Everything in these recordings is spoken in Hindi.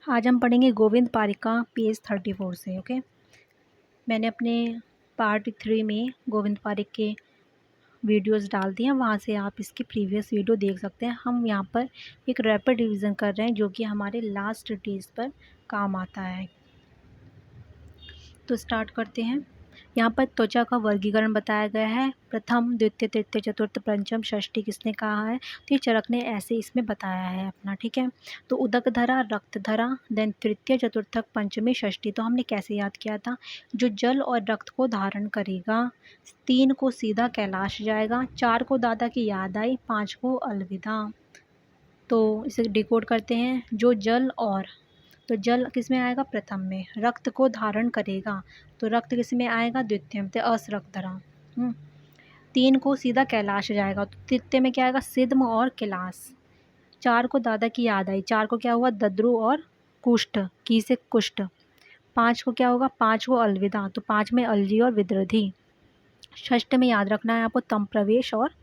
आज हम पढ़ेंगे गोविंद पारिका पेज 34 से। ओके, मैंने अपने पार्ट 3 में गोविंद पारिक के वीडियोस डाल दिए हैं, वहाँ से आप इसकी प्रीवियस वीडियो देख सकते हैं। हम यहाँ पर एक रैपिड रिवीजन कर रहे हैं जो कि हमारे लास्ट डेज पर काम आता है। तो स्टार्ट करते हैं। यहाँ पर त्वचा का वर्गीकरण बताया गया है। प्रथम, द्वितीय, तृतीय, चतुर्थ, पंचम, षष्ठी किसने कहा है? तो ये चरक ने ऐसे इसमें बताया है अपना। ठीक है, तो उदक धरा, रक्त धरा, देन तृतीय, चतुर्थक, पंचमी, षष्ठी। तो हमने कैसे याद किया था? जो जल और रक्त को धारण करेगा, 3 को सीधा कैलाश जाएगा, 4 को दादा की याद आई, 5 को अलविदा। तो इसे डिकोड करते हैं। जो जल और, तो जल किस में आएगा? प्रथम में। रक्त को धारण करेगा, तो रक्त किस में आएगा? द्वितीय में, तो असरक्त धरा। 3 को सीधा कैलाश जाएगा, तो तृतीय में क्या आएगा? सिद्म और कैलाश। 4 को दादा की याद आई, 4 को क्या हुआ? दद्रु और कुष्ठ, की से कुष्ठ। 5 को क्या होगा? 5 को अलविदा, तो 5 में अलजी और विद्रधि। षष्ठ में याद रखना है आपको तम प्रवेश, और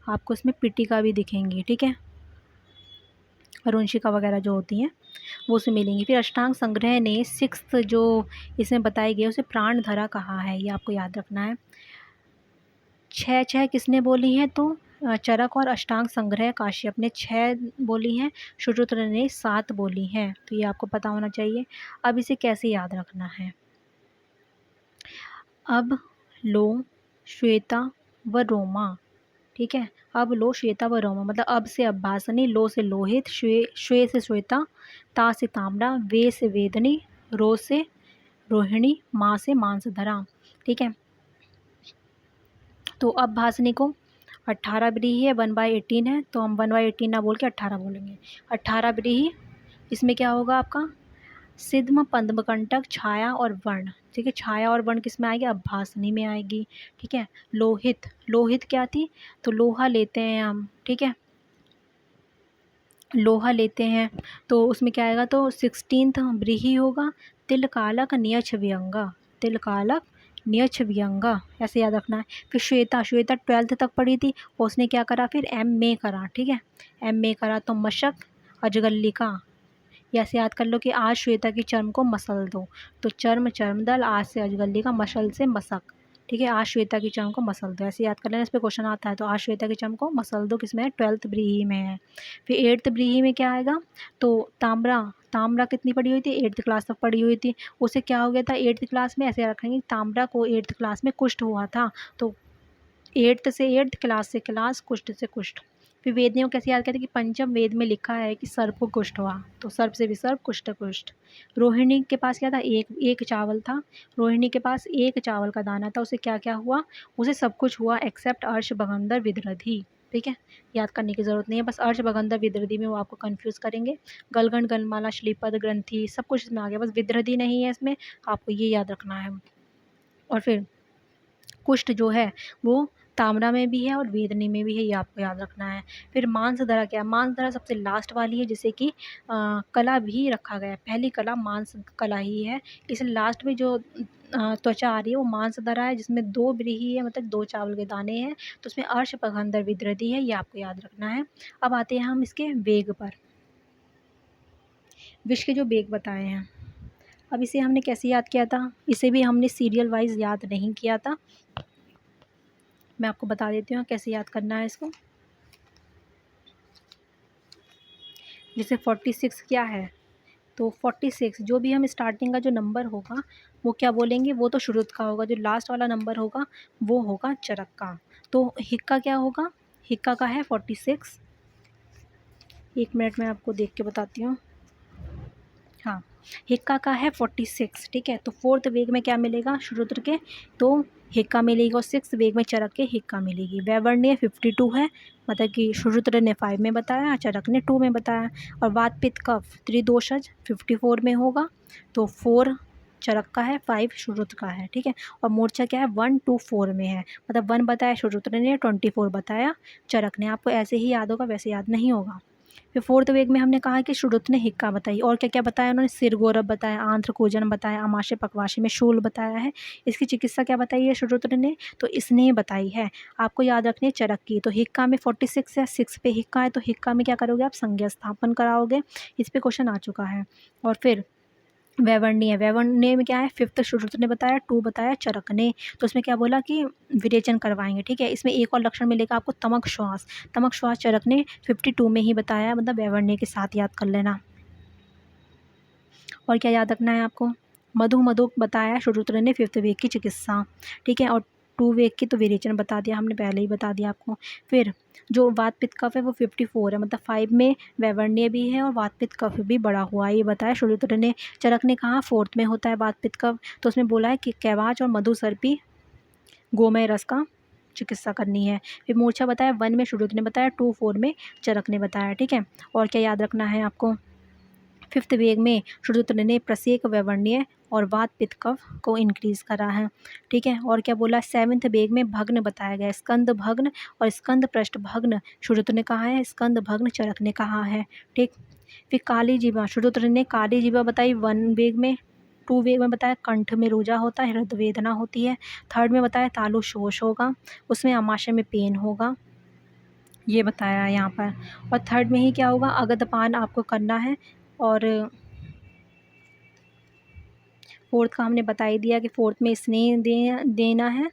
आपको इसमें पिटिका भी दिखेंगी। ठीक है, अरुणशिका वगैरह जो होती हैं वो उसमें मिलेंगी। फिर अष्टांग संग्रह ने 6th जो इसमें बताई गई उसे प्राण धरा कहा है, ये आपको याद रखना है। 6 किसने बोली है? तो चरक और अष्टांग संग्रह काश्यप ने 6 बोली हैं, सुश्रुत ने 7 बोली हैं। तो ये आपको पता होना चाहिए। अब इसे कैसे याद रखना है? अब, लो, श्वेता व रोमा। ठीक है, अब, लो, श्वेता व रोमा, मतलब अब से अभ्भासनी, लो से लोहित, श्वे से श्वेता, ता से ताम्रा, वे से वेदनी, रो से रोहिणी, माँ से मांसधरा। ठीक है, तो अब भासनी को 18 व्रीहि है, 1/18 है, तो हम 1/18 ना बोल के 18 बोलेंगे। 18 व्रीहि, इसमें क्या होगा आपका? सिद्म, पद्मकंटक, छाया और वर्ण। ठीक है, छाया और वर्ण किस में आएगी? अभ्भासनी में आएगी। ठीक है, लोहित, लोहित क्या थी? तो लोहा लेते हैं हम। ठीक है, लोहा लेते हैं, तो उसमें क्या आएगा? तो 16th व्रीहि होगा। तिलकालक, नियछ व्यंगा, तिलकालक, नियछ व्यंगा, ऐसे याद रखना है। फिर श्वेता, श्वेता 12th तक पढ़ी थी, उसने क्या करा? फिर MA करा। ठीक है, MA करा, तो मशक, अजगल्लिका। ऐसे याद कर लो कि आज श्वेता की चर्म को मसल दो, तो चर्म, चर्मदल, आज से अजगल्लिका, मसल से मशक। ठीक है, आज श्वेता की चर्म को मसल दो, ऐसे याद कर लेना, इस पर क्वेश्चन आता है। तो आज श्वेता की चर्म को मसल दो किस में है? 12th व्रीहि में है। फिर 8th व्रीहि में क्या आएगा? तो ताम्रा, ताम्रा कितनी पढ़ी हुई थी? 8th क्लास तक पढ़ी हुई थी। उसे क्या हो गया था 8th क्लास में? ऐसे रखेंगे, ताम्रा को 8th क्लास में कुष्ठ हुआ था, तो 8th से 8th, क्लास से क्लास, कुष्ठ से कुष्ठ। फिर वेदनियों को कैसे याद करते हैं कि पंचम वेद में लिखा है कि सर्प को कुष्ठ हुआ, तो सर्प से विसर्प, कुष्ठ कुष्ठ। रोहिणी के पास क्या था? एक चावल था। रोहिणी के पास एक चावल का दाना था, उसे क्या क्या हुआ? उसे सब कुछ हुआ एक्सेप्ट अर्श, भगंदर, विदृधि। ठीक है, याद करने की ज़रूरत नहीं है, बस अर्श, भगंदर, विदृधि में वो आपको कंफ्यूज करेंगे। गलगंड, गलमाला, श्रीपद, ग्रंथि सब कुछ इसमें आ गया, बस विदृधि नहीं है इसमें, आपको ये याद रखना है। और फिर कुष्ठ जो है वो ताम्रा में भी है और वेदनी में भी है, ये आपको याद रखना है। फिर मांसधरा क्या है? मांसधरा सबसे लास्ट वाली है, जिसे कि कला भी रखा गया है। पहली कला मांस कला ही है, इसलिए लास्ट में जो त्वचा आ रही है वो मांसधरा है, जिसमें 2 व्रीहि है, मतलब 2 चावल के दाने हैं, तो उसमें अर्श, भगंदर, विदृधि है, ये आपको याद रखना है। अब आते हैं हम इसके वेग पर। विश्व के जो वेग बताए हैं, अब इसे हमने कैसे याद किया था? इसे भी हमने सीरियल वाइज याद नहीं किया था, मैं आपको बता देती हूँ कैसे याद करना है इसको। जैसे 46 क्या है? तो 46 जो भी हम स्टार्टिंग का जो नंबर होगा वो क्या बोलेंगे? वो तो शुरुत का होगा, जो लास्ट वाला नंबर होगा वो होगा चरक का। तो हिक्का क्या होगा? हिक्का का है 46। एक मिनट में आपको देख के बताती हूँ। हाँ, हिक्का का है 46। ठीक है, तो 4th वेग में क्या मिलेगा? शुरुत्र के, तो हिक्का मिलेगी, और 6th वेग में चरक के हिक्का मिलेगी। वैवर्ण्य 52 है, मतलब कि शुरुत्र ने 5 में बताया, चरक ने 2 में बताया। और वात, पित्त, कफ, त्रिदोषज 54 में होगा, तो 4 चरक का है, 5 शुरुत्र का है। ठीक है, और मूर्छा क्या है? 1 2 4 में है, मतलब 1 बताया शुरुत्र ने, 24 बताया चरक ने। आपको ऐसे ही याद होगा, वैसे याद नहीं होगा। फिर फोर्थ वेग में हमने कहा कि श्रुत ने हिक्का बताई, और क्या क्या बताया उन्होंने, सिर गौरव बताया, आंत्र कूजन बताया, आमाशय पकवाशी में शूल बताया है। इसकी चिकित्सा क्या बताई है श्रुत ने, तो इसने बताई है। आपको याद रखनी है चरक की। तो हिक्का में 46 है, 6 पे हिक्का है, तो हिक्का में क्या करोगे आप, संज्ञा स्थापन कराओगे। इस पे क्वेश्चन आ चुका है। और फिर वैवर्ण्य, वैवर्ण्य में क्या है, 5th श्रुत ने बताया, 2 बताया चरक ने। तो उसमें क्या बोला कि विरेचन करवाएंगे, ठीक है। इसमें एक और लक्षण मिलेगा आपको, तमक श्वास। तमक श्वास चरक ने 52 में ही बताया, मतलब वैवर्ण्य के साथ याद कर लेना। और क्या याद रखना है आपको, मधु मधुक बताया श्रुत ने 5th वेग की चिकित्सा, ठीक है। और 2 वेग की तो विरेचन बता दिया हमने, पहले ही बता दिया आपको। फिर जो वात पित्त कफ है वो 54 है, मतलब 5 में वैवर्ण्य भी है और वात पित्त कफ भी बढ़ा हुआ है, ये बताया श्रुत ने। चरक ने कहा 4th में होता है वात पित्त कफ, तो उसमें बोला है कि कैवाच और मधुसर्पी गोमय रस का चिकित्सा करनी है। फिर मूर्छा बताया 1 में श्रुत ने बताया, 2 4 में चरक ने बताया, ठीक है। और क्या याद रखना है आपको, 5th वेग में श्रुत ने प्रसेक वैवर्ण्य और वात पित्त कफ को इंक्रीज करा है, ठीक है। और क्या बोला, 7th वेग में भग्न बताया गया, स्कंद भग्न और स्कंद पृष्ठ भग्न श्रुत ने कहा है, स्कंद भग्न चरक ने कहा है, ठीक। फिर काली जीवा, श्रुत ने काली जीवा बताई 1 वेग में, 2 वेग में बताया कंठ में रूजा होता है, हृदय वेदना होती है, 3rd में बताया तालु शोष होगा, उसमें आमाशय में पेन होगा, ये बताया है यहाँ पर। और 3rd में ही क्या होगा, अगधपान आपको करना है। और 4th का हमने बता ही दिया कि 4th में स्नेह देना है।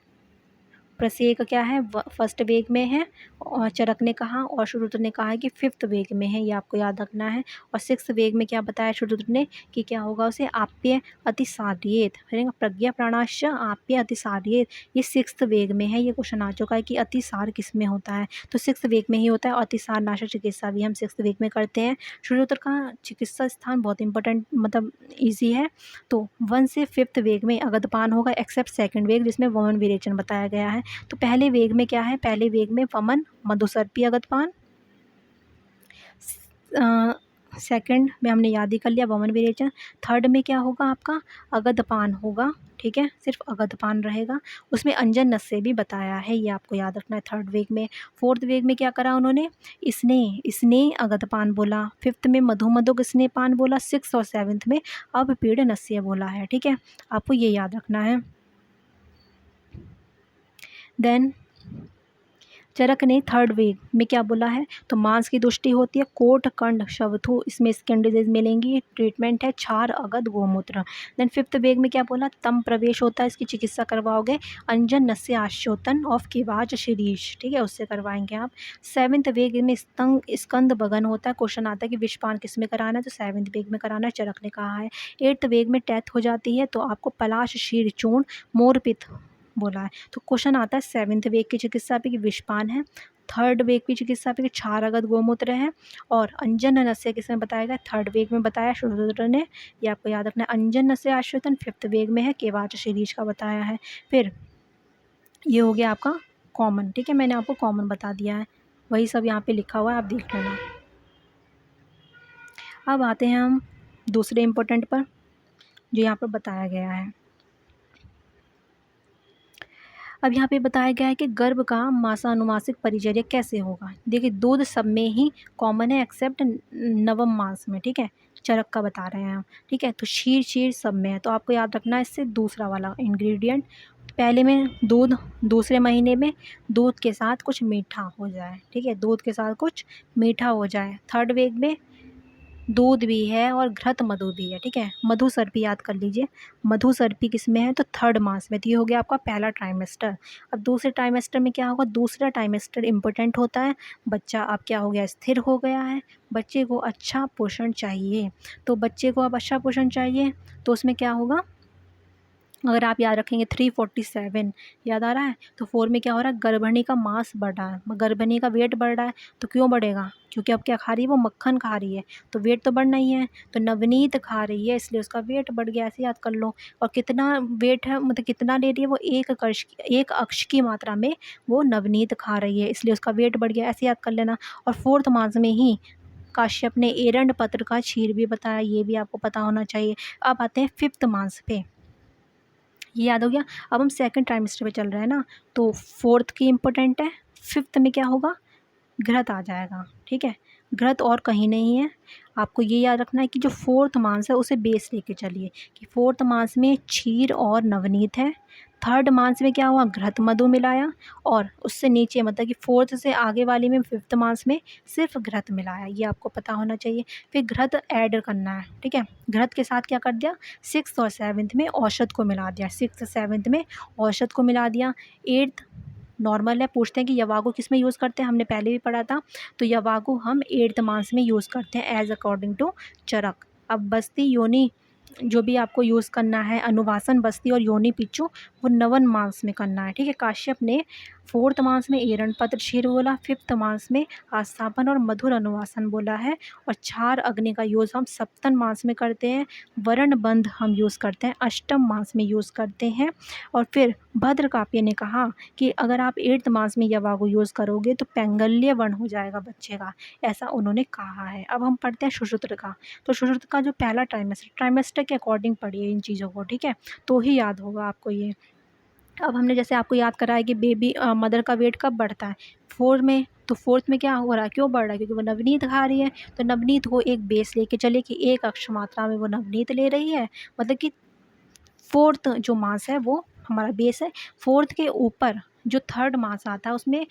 प्रसेक क्या है, 1st वेग में है, और चरक ने कहा, और श्रुत ने कहा है कि 5th वेग में है, ये आपको याद रखना है। और 6th वेग में क्या बताया श्रुत ने कि क्या होगा उसे, आप्य अतिसार्येत, फिर प्रज्ञा प्राणाश्च आप्य अतिसार्येत, ये 6th वेग में है। ये क्वेश्चन आ चुका है कि अतिसार किस में होता है, तो 6th वेग में ही होता है। और अतिसार नाशक चिकित्सा भी हम 6th वेग में करते हैं। श्रुत का चिकित्सा स्थान बहुत इंपॉर्टेंट, मतलब ईजी है। तो 1 से 5th वेग में अगधपान होगा, एक्सेप्ट 2nd वेग जिसमें वमन विरेचन बताया गया है। तो पहले वेग में क्या है, पहले वेग में वमन मधुसर्पी अगधपान, 2nd में हमने याद ही कर लिया वमन विरेचन, 3rd में क्या होगा आपका, अगधपान होगा, ठीक है, सिर्फ अगधपान रहेगा। उसमें अंजन नस से भी बताया है, ये आपको याद रखना है 3rd वेग में। 4th वेग में क्या करा उन्होंने, इसने अगधपान बोला, 5th में मधु मधुक स्नेहपान बोला, 6th और 7th में अब पीड़ नस्य बोला है, ठीक है। आपको ये याद रखना है। देन चरक ने 3rd वेग में क्या बोला है, तो मांस की दुष्टि होती है, कोट कंड शवथु, इसमें स्किन डिजीज मिलेंगी, ट्रीटमेंट है क्षार अगध गोमूत्र। देन 5th वेग में क्या बोला, तम प्रवेश होता है, इसकी चिकित्सा करवाओगे, अंजन नस्य आश्योतन ऑफ किवाच शीरीष, ठीक है, उससे करवाएंगे आप। 7th वेग में स्कंद बगन होता है, क्वेश्चन आता है कि विषपान किस में कराना है, तो 7th वेग में कराना है, चरक ने कहा है। 8th वेग में डेथ हो जाती है, तो आपको पलाश शीर चूर्ण मोरपित बोला है। तो क्वेश्चन आता है 7th वेग की चिकित्सा पे कि विषपान है, 3rd वेग की चिकित्सा पे कि क्षारगत गोमूत्र है, और अंजन नस्य किसमें बताया गया, 3rd वेग में बताया श्रुत ने, ये आपको याद रखना है। अंजन नस्य आश्रितन 5th वेग में है, केवाच शीरीष का बताया है। फिर ये हो गया आपका कॉमन, ठीक है, मैंने आपको कॉमन बता दिया है, वही सब यहाँ पे लिखा हुआ है, आप देख लेना। अब आते हैं हम दूसरे इम्पोर्टेंट पर, जो यहाँ पर बताया गया है। अब यहाँ पे बताया गया है कि गर्भ का मासानुमासिक परिचर्या कैसे होगा। देखिए दूध सब में ही कॉमन है एक्सेप्ट नवम मास में, ठीक है, चरक का बता रहे हैं हम, ठीक है। तो क्षीर सब में है, तो आपको याद रखना है इससे दूसरा वाला इंग्रेडिएंट, पहले में दूध, दूसरे महीने में दूध के साथ कुछ मीठा हो जाए, ठीक है, दूध के साथ कुछ मीठा हो जाए। 3rd वेग में दूध भी है और घृत मधु भी है, ठीक है। मधु सर्पी याद कर लीजिए, मधु सर्पी किस में है, तो 3rd मास में। तो ये हो गया आपका पहला ट्राइमेस्टर। अब दूसरे ट्राइमेस्टर में क्या होगा, दूसरा ट्राइमेस्टर इंपॉर्टेंट होता है, बच्चा अब क्या हो गया, स्थिर हो गया है, बच्चे को अच्छा पोषण चाहिए। तो बच्चे को अब अच्छा पोषण चाहिए, तो उसमें क्या होगा, अगर आप याद रखेंगे 347 याद आ रहा है, तो 4 में क्या हो रहा है, गर्भिणी का मास बढ़ रहा है, गर्भिणी का वेट बढ़ रहा है। तो क्यों बढ़ेगा, क्योंकि अब क्या खा रही है, वो मक्खन खा रही है, तो वेट तो बढ़ना ही है। तो नवनीत खा रही है, इसलिए उसका वेट बढ़ गया, ऐसे याद कर लो। और कितना वेट है, मतलब कितना ले रही है वो, एक अक्ष की मात्रा में वो नवनीत खा रही है, इसलिए उसका वेट बढ़ गया, ऐसे याद कर लेना। और 4th मास में ही काश्यप ने एरंड पत्र का क्षीर भी बताया, ये भी आपको पता होना चाहिए। अब आते हैं 5th मास पे, ये याद हो गया। अब हम 2nd ट्राइमेस्टर पे चल रहे हैं ना, तो 4th की इम्पोर्टेंट है, 5th में क्या होगा, घृत आ जाएगा, ठीक है। घृत और कहीं नहीं है। आपको ये याद रखना है कि जो फोर्थ मांस है उसे बेस लेके चलिए कि फोर्थ मांस में क्षीर और नवनीत है, थर्ड मांस में क्या हुआ, घृत मधु मिलाया, और उससे नीचे मतलब कि फोर्थ से आगे वाली में फिफ्थ मांस में सिर्फ घृत मिलाया। ये आपको पता होना चाहिए। फिर घृत ऐड करना है, ठीक है। घृत के साथ क्या कर दिया, सिक्स और सेवन्थ में औषध को मिला दिया, सिक्स सेवन्थ में औषध को मिला दिया। एट्थ नॉर्मल है। पूछते हैं कि यवागु किस में यूज़ करते हैं, हमने पहले भी पढ़ा था। तो यवागु हम एट्थ मांस में यूज़ करते हैं एज अकॉर्डिंग टू चरक। अब बस्ती योनि जो भी आपको यूज़ करना है, अनुवासन बस्ती और योनि पिच्चू, वो नवन मांस में करना है, ठीक है। काश्यप ने फोर्थ मांस में एरण पत्र क्षीर बोला, फिफ्थ मांस में आस्थापन और मधुर अनुवासन बोला है, और क्षार अग्नि का यूज़ हम सप्तम मांस में करते हैं, वर्ण बंध हम यूज़ करते हैं अष्टम मांस में यूज़ करते हैं। और फिर भद्रकाव्य ने कहा कि अगर आप एट्थ मांस में यवागु यूज़ करोगे तो पैंगल्य वर्ण हो जाएगा बच्चे का, ऐसा उन्होंने कहा है। अब हम पढ़ते हैं सुश्रुत का। तो सुश्रुत का जो पहला ट्राइमेस्टर के अकॉर्डिंग पढ़िए इन चीज़ों को, ठीक है, तो ही याद होगा आपको ये। अब हमने जैसे आपको याद करा है कि बेबी मदर का वेट कब बढ़ता है, फोर में। तो फोर्थ में क्या हो रहा है, क्यों बढ़ रहा है, क्योंकि वो नवनीत खा रही है। तो नवनीत को एक बेस लेके चले कि एक अक्ष मात्रा में वो नवनीत ले रही है, मतलब कि फोर्थ जो मास है वो हमारा बेस है। फोर्थ के ऊपर जो थर्ड मास आता है उसमें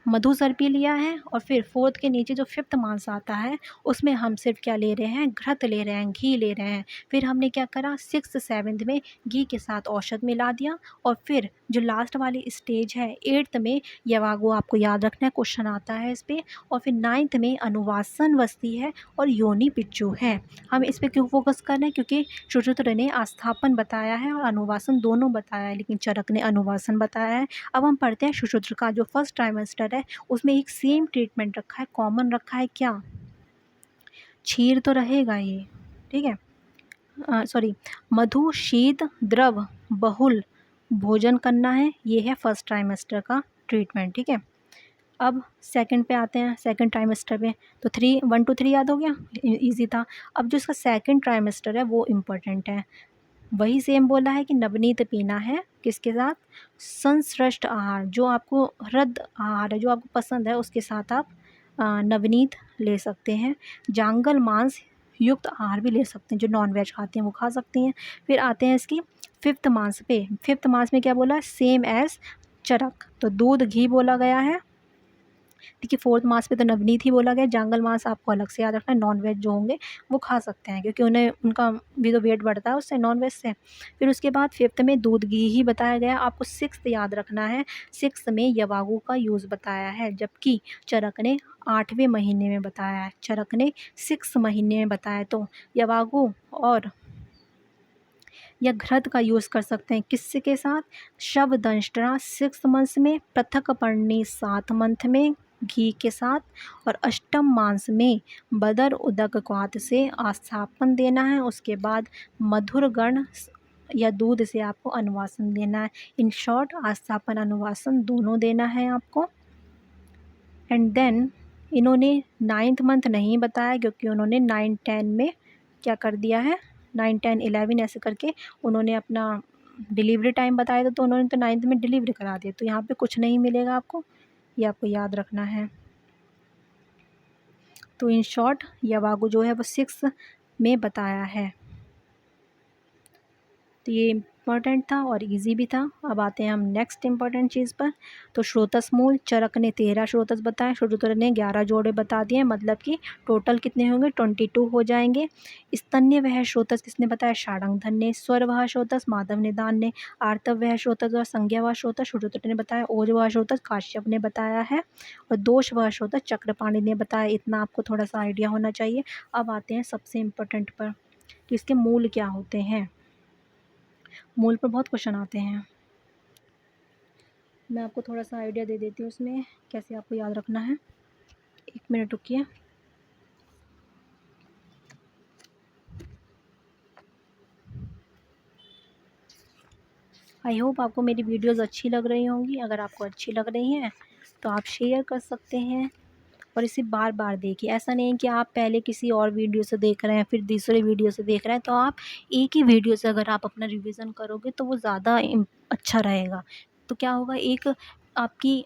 मधु सर्पी लिया है, और फिर फोर्थ के नीचे जो फिफ्थ मांस आता है उसमें हम सिर्फ क्या ले रहे हैं, घृत ले रहे हैं, घी ले रहे हैं। फिर हमने क्या करा, सिक्स सेवन्थ में घी के साथ औषध मिला दिया, और फिर जो लास्ट वाली स्टेज है एट्थ में यवागु, आपको याद रखना है, क्वेश्चन आता है इस पर। और फिर नाइन्थ में अनुवासन वस्ती है और योनि पिच्चू है। हम इस पर क्यों फोकस कर रहे हैं, क्योंकि सुश्रुत ने आस्थापन बताया है और अनुवासन दोनों बताया है, लेकिन चरक ने अनुवासन बताया है। अब हम पढ़ते हैं सुश्रुत का जो फर्स्ट ट्राइमेस्टर है उसमें एक सेम ट्रीटमेंट रखा है, कॉमन रखा है, क्या, क्षीर तो रहेगा ये, ठीक है, सॉरी, मधु शीत द्रव बहुल भोजन करना है, ये है फर्स्ट ट्राइमेस्टर का ट्रीटमेंट, ठीक है। अब सेकंड पे आते हैं, सेकंड ट्राइमेस्टर पे। तो 1 to 3 याद हो गया, इजी था। अब जो इसका सेकंड ट्राइमेस्टर है वो इम्पोर्टेंट है। वही सेम बोला है कि नवनीत पीना है, किसके साथ, संश्रेष्ठ आहार, जो आपको हृद आहार है, जो आपको पसंद है उसके साथ आप नवनीत ले सकते हैं। जांगल मांस युक्त आहार भी ले सकते हैं, जो नॉन वेज खाते हैं वो खा सकती हैं। फिर आते हैं इसकी फिफ्थ मांस पे। फिफ्थ मांस में क्या बोला है, सेम एज चरक, तो दूध घी बोला गया है। देखिए फोर्थ मास पे तो नवनीत ही बोला गया, जांगल मास आपको अलग से याद रखना है, नॉन वेज जो होंगे वो खा सकते हैं, क्योंकि उन्हें उनका भी तो वेट बढ़ता है उससे, नॉन वेज से। फिर उसके बाद फिफ्थ में दूध घी ही बताया गया। आपको सिक्स्थ याद रखना है, सिक्स्थ में यवागु का यूज़ बताया है, जबकि चरक ने 8वें महीने में बताया है, चरक ने 6 महीने में बताया। तो यवागु और या घृत का यूज़ कर सकते हैं किसके साथ, शवदंष्ट्रा 6 मंथ में, पृथक पर्णी 7 मंथ में घी के साथ, और अष्टम मांस में बदर उदक क्वाथ से आस्थापन देना है। उसके बाद मधुर गण या दूध से आपको अनुवासन देना है। इन शॉर्ट आस्थापन अनुवासन दोनों देना है आपको। एंड देन इन्होंने 9th मंथ नहीं बताया, क्योंकि उन्होंने 9-10 में क्या कर दिया है, 9-10-11 ऐसे करके उन्होंने अपना डिलीवरी टाइम बताया था, तो उन्होंने तो 9th में डिलीवरी करा दिया। तो यहाँ पे कुछ नहीं मिलेगा आपको, ये आपको याद रखना है। तो इन शॉर्ट यवागु जो है वो 6 में बताया है। तो ये इम्पॉर्टेंट था और इजी भी था। अब आते हैं हम नेक्स्ट इम्पॉर्टेंट चीज़ पर। तो स्रोतस मूल, चरक ने 13 स्रोतस बताए, सुश्रुत ने 11 जोड़े बता दिए, मतलब कि टोटल कितने होंगे, 22 हो जाएंगे। स्तन्य वह स्रोतस किसने बताया, शार्ंगधर ने। स्वर वह स्रोतस माधव निदान ने। आर्तव वह स्रोतस और संज्ञा वह स्रोतस सुश्रुत ने बताया। ओज वह स्रोतस काश्यप ने बताया है, और दोष वह स्रोतस चक्रपाणि ने बताया। इतना आपको थोड़ा सा आइडिया होना चाहिए। अब आते हैं सबसे इम्पोर्टेंट पर कि इसके मूल क्या होते हैं। मूल पर बहुत क्वेश्चन आते हैं, मैं आपको थोड़ा सा आइडिया दे देती हूँ उसमें कैसे आपको याद रखना है। 1 मिनट रुकिए। आई होप आपको मेरी वीडियोस अच्छी लग रही होंगी। अगर आपको अच्छी लग रही हैं तो आप शेयर कर सकते हैं, और इसे बार बार देखिए। ऐसा नहीं कि आप पहले किसी और वीडियो से देख रहे हैं फिर दूसरे वीडियो से देख रहे हैं, तो आप एक ही वीडियो से अगर आप अपना रिवीजन करोगे तो वो ज़्यादा अच्छा रहेगा। तो क्या होगा, एक आपकी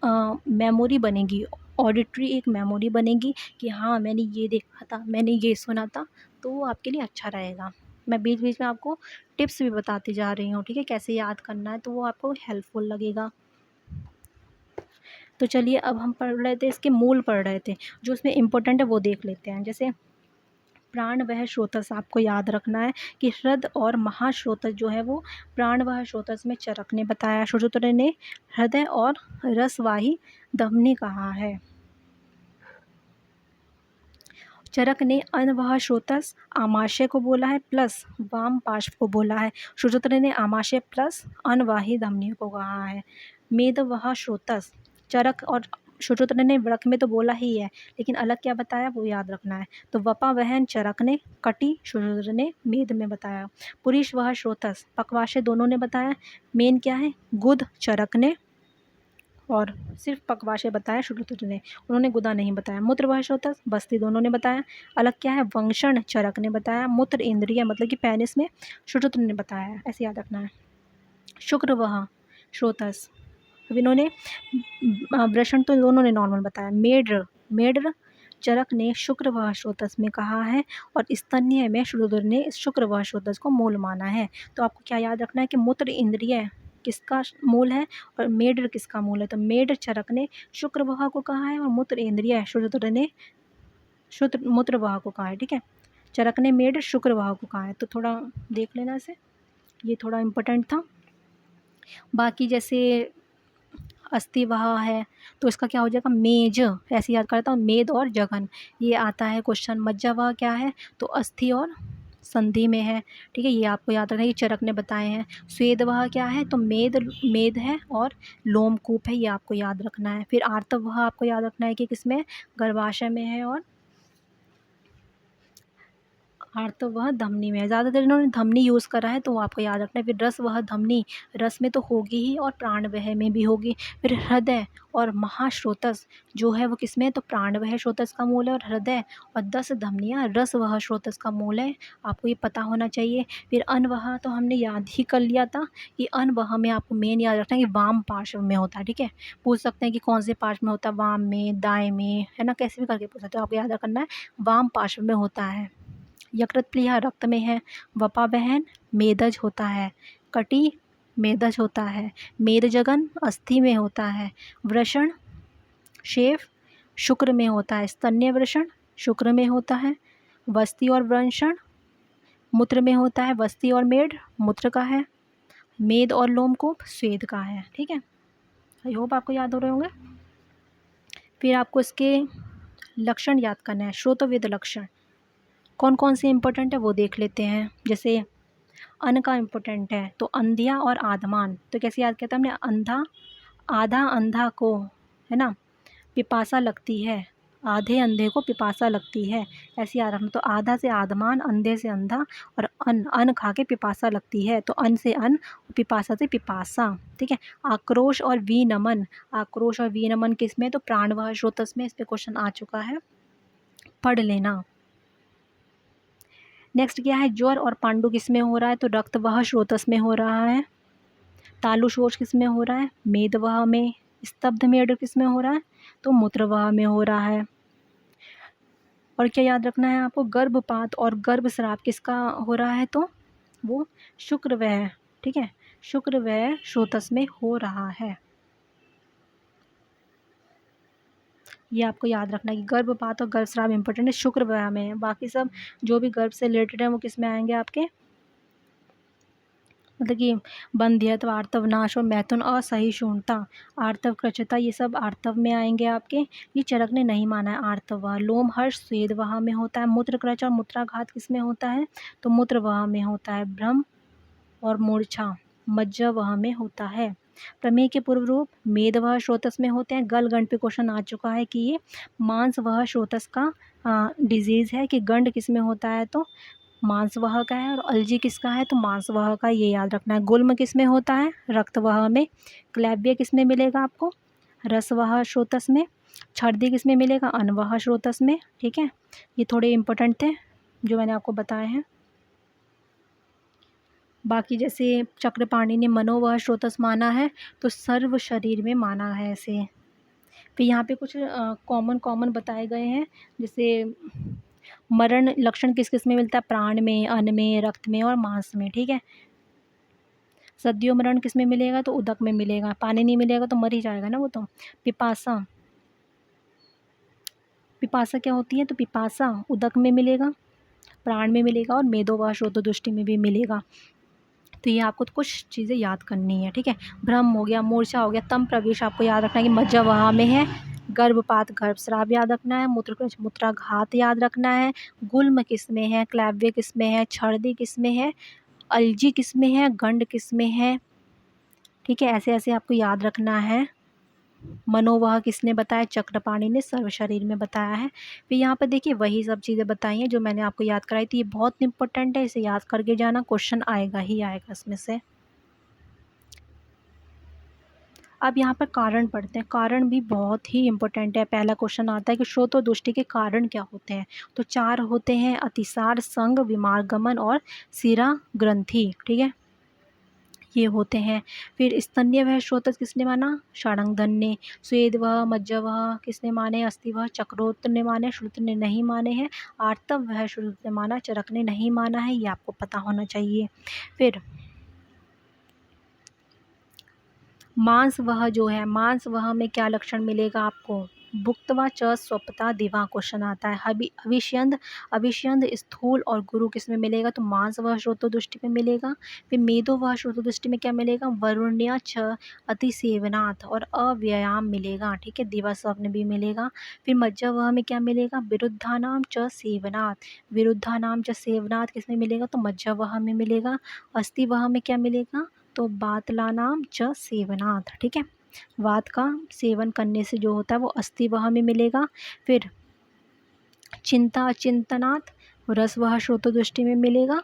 मेमोरी बनेगी, ऑडिटरी एक मेमोरी बनेगी कि हाँ मैंने ये देखा था, मैंने ये सुना था, तो वो आपके लिए अच्छा रहेगा। मैं बीच बीच में आपको टिप्स भी बताती जा रही हूँ, ठीक है, कैसे याद करना है, तो वो आपको हेल्पफुल लगेगा। तो चलिए अब हम पढ़ रहे थे, इसके मूल पढ़ रहे थे, जो इसमें इम्पोर्टेंट है वो देख लेते हैं। जैसे प्राणवह स्रोतस आपको याद रखना है कि हृद और महास्रोतस जो है वो प्राणवह स्रोतस में चरक ने बताया, श्रोत्र ने हृदय और रसवाही धमनी कहा है। चरक ने अनवह स्रोतस आमाशय को बोला है प्लस वाम पार्श्व को बोला है। श्रोत्र ने आमाशय प्लस अनवाही धमनी को कहा है। मेदवह स्रोतस चरक और श्रोत्र ने वृक में तो बोला ही है, लेकिन अलग क्या बताया वो याद रखना है। तो वपा वहन चरक ने कटी, श्रोत्र ने मेद में बताया। पुरीश वह स्रोतस पकवाशय दोनों ने बताया। मेन क्या है गुद चरक ने, और सिर्फ पकवाशय बताया श्रोत्र ने, उन्होंने गुदा नहीं बताया। मूत्र वह स्रोतस बस्ती दोनों ने बताया। अलग क्या है वंशण चरक ने बताया। मूत्र इंद्रिय मतलब कि पेनिस में श्रोत्र ने बताया, ऐसे याद रखना है। शुक्र वह स्रोतस, अब इन्होंने वृषण तो दोनों ने नॉर्मल बताया। मेड्र मेड्र चरक ने शुक्र वह स्रोतस में कहा है, और स्तन्य में श्रोत्र ने शुक्र वह स्रोतस को मूल माना है। तो आपको क्या याद रखना है कि मूत्र इंद्रिय किसका मूल है और मेड्र किसका मूल है। तो मेड्र चरक ने शुक्र वह को कहा है और मूत्र इंद्रिय श्रोत्र ने मूत्र वह को कहा है, ठीक है। चरक ने मेड्र शुक्र वह को कहा है, तो थोड़ा देख लेना इसे, ये थोड़ा इम्पोर्टेंट था। बाकी जैसे अस्थिवाह है तो इसका क्या हो जाएगा मेज, ऐसे याद करता हूँ मेद और जघन, ये आता है क्वेश्चन। मज्जावाह क्या है तो अस्थि और संधि में है, ठीक है, ये आपको याद रखना है, ये चरक ने बताए हैं। स्वेदवाह क्या है तो मेद मेद है और लोमकूप है, ये आपको याद रखना है। फिर आर्तवाह आपको याद रखना है कि किसमें गर्भाशय में है, और आर्तव वह धमनी में है। ज़्यादातर इन्होंने धमनी यूज़ करा है तो वो आपको याद रखना है। फिर रस वह धमनी, रस में तो होगी ही और प्राणवह में भी होगी। फिर हृदय और महास्रोतस जो है वो किसमें है तो प्राणवह स्रोतस का मूल है, और हृदय और 10 धमनियाँ रस वह स्रोतस का मूल है, आपको ये पता होना चाहिए। फिर अनवह तो हमने याद ही कर लिया था कि अनवह में आपको मेन याद रखना है कि वाम पार्श्व में होता है, ठीक है। पूछ सकते हैं कि कौन से पार्श्व में होता है, वाम में, दाएँ में, है ना, कैसे भी करके पूछ सकते हो, आपको याद रखना है वाम पार्श्व में होता है। यकृत प्लीहा रक्त में है। वपावहन मेदज होता है। कटी मेदज होता है। मेदजगन अस्थि में होता है। वृषण शेफ शुक्र में होता है। स्तन्य वृषण शुक्र में होता है। वस्ती और वृषण मूत्र में होता है। वस्ती और मेड मूत्र का है। मेद और लोमकूप स्वेद का है, ठीक है। आई होप आपको याद हो रहे होंगे। फिर आपको इसके लक्षण याद करना है, श्रोतवेद लक्षण कौन कौन से इंपॉर्टेंट है वो देख लेते हैं। जैसे अन का इम्पोर्टेंट है तो अंधिया और आधमान, तो कैसे याद किया था हमने, अंधा आधा अंधा को, है ना, पिपासा लगती है, आधे अंधे को पिपासा लगती है, ऐसे याद रखना। तो आधा से आधमान, अंधे से अंधा, और अन खा के पिपासा लगती है, तो अन से अन, पिपासा से पिपासा, ठीक है। आक्रोश और विनमन, आक्रोश और विनमन किस में तो प्राणवाह स्रोतस में, इस पे क्वेश्चन आ चुका है, पढ़ लेना। नेक्स्ट क्या है ज्वर और पांडु किस में हो रहा है तो रक्तवाह स्रोतस में हो रहा है। तालु शोष किस में हो रहा है मेदवाह में। स्तब्ध मेड किस में हो रहा है तो मूत्रवाह में हो रहा है। और क्या याद रखना है आपको, गर्भपात और गर्भस्राव किसका हो रहा है तो वो शुक्रवाह, ठीक है, शुक्रवाह स्रोतस में हो रहा है। ये आपको याद रखना है कि गर्भपात और गर्भस्राव इंपॉर्टेंट है, शुक्रवाह में है। बाकी सब जो भी गर्भ से रिलेटेड है वो किस में आएंगे आपके, मतलब कि बंध्यत्व, आर्तव नाश और मैथुन असहिष्णुता, आर्तव कृच्छता, ये सब आर्तव में आएंगे आपके। ये चरक ने नहीं माना है आर्तव। लोम हर्ष स्वेदवाह में होता है। मूत्र कृच्छ और मूत्राघात किस में होता है तो मूत्रवाह में होता है। भ्रम और मूर्छा मज्जावाह में होता है। प्रमेय के पूर्व रूप मेदवाह स्रोतस में होते हैं। गल गंड पे क्वेश्चन आ चुका है कि ये मांसवाह स्रोतस का डिजीज़ है, कि गंड किस में होता है तो मांसवाह का है, और अलजी किसका है तो मांसवाह का, ये याद रखना है। गुल्म किस में होता है रक्तवाह में। क्लैब्य किस में मिलेगा आपको रसवाह स्रोतस में। छर्दी किस में मिलेगा अनवाह स्रोतस में, ठीक है। ये थोड़े इंपॉर्टेंट थे जो मैंने आपको बताए हैं। बाकी जैसे चक्रपाणि ने मनोवाह स्रोतस माना है तो सर्व शरीर में माना है ऐसे। फिर यहाँ पे कुछ कॉमन कॉमन बताए गए हैं, जैसे मरण लक्षण किस किस में मिलता है, प्राण में, अन्न में, रक्त में और मांस में, ठीक है। सद्यो मरण किस में मिलेगा, तो उदक में मिलेगा, पानी नहीं मिलेगा तो मर ही जाएगा ना वो तो। पिपासा, पिपासा क्या होती है, तो पिपासा उदक में मिलेगा, प्राण में मिलेगा और मेदो व श्रोतोदृष्टि में भी मिलेगा। तो ये आपको कुछ चीज़ें याद करनी है, ठीक है। भ्रम हो गया, मूर्छा हो गया, तम प्रवेश आपको याद रखना है कि मज्जा वहाँ में है, गर्भपात गर्भस्राव याद रखना है, मूत्रकृच मूत्राघात याद रखना है, गुल्म किस में है, क्लैव्य किस में है, छर्दी किस में है, अलजी किस में है, गंड किस में है, ठीक है। ऐसे ऐसे आपको याद रखना है। मनोवह किसने बताया, चक्रपाणि ने सर्व शरीर में बताया है। फिर यहाँ पर देखिए वही सब चीज़ें बताई हैं जो मैंने आपको याद कराई थी, ये बहुत इंपॉर्टेंट है, इसे याद करके जाना, क्वेश्चन आएगा ही आएगा इसमें से। अब यहाँ पर कारण पढ़ते हैं, कारण भी बहुत ही इंपॉर्टेंट है। पहला क्वेश्चन आता है कि श्रोत और दृष्टि के कारण क्या होते हैं, तो 4 होते हैं, अतिसार, संग, विमार्गमन और शिरा ग्रंथि, ठीक है, ये होते हैं। फिर स्तन्य वह श्रोत्रस किसने माना, षाडंगधन ने। स्वेद वह, मज्जा वह किसने माने, अस्थि वह, चक्रोत्र ने माने, श्रुत ने नहीं माने हैं। आर्तव वह श्रुत ने माना, चरक ने नहीं माना है, ये आपको पता होना चाहिए। फिर मांस वह जो है, मांस वह में क्या लक्षण मिलेगा आपको, भुक्तवा च स्वपता दिवा क्वेश्चन आता है। अविष्यंद, अविष्यंद स्थूल और गुरु किस में मिलेगा, तो मांस वह श्रोतो दृष्टि में मिलेगा। फिर मेदो वह श्रोतो दृष्टि में क्या मिलेगा, वरुण्य छ अति सेवनाथ और अव्यायाम मिलेगा, ठीक है, दिवा स्वप्न भी मिलेगा। फिर मज्जा वह में क्या मिलेगा, विरुद्धानाम च सेवनाथ, विरुद्धानाम च सेवनाथ किस में मिलेगा, तो मज्जा वह में मिलेगा। अस्थि वह में क्या मिलेगा, तो बातलानाम च सेवनाथ, ठीक है, वात का सेवन करने से जो होता है वो अस्थि वह में मिलेगा। फिर चिंता चिंतनात् रस वह श्रोतो दृष्टि में मिलेगा।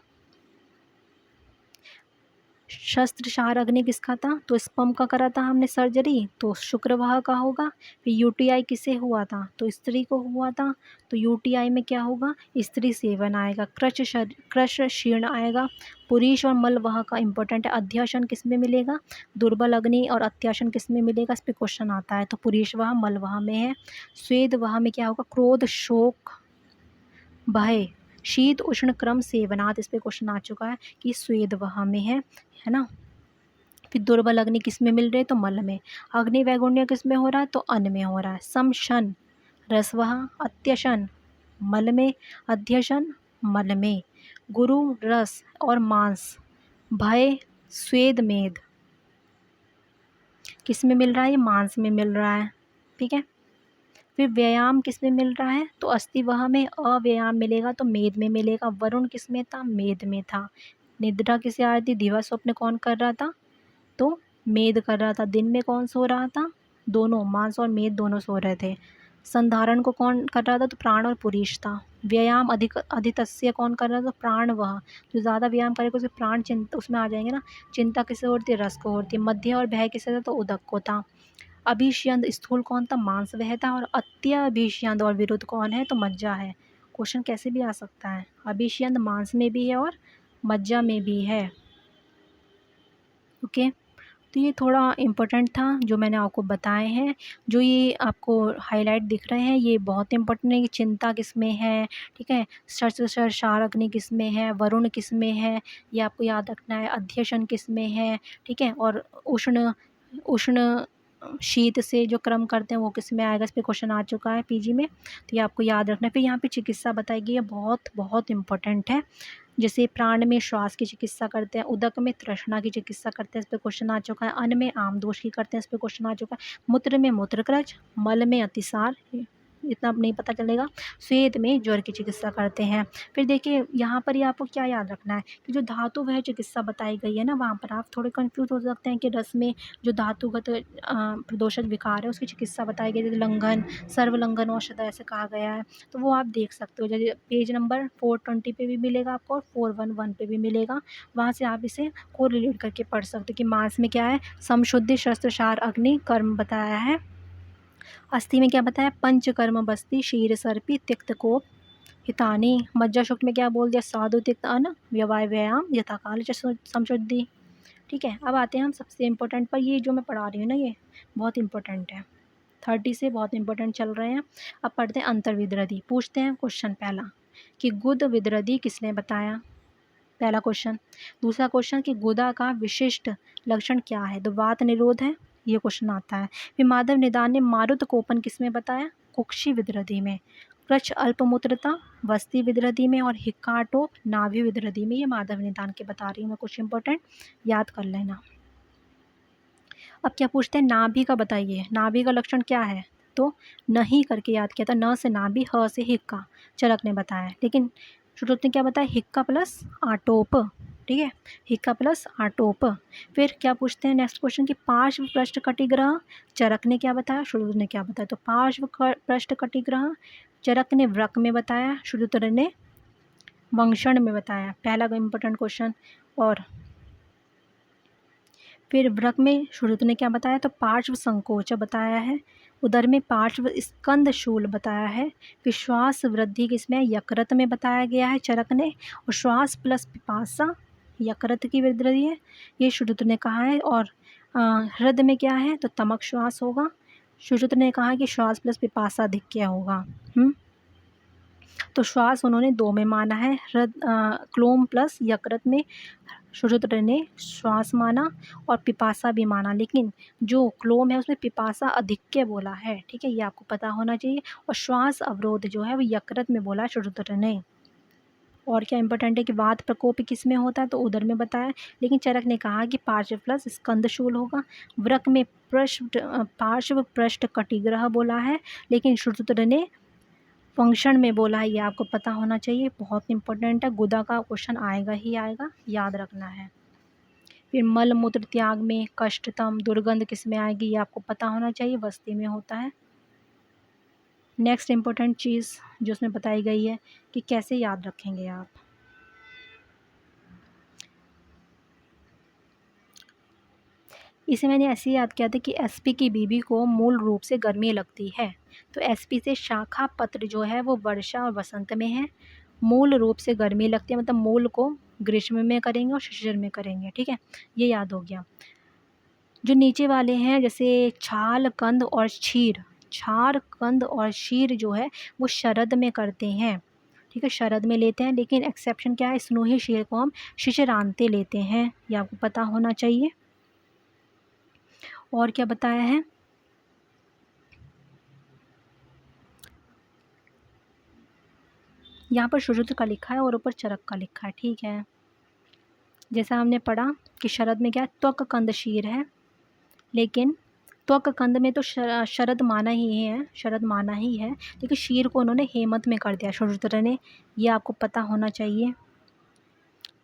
शस्त्र शार अग्नि किसका था, तो स्पम का करा था हमने सर्जरी, तो शुक्रवाह का होगा। फिर यूटीआई किसे हुआ था, तो स्त्री को हुआ था, तो यूटीआई में क्या होगा, स्त्री सेवन आएगा। क्रश शीर्ण आएगा। पुरीश और मल वह का इंपॉर्टेंट है। अध्यासन किस में मिलेगा, दुर्बल अग्नि और अत्यासन किस में मिलेगा, इस पर क्वेश्चन आता है, तो पुरीश वह मल वह में है। स्वेद वह में क्या होगा, क्रोध शोक भय शीत उष्ण क्रम सेवनात्, इस पे क्वेश्चन आ चुका है कि स्वेद वह में है ना। फिर दुर्बल अग्नि किस में मिल रहे हैं, तो मल में। अग्नि वैगुण्य किस में हो रहा है, तो अन्न में हो रहा है। समशन रसवह अत्यशन मल में, अध्यशन मल में। गुरु रस और मांस, भय स्वेद मेद किस में मिल रहा है, ये मांस में मिल रहा है, ठीक है। फिर व्यायाम किस में मिल रहा है, तो अस्थि वह में। अव्यायाम मिलेगा तो मेद में मिलेगा। वरुण किस में था, मेद में था। निद्रा किसे आ रही थी, दिवा स्वप्न कौन कर रहा था, तो मेद कर रहा था। दिन में कौन सो रहा था, दोनों मांस और मेद दोनों सो रहे थे। संधारण को कौन कर रहा था, तो प्राण और पुरीश था। व्यायाम अधितस्य कौन कर रहा था, तो प्राण वह, जो ज़्यादा व्यायाम करेगा उसके प्राण चिंता उसमें आ जाएंगे ना। चिंता किसे होती है, रस को होती है। मध्य और भय किसे था, तो उदक को था। अभिष्यंद स्थूल कौन था, मांस वह था। और अत्यभिष्यंद और विरुद्ध कौन है, तो मज्जा है। क्वेश्चन कैसे भी आ सकता है, अभिष्यंद मांस में भी है और मज्जा में भी है, ओके। तो ये थोड़ा इम्पोर्टेंट था जो मैंने आपको बताए हैं। जो ये आपको हाईलाइट दिख रहे हैं ये बहुत इम्पोर्टेंट है कि चिंता किस में है, ठीक है, शार अग्नि किस में है, वरुण किस में है, ये आपको याद रखना है। अध्यशन किस में है, ठीक है, और उष्ण उष्ण शीत से जो क्रम करते हैं वो किस में आएगा, इस पे क्वेश्चन आ चुका है पीजी में, तो ये आपको याद रखना है। फिर यहाँ पे चिकित्सा बताई गई है, बहुत बहुत इम्पोर्टेंट है। जैसे प्राण में श्वास की चिकित्सा करते हैं, उदक में तृष्णा की चिकित्सा करते हैं, इस पे क्वेश्चन आ चुका है। अन्न में आम दोष की करते हैं, इस पे क्वेश्चन आ चुका है। मूत्र में मूत्रक्रज, मल में अतिसार, इतना अब नहीं पता चलेगा। स्वेद में ज्वर की चिकित्सा करते हैं। फिर देखिए यहाँ पर ही आपको क्या याद रखना है कि जो धातु वह चिकित्सा बताई गई है ना, वहाँ पर आप थोड़े कंफ्यूज हो सकते हैं कि रस में जो धातुगत प्रदोषक विकार है उसकी चिकित्सा बताई गई है। लंघन, सर्वलंघन औषध ऐसे कहा गया है, तो वो आप देख सकते हो। जैसे पेज नंबर 420 पे भी मिलेगा आपको और 411 पे भी मिलेगा, वहाँ से आप इसे को रिलेट करके पढ़ सकते हो कि मांस में क्या है, समशुद्धि शस्त्र शार अग्नि कर्म बताया है। अस्थि में क्या बताया, पंचकर्म बस्ती शीर सर्पी तिक्त कोप हितानी। मज्जा शुक्त में क्या बोल दिया, साधु तिक्त अन्न व्यवाय व्यायाम यथाकाल समशुद्धि, ठीक है। अब आते हैं हम सबसे इम्पोर्टेंट पर, ये जो मैं पढ़ा रही हूँ ना ये बहुत इम्पोर्टेंट है। 30 से बहुत इंपॉर्टेंट चल रहे हैं। अब पढ़ते हैं अंतर्विद्रदी। पूछते हैं क्वेश्चन पहला कि गुद विद्रदी किसने बताया, पहला क्वेश्चन। दूसरा क्वेश्चन कि गुदा का विशिष्ट लक्षण क्या है, तो वात निरोध है, ये क्वेश्चन आता है। फिर माधव निदान ने मारुत कोपन किसमें बताया, कुक्षी विद्रदी में। कृच्छ अल्पमूत्रता वस्ती विद्रदी में, और हिक्काटोप नाभि विद्रदी में। ये माधव निदान के बता रही हूँ मैं, कुछ इंपॉर्टेंट याद कर लेना। अब क्या पूछते हैं, नाभि का बताइए, नाभि का लक्षण क्या है, तो नहीं करके याद किया था, न से नाभि, ह से हिक्का, चरक ने बताया। लेकिन श्रुत ने क्या बताया, हिक्का प्लस आटोप, ठीक है, हिक्का प्लस आटोप। फिर क्या पूछते हैं नेक्स्ट क्वेश्चन कि पार्श्व पृष्ठ कटिग्रह, चरक ने क्या बताया, श्रुत ने क्या बताया, तो पार्श्व पृष्ठ कटिग्रह चरक ने व्रक में बताया, श्रुत ने वंक्षण में बताया, पहला इंपॉर्टेंट क्वेश्चन। और फिर व्रक में श्रुत ने क्या बताया, तो पार्श्व संकोच बताया है, उदर में पार्श्व स्कंद शूल बताया है। फिर श्वास वृद्धि किसमें, यकृत में बताया गया है चरक ने, और श्वास प्लस पिपासा यकृत की वृद्धि है, ये श्रुत ने कहा है। और हृदय में क्या है, तो तमक श्वास होगा, श्रुत ने कहा कि श्वास प्लस पिपासा अधिक क्या होगा। तो श्वास उन्होंने 2 में माना है, क्लोम प्लस यकृत में श्रुत ने श्वास माना और पिपासा भी माना, लेकिन जो क्लोम है उसमें पिपासा अधिक्य बोला है, ठीक है, ये आपको पता होना चाहिए। और श्वास अवरोध जो है वो यकृत में बोला श्रुत ने। और क्या इंपॉर्टेंट है कि वात प्रकोप किस में होता है, तो उदर में बताया, लेकिन चरक ने कहा कि पार्श्व प्लस स्कंदशूल होगा। व्रक में पार्श्व पृष्ठ कटिग्रह बोला है, लेकिन श्रुत ने फंक्शन में बोला है, ये आपको पता होना चाहिए, बहुत इंपॉर्टेंट है, गुदा का क्वेश्चन आएगा ही आएगा, याद रखना है। फिर मल मूत्र त्याग में कष्टतम दुर्गंध किस में आएगी, ये आपको पता होना चाहिए, वस्ती में होता है। नेक्स्ट इंपॉर्टेंट चीज़ जो उसमें बताई गई है कि कैसे याद रखेंगे आप, इसे मैंने ऐसे याद किया था कि एसपी की बीबी को मूल रूप से गर्मी लगती है, तो एसपी से शाखा पत्र जो है वो वर्षा और वसंत में है, मूल रूप से गर्मी लगती है, मतलब मूल को ग्रीष्म में करेंगे और शिशिर में करेंगे, ठीक है, ये याद हो गया। जो नीचे वाले हैं जैसे छाल कंद और क्षीर, छार कंद और क्षीर जो है वो शरद में करते हैं, ठीक है, शरद में लेते हैं, लेकिन एक्सेप्शन क्या है, स्नोही क्षीर को हम शिशिरांते लेते हैं, ये आपको पता होना चाहिए। और क्या बताया है, यहाँ पर शुरुत का लिखा है और ऊपर चरक का लिखा है, ठीक है। जैसा हमने पढ़ा कि शरद में क्या त्वक कंद शीर है, लेकिन त्वक कंद में तो शरद माना ही है, शरद माना ही है, लेकिन शीर को उन्होंने हेमंत में कर दिया शुरुत ने, ये आपको पता होना चाहिए।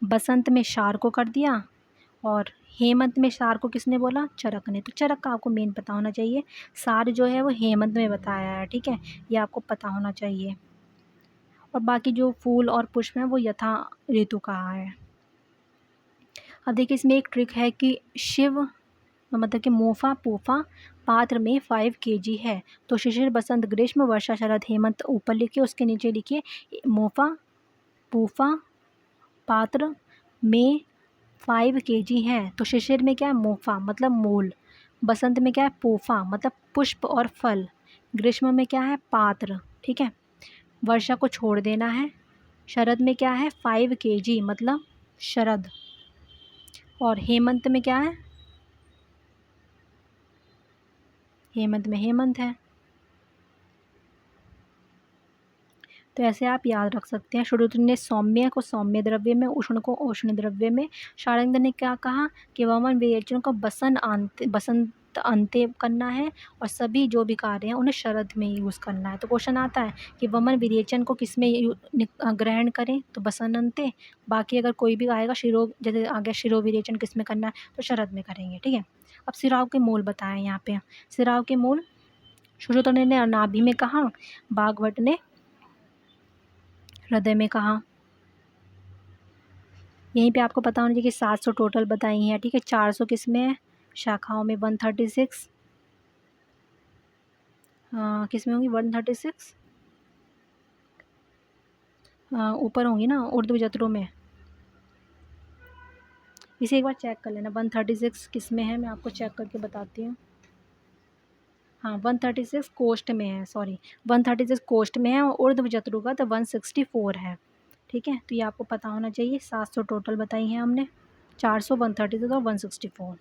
बसंत में शार को कर दिया और हेमंत में सार को किसने बोला, चरक ने, तो चरक का आपको मेन पता होना चाहिए, सार जो है वो हेमंत में बताया है, ठीक है, ये आपको पता होना चाहिए। और बाकी जो फूल और पुष्प हैं वो यथा ऋतु कहा है। अब देखिए इसमें एक ट्रिक है कि शिव मतलब कि मोफा पोफा पात्र में 5 kg है, तो शिशिर बसंत ग्रीष्म वर्षा शरद हेमंत ऊपर लिखिए, उसके नीचे लिखिए मोफा पोफा पात्र में 5 kg है, तो शिशिर में क्या है, मोफा मतलब मूल, बसंत में क्या है, पोफा मतलब पुष्प और फल, ग्रीष्म में क्या है, पात्र, ठीक है, वर्षा को छोड़ देना है, शरद में क्या है, 5 kg मतलब शरद, और हेमंत में क्या है, हेमंत में हेमंत है। तो ऐसे आप याद रख सकते हैं। श्रुत ने सौम्य को सौम्य द्रव्य में, उष्ण को उष्ण द्रव्य में। शार्ंग ने क्या कहा कि वमन विरेचन को बसंत अंत्य करना है और सभी जो भी कार्य हैं उन्हें शरद में यूज़ करना है। तो क्वेश्चन आता है कि वमन विरेचन को किस में ग्रहण करें, तो बसंत अंत्य, बाकी अगर कोई भी आएगा शिरो, जैसे आ गया शिरो विरेचन किस में करना है, तो शरद में करेंगे, ठीक है। अब सिराव के मूल बताएं यहाँ पे, सिराव के मूल श्रुत ने नाभि में कहा, बागवट ने हृदय में कहा। यहीं पे आपको पता होना चाहिए कि 700 टोटल बताई हैं, ठीक है, 400 किस में है, शाखाओं में 136, किस में होंगी 136, ऊपर होंगी ना उर्दू जत्रों में, इसे एक बार चेक कर लेना 136 किस में है, मैं आपको चेक करके बताती हूँ। हाँ 136 कोष्ठ में है, सॉरी 136 कोष्ठ में है और ऊर्ध्वजत्रुगत 164 है। ठीक है, तो ये आपको पता होना चाहिए। 700 टोटल बताई हैं हमने, 400 136 और 164।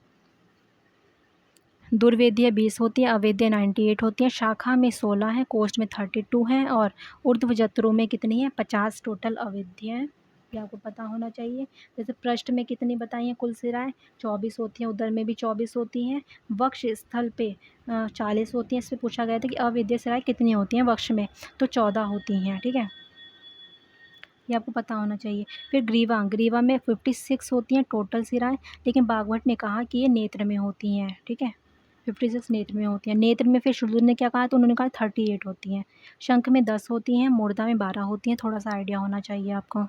दुर्वेदीय 20 होती है, अवेद्य 98 होती है, शाखा में 16 है, कोष्ठ में 32 हैं और ऊर्ध्वजत्रों में कितनी है 50 टोटल अवेद्य हैं। ये आपको पता होना चाहिए। जैसे पृष्ठ में कितनी बताई हैं कुल सिराएं 24 होती हैं, उदर में भी 24 होती हैं, वक्ष स्थल पे 40 होती हैं। इससे पूछा गया था कि अवेद्य सिराएं कितनी होती हैं वक्ष में, तो 14 होती हैं। ठीक है, ये आपको पता होना चाहिए। फिर ग्रीवा, ग्रीवा में 56 होती हैं टोटल सिराएं, लेकिन बागवट ने कहा कि ये नेत्र में होती हैं। ठीक है, 56 नेत्र में होती हैं। नेत्र में फिर शुद्ध ने क्या कहा, तो उन्होंने कहा 38 होती हैं। शंख में 10 होती हैं, मूर्धा में 12 होती हैं। थोड़ा सा आइडिया होना चाहिए आपको।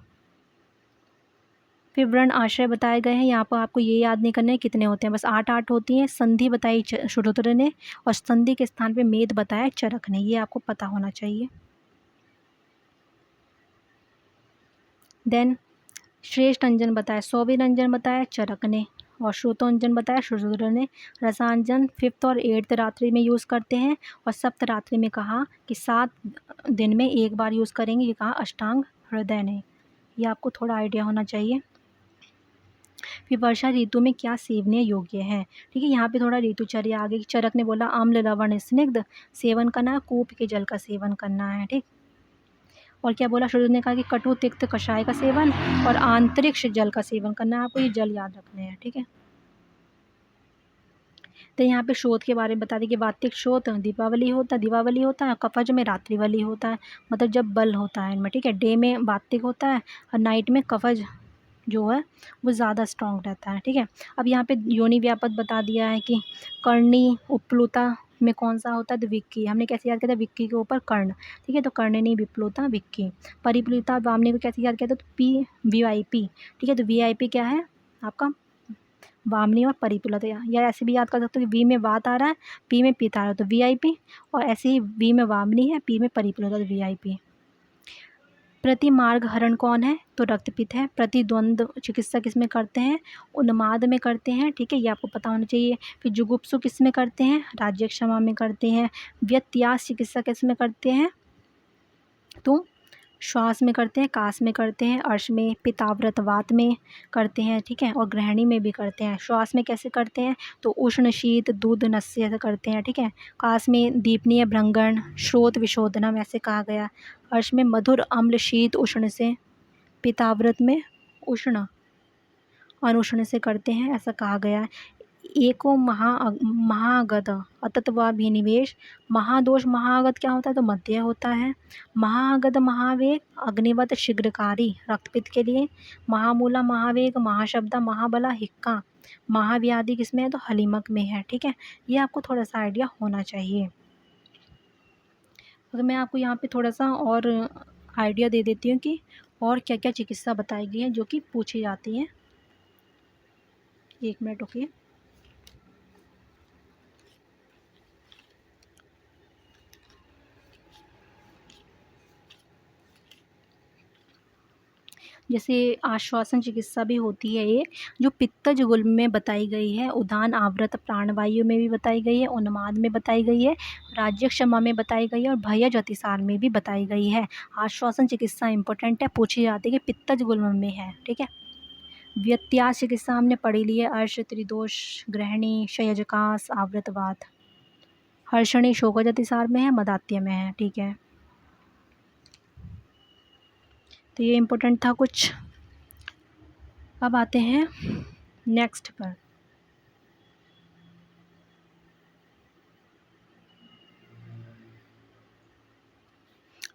फिर वर्ण आश्रय बताए गए हैं, यहाँ पर आपको ये याद नहीं करने कितने होते हैं, बस 8 होती हैं। संधि बताई शुद्धोत्तर ने, और संधि के स्थान पे मेद बताया चरक ने, ये आपको पता होना चाहिए। देन श्रेष्ठ अंजन बताया सौवीर अंजन बताया चरक ने, और श्रुतोंजन बताया शुद्धोत्तर ने। रसांजन 5th और 8th रात्रि में यूज़ करते हैं, और सप्त रात्रि में कहा कि 7 दिन में एक बार यूज़ करेंगे, ये कहा अष्टांग हृदय ने। ये आपको थोड़ा आइडिया होना चाहिए। फिर वर्षा ऋतु में क्या सेवनीय योग्य है। ठीक है, यहाँ पे थोड़ा ऋतुचर्या आगे। चरक ने बोला अम्ल लवण स्निग्ध सेवन करना है, कूप के जल का सेवन करना है। ठीक, और क्या बोला, शुद्ध ने कहा कि कटु तिक्त कषाय का सेवन और आंतरिक्ष जल का सेवन करना है। आपको ये जल याद रखने हैं। ठीक है, तो यहाँ पे शोध के बारे में बता दें कि वातिक शोध दीपावली होता है, कफज में रात्रिवली होता है, मतलब जब बल होता है इनमें। ठीक है, डे में वातिक होता है और नाइट में कफज जो है वो ज़्यादा स्ट्रॉन्ग रहता है। ठीक है, अब यहाँ पे योनि व्यापक बता दिया है कि कर्णी उपप्लुता में कौन सा होता है, तो विक्की। हमने कैसे याद किया था, विक्की के ऊपर कर्ण। ठीक है, तो कर्णनी विप्लुता विक्की। परिप्लुता वामनी को कैसे याद किया था, तो पी VIP। ठीक है, तो VIP क्या है आपका वामनी और परिप्लुता, या ऐसे भी याद कर सकते हो कि वी में वात आ रहा है, पी में पिता आ रहा है, तो VIP, और ऐसे ही वी में वामनी है, पी में परिप्लुता, तो VIP। प्रतिमार्ग हरण कौन है, तो रक्तपित्त है। प्रतिद्वंद्व चिकित्सा किस में करते हैं, उन्माद में करते हैं। ठीक है, ये आपको पता होना चाहिए। फिर जुगुप्सु किस में करते हैं, राज्य क्षमा में करते हैं। व्यत्यास चिकित्सा किस में करते हैं, तो श्वास में करते हैं, कास में करते हैं, अर्श में, पिताव्रत वात में करते हैं। ठीक है, और ग्रहणी में भी करते हैं। श्वास में कैसे करते हैं, तो उष्ण शीत दूध नस्य से करते हैं। ठीक है, कास में दीपनीय भ्रंगण श्रोत विशोधनम ऐसे कहा गया। अर्श में मधुर अम्ल शीत उष्ण से, पिताव्रत में उष्ण अनुष्ण से करते हैं, ऐसा कहा गया है। एको महागत अतत्वाभिनिवेश, महादोष महागत क्या होता है, तो मध्य होता है। महागत महावेग अग्निवत शीघ्रकारी रक्तपित्त के लिए। महामूला महावेग महाशब्दा महाबला हिक्का महाव्याधि किसमें है, तो हलीमक में है। ठीक है, ये आपको थोड़ा सा आइडिया होना चाहिए। अगर मैं आपको यहाँ पे थोड़ा सा और आइडिया दे देती हूँ कि और क्या क्या चिकित्सा बताई गई है जो कि पूछी जाती हैं। 1 मिनट रुकिए। जैसे आश्वासन चिकित्सा भी होती है ये, जो पित्तज गुल्म में बताई गई है, उदान आवृत प्राणवायु में भी बताई गई है, उन्माद में बताई गई है, राज्य क्षमा में बताई गई है, और भयज अतिसार में भी बताई गई है। आश्वासन चिकित्सा इंपॉर्टेंट है, पूछी जाती है कि पित्तज गुल्म में है। ठीक है, व्यत्यास चिकित्सा हमने पढ़ी ली है, अर्श त्रिदोष ग्रहणी शयजकास आवृतवात। हर्षणी शोकज अतिसार में है, मदात्य में है। ठीक है, तो ये इम्पोर्टेंट था कुछ। अब आते हैं नेक्स्ट पर।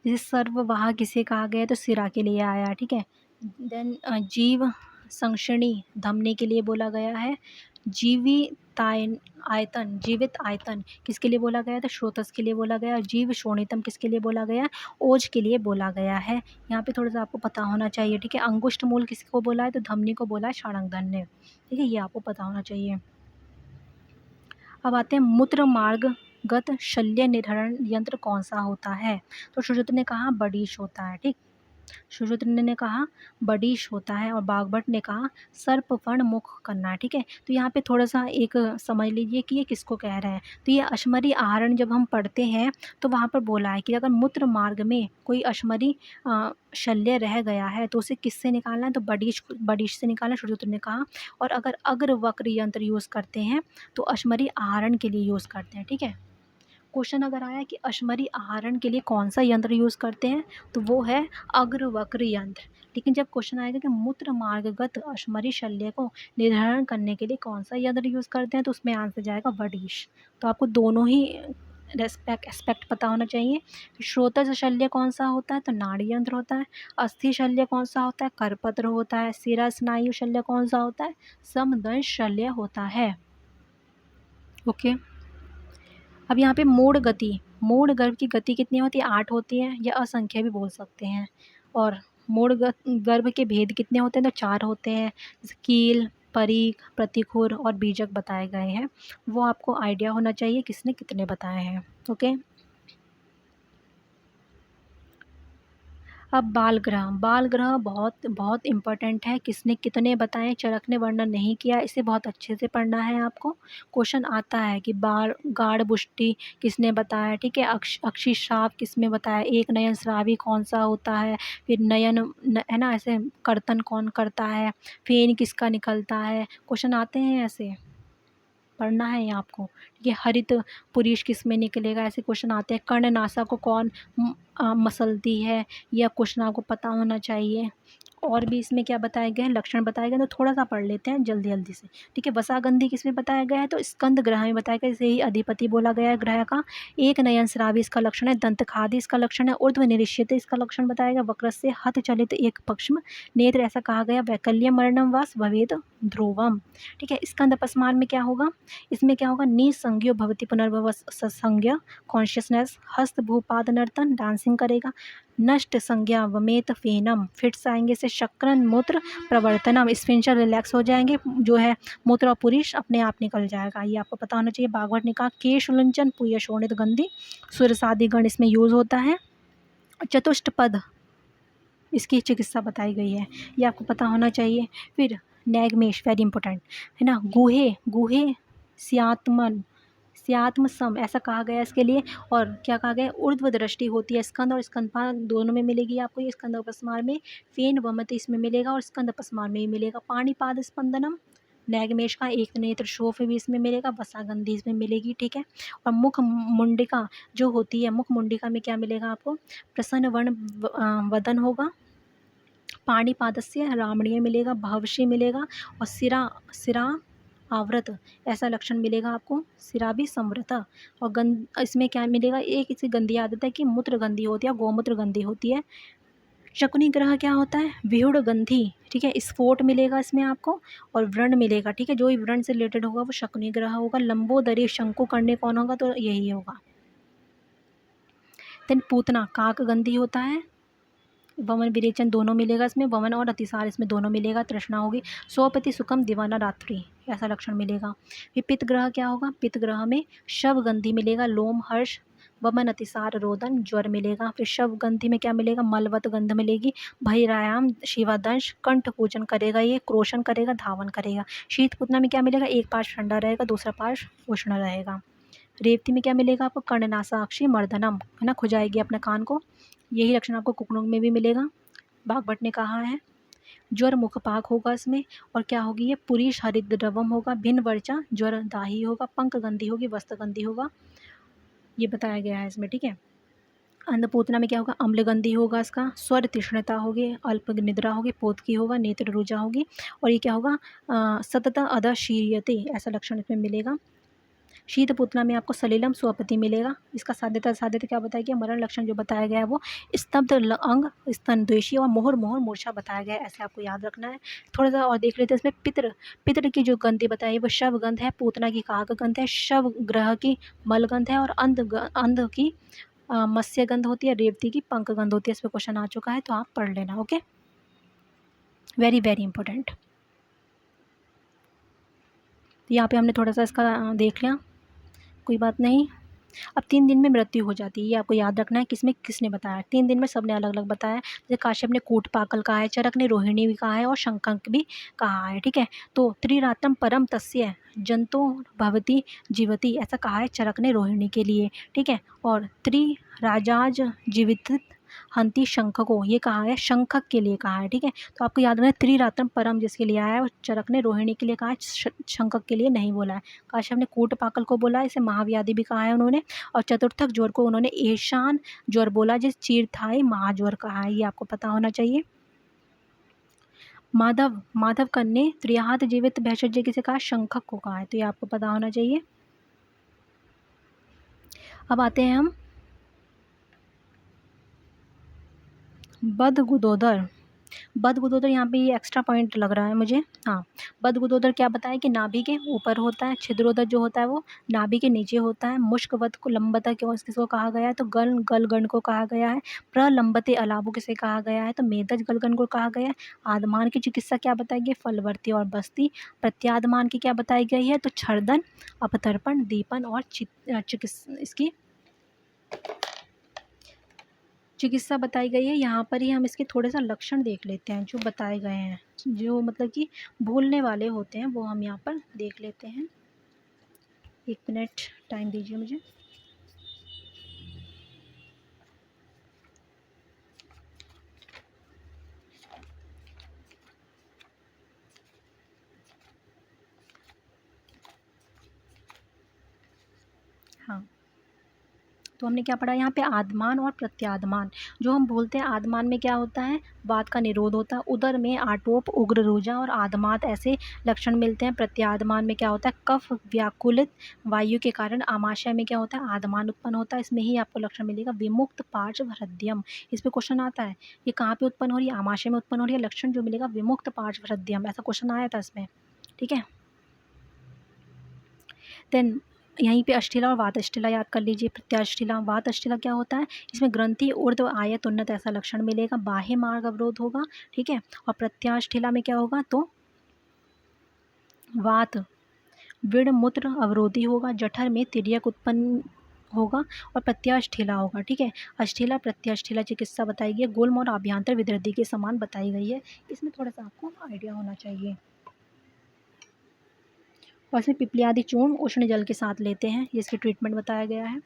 जैसे सर्ववाह किसे कहा गया है, तो सिरा के लिए आया। ठीक है, देन जीव संक्षिणी धमनी के लिए बोला गया है। जीवित आयतन किसके लिए बोला गया था, श्रोतस के लिए बोला गया। जीव शोणितम किसके लिए बोला गया, ओज के लिए बोला गया है। यहाँ पे थोड़ा सा आपको पता होना चाहिए। ठीक है, अंगुष्ठ मूल किसको बोला है, तो धमनी को बोला है षाणकधन्य। ठीक है, ये आपको पता होना चाहिए। अब आते हैं मूत्र मार्ग गत शल्य निर्हरण यंत्र कौन सा होता है, तो सुश्रुत ने कहा बडीश होता है। ठीक, सुश्रुत ने कहा बडिश होता है और बागभट्ट ने कहा सर्पफण मुख करना है। ठीक है, तो यहाँ पे थोड़ा सा एक समझ लीजिए कि ये किसको कह रहे हैं। तो ये अश्मरी आहरण जब हम पढ़ते हैं तो वहाँ पर बोला है कि अगर मूत्र मार्ग में कोई अश्मरी शल्य रह गया है तो उसे किससे निकालना है, तो बडिश से निकालना, सुश्रुत ने कहा। और अगर अग्र वक्र यंत्र यूज़ करते हैं तो अश्मरी आहरण के लिए यूज़ करते हैं। ठीक है, क्वेश्चन अगर आया कि अश्मरी आहरण के लिए कौन सा यंत्र यूज़ करते हैं तो वो है अग्रवक्र यंत्र। लेकिन जब क्वेश्चन आएगा कि मूत्र मार्गगत अश्मरी शल्य को निर्धारण करने के लिए कौन सा यंत्र यूज़ करते हैं तो उसमें आंसर जाएगा वडिश। तो आपको दोनों ही एस्पेक्ट पता होना चाहिए। श्रोत्रज शल्य कौन सा होता है तो नाड़ी यंत्र होता है। अस्थि शल्य कौन सा होता है, करपत्र होता है। सिरा स्नायु शल्य कौन सा होता है, समदंश शल्य होता है। ओके, अब यहाँ पे मोड़ गर्भ की गति कितनी होती है, 8 होती है, या असंख्य भी बोल सकते हैं। और गर्भ के भेद कितने होते हैं तो 4 होते हैं। जैसे कील, परीख, प्रतिखुर और बीजक बताए गए हैं। वो आपको आइडिया होना चाहिए किसने कितने बताए हैं। ओके, अब बाल ग्रह बहुत बहुत इम्पोर्टेंट है। किसने कितने बताए, चरक ने वर्णन नहीं किया, इसे बहुत अच्छे से पढ़ना है आपको। क्वेश्चन आता है कि गाढ़ बुष्टि किसने बताया। ठीक है, अक्षी श्राव किसमें बताया, एक नयन श्रावी कौन सा होता है, फिर है ना, ऐसे कर्तन कौन करता है, फेन किसका निकलता है। क्वेश्चन आते हैं ऐसे, पढ़ना है ये आपको। ठीक है, हरित पुरीष किस में निकलेगा, ऐसे क्वेश्चन आते हैं। कर्ण नासा को कौन मसलती है, यह क्वेश्चन आपको पता होना चाहिए। और भी इसमें क्या बताए गए हैं, लक्षण बताए गए हैं, तो थोड़ा सा पढ़ लेते हैं जल्दी जल्दी से। ठीक है, वसागंधी किस में बताया गया है तो स्कंद ग्रह में बताया गया, इसे ही अधिपति बोला गया है ग्रह का। एक नयन श्रावी इसका लक्षण है। दंत खादी इसका लक्षण है। ऊर्ध्व निरीक्षित इसका लक्षण बताया गया। वक्र से हत चलित एक पक्ष्म नेत्र ऐसा कहा गया। वैकल्य मरणम वास भवेद ध्रुवम। ठीक है, स्कंद अपस्मार में क्या होगा, इसमें क्या होगा, निसंज्ञो भवति पुनर्भव सत्संज्ञ कॉन्शियसनेस। हस्त भूपाद नर्तन डांसिंग करेगा। नष्ट संज्ञा वमेत फेनम, फिट्स आएंगे से शक्रन मूत्र प्रवर्तनम, स्फिंक्टर रिलैक्स हो जाएंगे, जो है मूत्र और पुरुष अपने आप निकल जाएगा। ये आपको पता होना चाहिए। बागवट ने कहा केश उलंचन पुय शोणित गंधी सुरसादि गण इसमें यूज होता है। चतुष्ट पद इसकी चिकित्सा बताई गई है, ये आपको पता होना चाहिए। फिर नैगमेश वेरी इंपॉर्टेंट है ना। गुहे गुहे स्यात्म सम ऐसा कहा गया इसके लिए। और क्या कहा गया, ऊर्ध्व दृष्टि होती है स्कंद और स्कंदपाद दोनों में मिलेगी आपको। ये स्कंद अपस्मार में, फेन वमति इसमें मिलेगा और स्कंद अपस्मार में ही मिलेगा। पाणिपाद स्पंदनम नैगमेश का एक नेत्र शोफ भी इसमें मिलेगा। वसागंधी इसमें मिलेगी। ठीक है, और मुख मुंडिका जो होती है, मुख मुंडिका में क्या मिलेगा आपको, प्रसन्न वर्ण वदन होगा। पाणिपादस्य रामणीय मिलेगा। भवशी मिलेगा। और सिरा आवृत ऐसा लक्षण मिलेगा आपको। सिरा भी संवृता। और इसमें क्या मिलेगा, एक इसकी गंदी आदत है कि मूत्र गंदी होती है, गोमूत्र गंदी होती है। शकुनी ग्रह क्या होता है, विहुड़ गंधी। ठीक है, स्फोट मिलेगा इसमें आपको और व्रण मिलेगा। ठीक है, जो भी व्रण से रिलेटेड होगा वो शकुनी ग्रह होगा। लंबोदरी शंकु करने कौन होगा तो यही होगा। देन पूतना काक गंधी होता है। वमन विरेचन दोनों मिलेगा इसमें, वमन और अतिसार इसमें दोनों मिलेगा। तृष्णा होगी। स्वपति सुखम दीवाना रात्रि ऐसा लक्षण मिलेगा। फिर पित्त ग्रह क्या होगा, पित्त ग्रह में शव गंधी मिलेगा। लोम हर्ष, वमन अतिसार रोदन ज्वर मिलेगा। फिर शव गंधी में क्या मिलेगा, मलवत गंध मिलेगी। भैरायाम शिवादंश कंठ पूजन करेगा, ये क्रोशन करेगा, धावन करेगा। शीत पुतना में क्या मिलेगा, एक पार्श्व ठंडा रहेगा, दूसरा पार्श्व उष्ण रहेगा। रेवती में क्या मिलेगा आपको, कर्णनासाक्षी मर्दनम है ना, खुजाएगी अपने कान को। यही लक्षण आपको कुकनुंग में भी मिलेगा, बागभट्ट ने कहा है। ज्वर मुखपाक होगा इसमें। और क्या होगी, ये पुरीश हरित द्रवम होगा। भिन्न वर्चा ज्वर दाही होगा। पंख गंधी होगी, वस्त्र गंधी होगा, ये बताया गया है इसमें। ठीक है, अन्नपूतना में क्या होगा, अम्लगंधी होगा इसका। स्वर तीक्ष्णता होगी। अल्प निद्रा होगी। पोतकी होगा। नेत्र रुजा होगी। और ये क्या होगा, सतत अध शीर्यते ऐसा लक्षण इसमें मिलेगा। शीत पुतना में आपको सलीलम स्वपति मिलेगा। इसका साध्यता क्या बताया गया, मरण लक्षण जो बताया गया है वो स्तब्ध अंग, स्तन द्वेषी और मोहर मूर्छा बताया गया है, ऐसे आपको याद रखना है। थोड़ा सा और देख लेते हैं इसमें। पितृ की जो गंधी बताई है वो शव गंध है। पूतना की काक गंध है। शव ग्रह की मल गंध है। और अंध की मत्स्य गंध होती है। रेवती की पंख गंध होती है। इस पर क्वेश्चन आ चुका है तो आप पढ़ लेना। Okay, very very important. यहाँ पे हमने थोड़ा सा इसका देख लिया, कोई बात नहीं। अब 3 दिन में मृत्यु हो जाती है, ये आपको याद रखना है किसमें किसने बताया। 3 दिन में सबने अलग-अलग बताया, जैसे काश्यप ने कूटपाकल कहा है, चरक ने रोहिणी भी कहा है और शंखक भी कहा है, ठीक है। तो त्रिरात्रम परम तस्य जंतो भवति जीवति ऐसा कहा है चरक ने रोहिणी के लिए, ठीक है। और त्रिराजाज जीवित हंति शंखको ये कहा है शंखक के लिए कहा है, ठीक है। तो आपको याद रखना है त्रिरात्रम परम जिसके लिए आया है और चरक ने रोहिणी के लिए कहा है, शंखक के लिए नहीं बोला है। काश्यप ने कूटपाकल को बोला है, इसे महाव्याधि भी कहा है उन्होंने। और चतुर्थक ज्वर को उन्होंने ईशान ज्वर बोला, जिस चीरथाई महाज्वर कहा है, ये आपको पता होना चाहिए। माधव कन्ने त्रियाहत जीवित भेषज किसे कहा, शंखक को कहा है, तो ये आपको पता होना चाहिए। अब आते हैं हम बदगुदोदर यहाँ पे ये एक्स्ट्रा पॉइंट लग रहा है मुझे। हाँ, बदगुदोदर क्या बताया कि नाभि के ऊपर होता है, छिद्रोदर जो होता है वो नाभि के नीचे होता है, मुष्कवत को लंबता क्यों किसको कहा गया है, तो गलगण को कहा गया है। प्रलंबते अलाबु किसे कहा गया है, तो मेदज गलगण को कहा गया है। आदमान की चिकित्सा क्या बताई गई, फलवर्ती और बस्ती। प्रत्यादमान की क्या बताई गई है, तो छर्दन, अपतर्पण, दीपन और इसकी चिकित्सा बताई गई है। यहाँ पर ही हम इसके थोड़े सा लक्षण देख लेते हैं जो बताए गए हैं, जो मतलब कि भूलने वाले होते हैं वो हम यहाँ पर देख लेते हैं। 1 मिनट टाइम दीजिए मुझे। हाँ, तो हमने क्या पढ़ा यहाँ पे, आदमान और प्रत्यादमान। जो हम बोलते हैं आदमान में क्या होता है, वात का निरोध होता है, उदर में आटोप, उग्र रोजा और आदमात ऐसे लक्षण मिलते हैं। प्रत्यादमान में क्या होता है, कफ व्याकुलित वायु के कारण आमाशय में क्या होता है, आदमान उत्पन्न होता है। इसमें ही आपको लक्षण मिलेगा विमुक्त पार्श्व हृदयम, इस पर क्वेश्चन आता है, ये कहाँ पे उत्पन्न हो रही है, आमाशय में उत्पन्न हो रही है। लक्षण जो मिलेगा विमुक्त पार्श्व हृदयम, ऐसा क्वेश्चन आया था इसमें, ठीक है। देन यहीं पे अष्टिला और वात अष्टिला याद कर लीजिए। प्रत्याष्टिला, वात अष्टिला क्या होता है, इसमें ग्रंथि ऊर्ध्व आयत उन्नत ऐसा लक्षण मिलेगा, बाह्य मार्ग अवरोध होगा, ठीक है। और प्रत्याष्टिला में क्या होगा, तो वात विड़ मूत्र अवरोधी होगा, जठर में तिर्यक उत्पन्न होगा और प्रत्याष्ठिला होगा, ठीक है। अष्टिला प्रत्याष्ठिला चिकित्सा बताई गई है, गुल्म और आभ्यंतर विदृद्धि के समान बताई गई है। इसमें थोड़ा सा आपको आइडिया होना चाहिए। और इसमें पिपली आदि चूर्ण उष्ण जल के साथ लेते हैं, ये इसकी ट्रीटमेंट बताया गया है।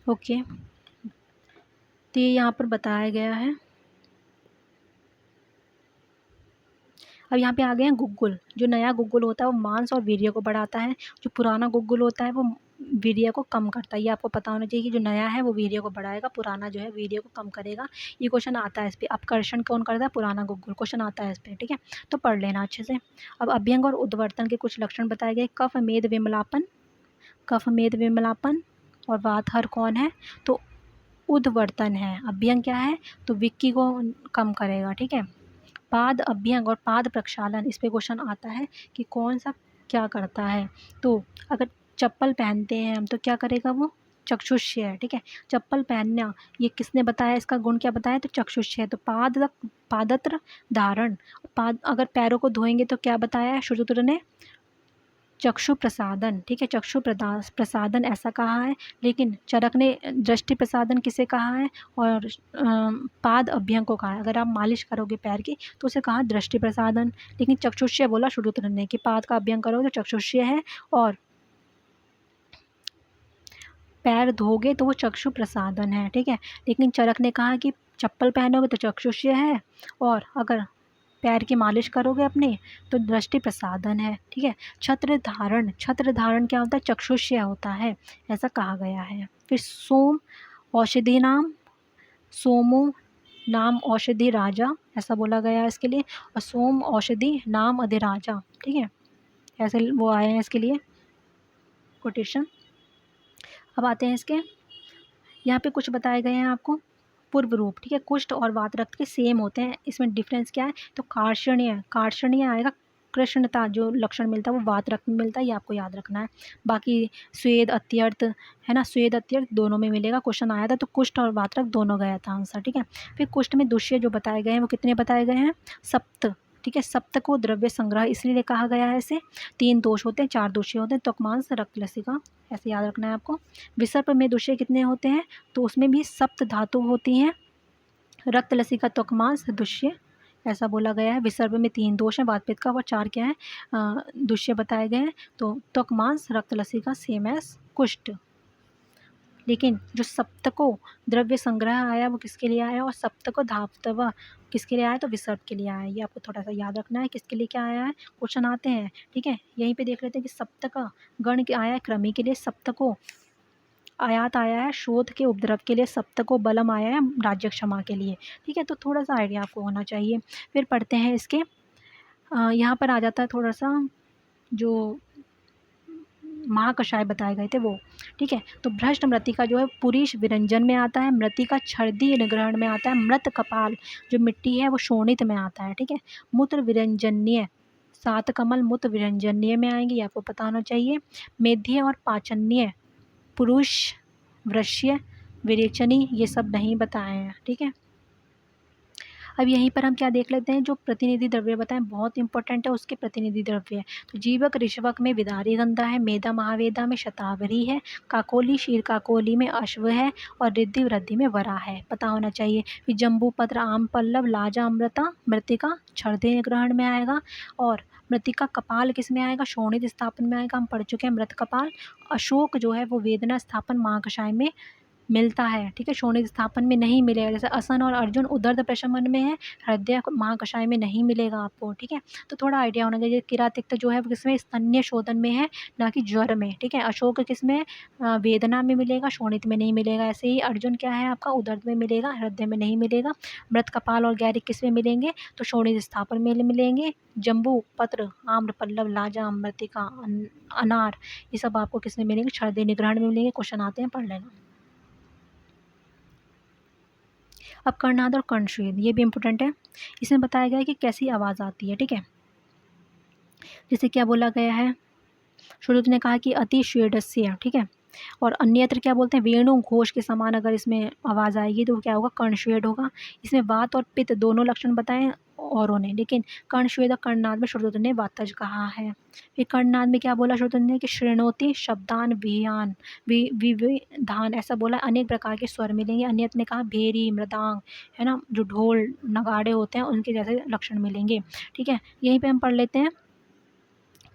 ओके, तो ये यहाँ पर बताया गया है। अब यहाँ पे आ गए हैं गुग्गुल। जो नया गुग्गुल होता है वो मांस और वीर्य को बढ़ाता है, जो पुराना गुग्गुल होता है वो वीर्य को कम करता है। ये आपको पता होना चाहिए कि जो नया है वो वीर्य को बढ़ाएगा, पुराना जो है वीर्य को कम करेगा। ये क्वेश्चन आता है इस पर, अपकर्षण कौन करता है, पुराना गुग्गुल, क्वेश्चन आता है इस पर, ठीक है। तो पढ़ लेना अच्छे से। अब अभ्यंग और उद्वर्तन के कुछ लक्षण बताए गए, कफ मेद विमलापन और वातहर कौन है, तो उद्वर्तन है। अभ्यंग क्या है, तो विक्की को कम करेगा, ठीक है। पाद अभ्यंग और पाद प्रक्षालन, इस पे क्वेश्चन आता है कि कौन सा क्या करता है। तो अगर चप्पल पहनते हैं हम तो क्या करेगा, वो चक्षुष्य है, ठीक है। चप्पल पहनना, ये किसने बताया, इसका गुण क्या बताया, तो चक्षुष्य है। तो पादत्र धारण, पाद अगर पैरों को धोएंगे तो क्या बताया है श्रुतुत्र ने, चक्षु प्रसादन, ठीक है। चक्षु प्रसादन ऐसा कहा है, लेकिन चरक ने दृष्टि प्रसादन किसे कहा है, और पाद अभ्यंग को कहा है। अगर आप मालिश करोगे पैर की तो उसे कहा दृष्टि प्रसादन, लेकिन चक्षुष्य बोला श्रुतुत्र ने कि पाद का अभ्यंग करोगे तो चक्षुष्य है, और पैर धोगे तो वो चक्षु प्रसादन है, ठीक है। लेकिन चरक ने कहा कि चप्पल पहनोगे तो चक्षुष्य है, और अगर पैर की मालिश करोगे अपने तो दृष्टि प्रसादन है, ठीक है। छत्र धारण क्या होता है, चक्षुष्य होता है, ऐसा कहा गया है। फिर सोम औषधि नाम, सोमो नाम औषधि राजा, ऐसा बोला गया है इसके लिए। और सोम औषधि नाम अधिराजा, ठीक है, ऐसे वो आए हैं इसके लिए कोटेशन। अब आते हैं इसके, यहाँ पे कुछ बताए गए हैं आपको पूर्व रूप, ठीक है। कुष्ठ और वात रक्त के सेम होते हैं, इसमें डिफरेंस क्या है, तो कार्षणीय आएगा, कृष्णता जो लक्षण मिलता है वो वात रक्त में मिलता है, ये आपको याद रखना है। बाकी स्वेद अत्यर्थ है ना, स्वेद अत्यर्थ दोनों में मिलेगा, क्वेश्चन आया था तो कुष्ठ और वात रक्त दोनों गया था आंसर, ठीक है। फिर कुष्ठ में दुष्य जो बताए गए हैं वो कितने बताए गए हैं, 7, ठीक है। सप्तको द्रव्य संग्रह इसलिए कहा गया है इसे। 3 दोष होते हैं, 4 दूषिय होते हैं, त्वकमांस, रक्त लसिका, ऐसे याद रखना है आपको। विसर्प में दूषिय कितने होते हैं, तो उसमें भी सप्त धातु होती हैं। रक्त लसिका त्वकमांस दूष्य ऐसा बोला गया है। विसर्ग में 3 दोष हैं वातपित्त का, और 4 क्या है दूष्य बताए गए हैं। तो त्वकमांस, रक्त लसिका सेम एस कुष्ठ। लेकिन जो सप्तको द्रव्य संग्रह आया वो किसके लिए आया, और सप्तको धावतव किसके लिए आया, तो विसर्ग के लिए आया। ये आपको थोड़ा सा याद रखना है किसके लिए क्या आया है, क्वेश्चन आते हैं, ठीक है। यहीं पे देख लेते हैं कि सप्तक गण के आया है क्रमी के लिए, सप्तको आयात आया है शोध के उपद्रव के लिए, सप्तको बलम आया है राज्य क्षमा के लिए, ठीक है। तो थोड़ा सा आइडिया आपको होना चाहिए। फिर पढ़ते हैं इसके यहाँ पर आ जाता है थोड़ा सा जो महाकषाय बताए गए थे वो, ठीक है। तो भ्रष्ट मृतिका जो है पुरीश विरंजन में आता है, मृतिका छर्दी निग्रहण में आता है, मृत कपाल जो मिट्टी है वो शोणित में आता है, ठीक है। मूत्र विरंजन्य 7 कमल मूत्र विरंजन्य में आएंगे, ये आपको पता होना चाहिए। मेध्य और पाचन्य पुरुष वृश्य विरेचनी ये सब नहीं बताए हैं, ठीक है। अब यहीं पर हम क्या देख लेते हैं, जो प्रतिनिधि द्रव्य बताएं बहुत इंपॉर्टेंट है, उसके प्रतिनिधि द्रव्य है। तो जीवक ऋषवक में विदारी गंधा है, मेधा महावेदा में शतावरी है, काकोली क्षीर काकोली में अश्व है, और रिद्धि वृद्धि में वरा है, पता होना चाहिए। फिर जम्बू पत्र आम पल्लव लाजा अमृता मृतिका छर्दे ग्रहण में आएगा, और मृतिका कपाल किस में आएगा, शोणित स्थापन में आएगा, हम पढ़ चुके हैं मृत कपाल। अशोक जो है वो वेदना स्थापन महाकषाय में मिलता है, ठीक है। शोणित स्थापन में नहीं मिलेगा, जैसे असन और अर्जुन उदर्द प्रशमन में है, हृदय महाकषाय में नहीं मिलेगा आपको, ठीक है। तो थोड़ा आइडिया होना चाहिए। किरातिक्त जो है वो किसमें, स्तन्य शोधन में है, ना कि ज्वर में, ठीक है। अशोक किसमें, वेदना में मिलेगा, शोणित में नहीं मिलेगा। ऐसे ही अर्जुन क्या है आपका, उदर्द में मिलेगा, हृदय में नहीं मिलेगा। मृत कपाल और गैरिक किस में मिलेंगे, तो शोणित स्थापन में मिलेंगे। जम्बू पत्र आम्र पल्लव लाजा मृतिका अनार ये सब आपको किस में मिलेंगे, छर्दे निग्रहण में मिलेंगे। क्वेश्चन आते हैं, पढ़ लेना। अब कर्णनाद और कर्णश्वेद ये भी इंपॉर्टेंट है। इसमें बताया गया है कि कैसी आवाज़ आती है, ठीक है। जैसे क्या बोला गया है, श्रुति ने कहा कि अति श्वेडस्य, ठीक है। और अन्यत्र क्या बोलते हैं, वेणु घोष के समान अगर इसमें आवाज़ आएगी तो क्या होगा, कर्णश्वेद होगा। इसमें वात और पित्त दोनों लक्षण बताएं औरों ने, लेकिन कर्णश्वेद और कर्णनाद में श्रुति ने वातज कहा है। फिर कर्णनाद में क्या बोला श्रुति ने, कि श्रृणोति शब्दान वियान विविधान ऐसा बोला, अनेक प्रकार के स्वर मिलेंगे। अन्यत्र ने कहा भेरी मृदांग है ना, जो ढोल नगाड़े होते हैं उनके जैसे लक्षण मिलेंगे, ठीक है। यहीं पर हम पढ़ लेते हैं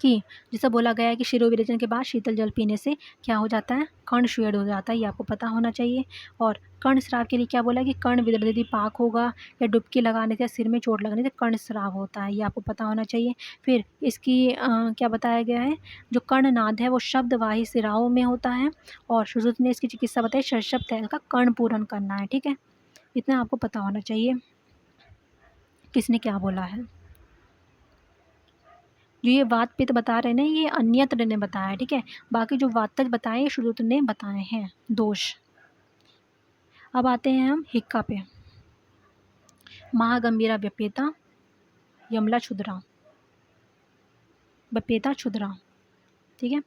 कि जैसा बोला गया है कि शिरोविरेचन के बाद शीतल जल पीने से क्या हो जाता है, कर्ण श्वेद हो जाता है, ये आपको पता होना चाहिए। और कर्ण स्राव के लिए क्या बोला कि कर्ण विदृति पाक होगा, या डुबकी लगाने से, सिर में चोट लगने से कर्ण स्राव होता है, ये आपको पता होना चाहिए। फिर इसकी क्या बताया गया है, जो कर्णनाद है वो शब्दवाही सिराओं में होता है, और सुश्रुत ने इसकी चिकित्सा बताई षट्शब्द तैल का कर्ण पूरण करना है, ठीक है। इतना आपको पता होना चाहिए किसने क्या बोला है। जो ये वात पित्त बता रहे हैं ना, ये अन्यत्र ने बताया है, ठीक है। बाकी जो वातज बताए श्रुत ने बताए हैं दोष। अब आते हैं हम हिक्का पे। महागंभीरा व्यपेता यमला क्षुद्रा, व्यपेता क्षुद्रा, ठीक है।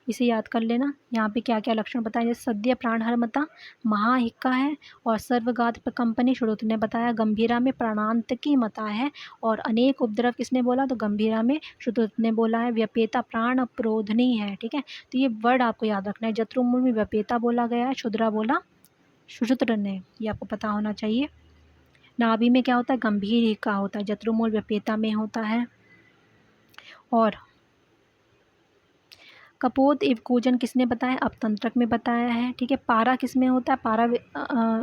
इसे याद कर लेना। यहाँ पे क्या क्या लक्षण बताए, जैसे सद्य प्राणहरमता महाहिक्का है, और सर्वगात प्रकंपनी श्रुत ने बताया। गंभीरा में प्राणांत की मता है, और अनेक उपद्रव किसने बोला, तो गंभीरा में श्रुत ने बोला है। व्यपेता प्राण प्रोधनी है, ठीक है। तो ये वर्ड आपको याद रखना है। जत्रुमूल में व्यपेता बोला गया है, क्षुद्रा बोला सुश्रुत ने, ये आपको पता होना चाहिए। नाभि में क्या होता है, गंभीर हिक्का होता है, जत्रुमूल व्यपेता में होता है। और कपोत एवकूजन किसने बताया, अपतंत्रक में बताया है, ठीक है। पारा किस में होता है, पारा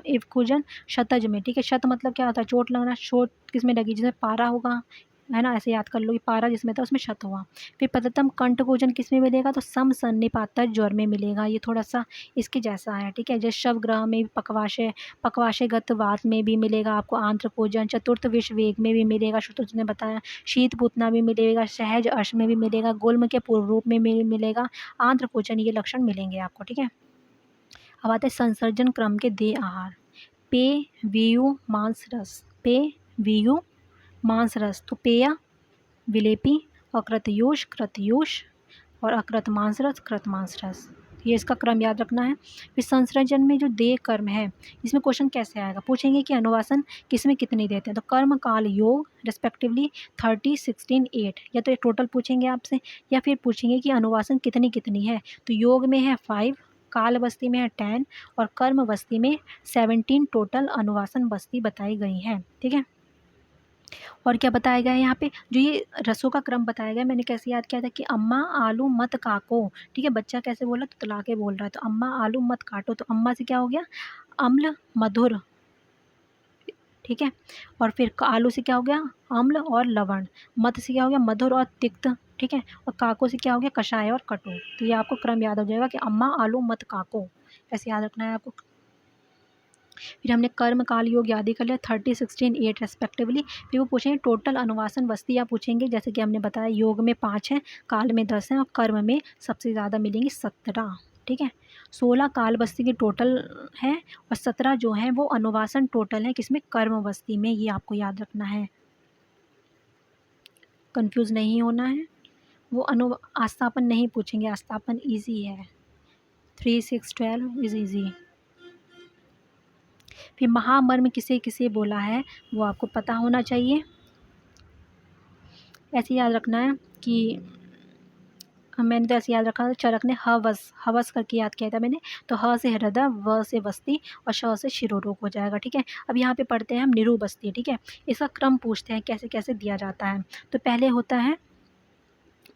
एवकूजन शतज में, ठीक है। शत मतलब क्या होता है, चोट लगना, चोट किस में लगी, जिसमें पारा होगा, है ना, ऐसे याद कर लो कि पारा जिसमें था उसमें शत हुआ। फिर पदतम कंठभोजन किस में मिलेगा, तो सम सन्निपात ज्वर में मिलेगा, ये थोड़ा सा इसके जैसा है, ठीक है। जैसे शव ग्रह में पकवाशय पकवाशयगत वात में भी मिलेगा आपको, आंत्र भोजन चतुर्थ विष वेग में भी मिलेगा, श्रुत ने बताया। शीत पूतना भी मिलेगा, सहज अर्श में भी मिलेगा, गुल्म के पूर्व रूप में मिलेगा, आंत्र भोजन, ये लक्षण मिलेंगे आपको, ठीक है। अब आते हैं संसर्जन क्रम के दे आहार। पे वीयु मांस रस, पे वीयु मांस रस, तो पेया विलेपी, अकृतयोष कृतयोष, और अकृत मांस रस कृत मांस रस, ये इसका क्रम याद रखना है। फिर संसर्जन में जो देय कर्म है, इसमें क्वेश्चन कैसे आएगा, पूछेंगे कि अनुवासन किसमें कितनी देते हैं, तो कर्म काल योग रिस्पेक्टिवली 30, 16, 8, या तो ये टोटल पूछेंगे आपसे, या फिर पूछेंगे कि अनुवासन कितनी कितनी है। तो योग में है 5, काल बस्ती में है 10 और कर्म बस्ती में 17 टोटल अनुवासन बस्ती बताई गई है। ठीक है, और क्या बताया गया है यहाँ पे, जो ये रसों का क्रम बताया गया है, मैंने कैसे याद किया था कि अम्मा आलू मत काको। ठीक है, बच्चा कैसे बोला, तो तला के बोल रहा है, तो अम्मा आलू मत काटो, तो अम्मा से क्या हो गया, अम्ल मधुर। ठीक है, और फिर आलू से क्या हो गया, अम्ल और लवण। मत से क्या हो गया, मधुर और तिक्त। ठीक है, और काको से क्या हो गया, कषाय और कटु। तो ये आपको क्रम याद हो जाएगा कि अम्मा आलू मत काको, ऐसे याद रखना है आपको। फिर हमने कर्म काल योग याद ही कर लिया, 30, 16, 8 रेस्पेक्टिवली। फिर वो पूछेंगे टोटल अनुवासन बस्ती, या पूछेंगे जैसे कि हमने बताया योग में 5 हैं, काल में 10 हैं और कर्म में सबसे ज़्यादा मिलेंगी 17। ठीक है, 16 काल बस्ती की टोटल है और 17 जो हैं वो अनुवासन टोटल है किसमें, कर्म बस्ती में। ये आपको याद रखना है, कंफ्यूज नहीं होना है। वो आस्थापन नहीं पूछेंगे, आस्थापन ईजी है, 3, 6, 12 इज ईजी। फिर महामर्म किसे किसे बोला है, वो आपको पता होना चाहिए। ऐसे याद रखना है कि मैंने तो ऐसे याद रखा था, चरक ने हवस हवस करके याद किया था मैंने। तो ह से हृदय, व से वस्ती और श से शिरोरोग हो जाएगा। ठीक है, अब यहाँ पे पढ़ते हैं हम निरुबस्ती। ठीक है, इसका क्रम पूछते हैं कैसे कैसे दिया जाता है। तो पहले होता है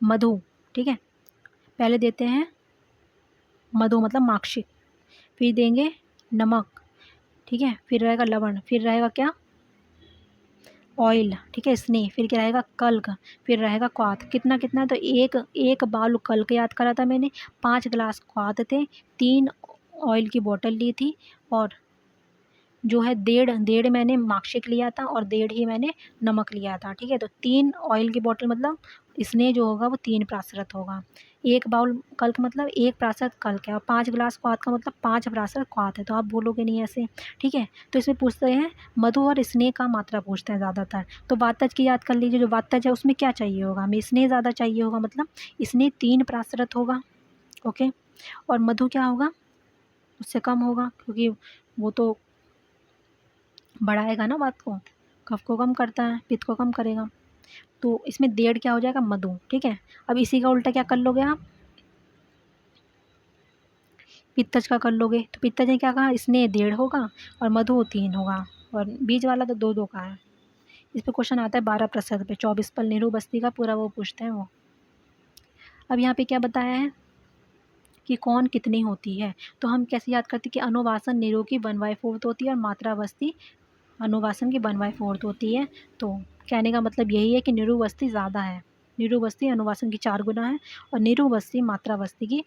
मधु। ठीक है, पहले देते हैं मधु मतलब माक्षिक, फिर देंगे नमक। ठीक है, फिर रहेगा लवण, फिर रहेगा क्या, ऑयल। ठीक है, स्नेह, फिर क्या रहेगा, कल्क, फिर रहेगा क्वाथ। कितना कितना है, तो एक बाउल कल्क याद करा था मैंने, 5 गिलास क्वाथ थे, 3 ऑयल की बोतल ली थी, और जो है 1.5 मैंने माक्षिक लिया था और 1.5 ही मैंने नमक लिया था। ठीक है, तो 3 ऑयल की बोतल मतलब इसने जो होगा वो 3 प्रासरत होगा। 1 बाउल कल्क मतलब 1 प्रासरत कल्क है, और 5 गिलास क्वाथ का मतलब 5 प्रासरत क्वाथ है। तो आप बोलोगे नहीं ऐसे। ठीक है, तो इसमें पूछते हैं मधु और स्नेह का मात्रा पूछते हैं ज़्यादातर। तो वातज की याद कर लीजिए, जो वातज है उसमें क्या चाहिए होगा, हमें स्नेह ज़्यादा चाहिए होगा, मतलब स्नेह 3 प्रासरत होगा। ओके, और मधु क्या होगा, उससे कम होगा, क्योंकि वो तो बढ़ाएगा ना बात को, कफ को कम करता है, पित्त को कम करेगा। तो इसमें 1.5 क्या हो जाएगा, मधु। ठीक है, अब इसी का उल्टा क्या कर लोगे आप, पित्तज का कर लोगे। तो पित्तज ने क्या कहा, इसने 1.5 होगा और मधु 3 होगा, और बीच वाला तो 2 2 का है। इस पे क्वेश्चन आता है 12% पे, 24 पल नेहरू बस्ती का पूरा वो पूछते हैं वो। अब यहाँ पे क्या बताया है कि कौन कितनी होती है, तो हम कैसे याद करते हैं कि अनुवासन नेहरू की 1/4 होती है और मात्रा बस्ती अनुवासन की 1/4 होती है। तो कहने का मतलब यही है कि निरु बस्ती ज़्यादा है, निरु बस्ती अनुवासन की 4 गुना है, और निरु बस्ती मात्रा बस्ती की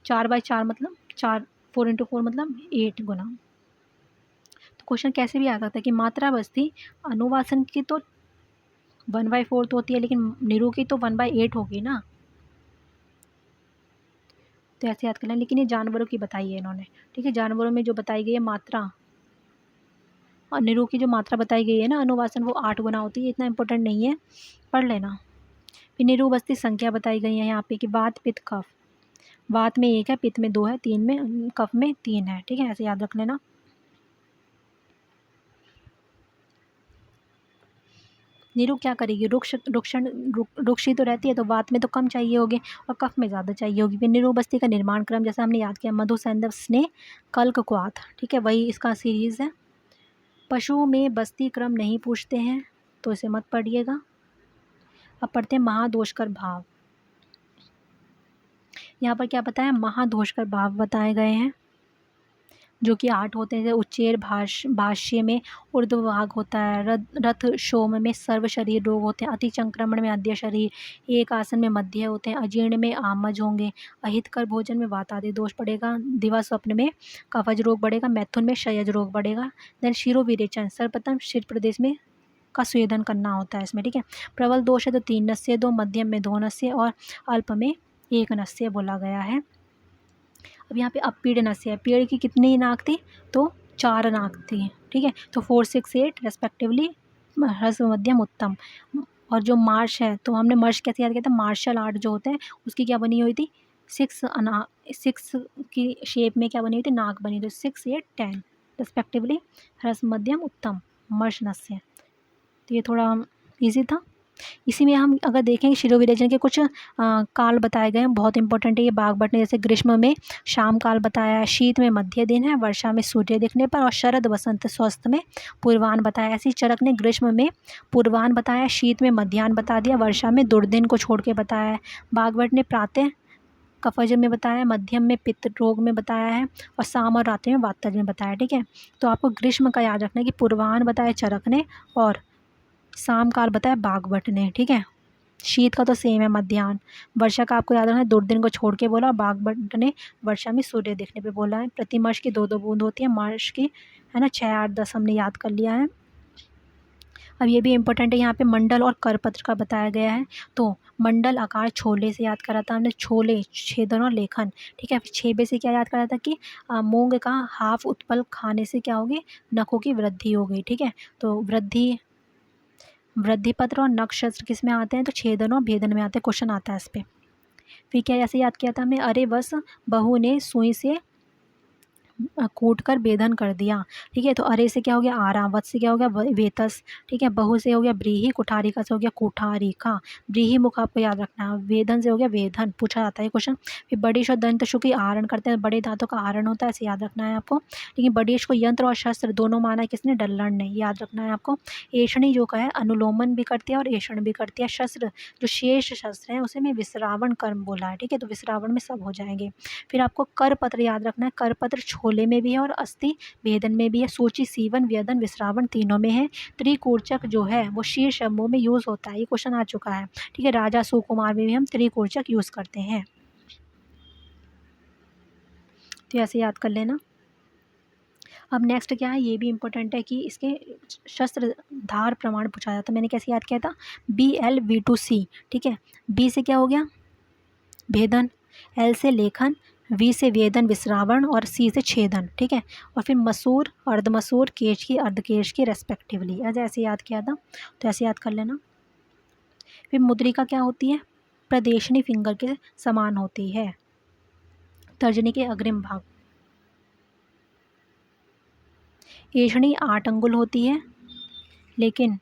4/4 मतलब 4, 4 × 4 मतलब 8 गुना। तो क्वेश्चन कैसे भी आ सकता है कि मात्रा बस्ती अनुवासन की तो 1/4 तो होती है, लेकिन निरु की तो 1/8 होगी ना। तो ऐसे याद करना, लेकिन ये जानवरों की बताई है इन्होंने। ठीक है, जानवरों में जो बताई गई है मात्रा, और निरु की जो मात्रा बताई गई है ना अनुवासन, वो 8 गुना होती है। इतना इंपॉर्टेंट नहीं है, पढ़ लेना। फिर निरु बस्ती संख्या बताई गई है यहाँ पे कि वात पित्त कफ, वात में 1 है, पित्त में 2 है, 3 में, कफ में 3 है। ठीक है, ऐसे याद रख लेना। निरु क्या करेगी, रुक्षी तो रहती है, तो वात में तो कम चाहिए होगी और कफ में ज़्यादा चाहिए होगी। फिर निरु बस्ती का निर्माण क्रम जैसा हमने याद किया, मधु सैंधव स्नेह कल्क क्वाथ। ठीक है, वही इसका सीरीज़ है। पशुओं में बस्ती क्रम नहीं पूछते हैं, तो इसे मत पढ़िएगा। अब पढ़ते हैं महादोषकर भाव। यहाँ पर क्या बताया, महादोषकर भाव बताए गए हैं, जो कि 8 होते हैं। जैसे उच्चेर भाष्य में ऊर्ध्वभाग होता है, रथ शोम में सर्व शरीर रोग होते हैं, अति संक्रमण में अद्य शरीर, एक आसन में मध्य होते हैं, अजीर्ण में आमज होंगे, अहितकर भोजन में वात आदि दोष पड़ेगा, दिवा स्वप्न में कफज रोग बढ़ेगा, मैथुन में क्षयज रोग बढ़ेगा। देन शिरो विरेचन, सर्वप्रथम शिर प्रदेश में का स्वेदन करना होता है इसमें। ठीक है, प्रबल दोष है तो 3 नस्य, 2 मध्यम में 2 नस्य और अल्प में 1 नस्य बोला गया है। अब यहाँ पे अपीड़ नस्य है, पेड़ की कितनी नाक थी, तो 4 नाक थी। ठीक है, तो 4, 6, 8 रेस्पेक्टिवली ह्रस्व मध्यम उत्तम। और जो मार्श है, तो हमने मर्श कैसे याद किया था, मार्शल आर्ट जो होते हैं उसकी क्या बनी हुई थी, 6 6 की शेप में क्या बनी हुई थी, नाक बनी थी, 6 8 10 रिस्पेक्टिवली, ह्रस्व मध्यम उत्तम मर्शनस्य। तो ये थोड़ा ईजी था। इसी में हम अगर देखें शिरोविरेचन के कुछ काल बताए गए हैं, बहुत इंपॉर्टेंट है ये बागभट्ट ने। जैसे ग्रीष्म में शाम काल बताया है, शीत में मध्य दिन है, वर्षा में सूर्य दिखने पर, और शरद वसंत स्वस्थ में पूर्वाह्न बताया। ऐसी चरक ने ग्रीष्म में पूर्वाह्न बताया, शीत में मध्याह्न बता दिया, वर्षा में दुर्दिन को छोड़ के बताया है। बागभट्ट ने प्रातः कफज में बताया, मध्यम में पित्त रोग में बताया है, और शाम और रात्रि में वातज में बताया। ठीक है, तो आपको ग्रीष्म का याद रखना है कि पूर्वाह्न बताया चरक ने, और शाम काल बताया बागभट्ट ने। ठीक है, शीत का तो सेम है मध्याह्न। वर्षा का आपको याद रखना है, दुर्दिन को छोड़ के बोला। बागभट्ट ने वर्षा में सूर्य देखने पे बोला है। प्रतिमर्ष की 2-2 बूंद होती है, मर्ष की है ना 6 8 10 हमने याद कर लिया है। अब ये भी इम्पोर्टेंट है, यहाँ पे मंडल और करपत्र का बताया गया है। तो मंडल आकार छोले से याद करा था हमने, छोले छेदन और लेखन। ठीक है, छेबे से क्या याद करा था कि मूंग का हाफ उत्पल खाने से क्या होगी, नखों की वृद्धि हो गई। ठीक है, तो वृद्धिपत्र और नक्षत्र किस में आते हैं, तो छेदन और भेदन में आते हैं। क्वेश्चन आता है इस पर। फिर क्या ऐसे याद किया था हमने, अरे बस बहू ने सुई से कूट कर बेदन कर दिया। ठीक है, तो अरे से क्या हो गया आरा, वत से क्या हो गया वेतस। ठीक है, बहु से हो गया ब्रीही, कुठारिका से हो गया कुठारिका। ब्रीही मुख आपको याद रखना है, वेदन से हो गया वेधन, पूछा जाता है क्वेश्चन। फिर बड़ीश और दंतशु की आहरण करते हैं, बड़े दांतों का आहरण होता है, ऐसे याद रखना है आपको। लेकिन बड़ीश को यंत्र और शस्त्र दोनों माना है किसने, डल्लन ने, याद रखना है आपको। एषणी जो का है अनुलोमन भी करती है और एषण भी करती है। शस्त्र जो शेष शस्त्र है उसे में विश्रावण कर्म बोला है। ठीक है, तो विश्रावण में सब हो जाएंगे। फिर आपको करपत्र याद रखना है, करपत्र छोले में भी है और अस्थि भेदन में भी है। सूची सीवन व्यदन विश्रावण तीनों में है। त्रिकूर्चक जो है वो शीर्ष समूह में यूज होता है, ये क्वेश्चन आ चुका है। ठीक है, राजा सुकुमार में भी हम त्रिकूर्चक यूज करते हैं, तो ऐसे याद कर लेना। अब नेक्स्ट क्या है, ये भी इंपॉर्टेंट है कि इसके शस्त्र धार प्रमाण पूछा जाता है। मैंने कैसे याद किया था, BLV2C। ठीक है, बी से क्या हो गया भेदन, एल से लेखन, वी से वेदन विश्रावण, और सी से छेदन। ठीक है, और फिर मसूर अर्धमसूर केश की अर्धकेश की रेस्पेक्टिवली, ऐसे याद किया था, तो ऐसे याद कर लेना। फिर मुद्रिका क्या होती है, प्रदेशनी फिंगर के समान होती है, तर्जनी के अग्रिम भाग। एषणी 8 अंगुल होती है, लेकिन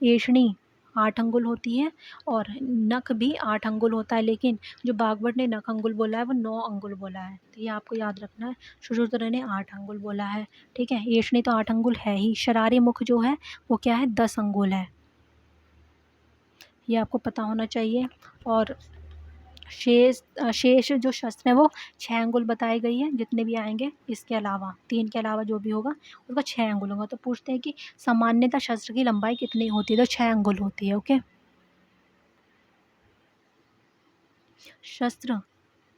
एषणी 8 अंगुल होती है, और नख भी 8 अंगुल होता है, लेकिन जो बागभट्ट ने नख अंगुल बोला है वो 9 अंगुल बोला है, तो ये आपको याद रखना है। सुश्रुतरा ने 8 अंगुल बोला है। ठीक है, एषणी तो 8 अंगुल है ही, शरारी मुख जो है वो क्या है 10 अंगुल है, ये आपको पता होना चाहिए। और शेष जो शस्त्र है वो 6 अंगुल बताई गई है, जितने भी आएंगे इसके अलावा 3 के अलावा जो भी होगा उसका 6 अंगुल होगा। तो पूछते हैं कि सामान्यतः शस्त्र की लंबाई कितनी होती है, तो 6 अंगुल होती है। ओके, शस्त्र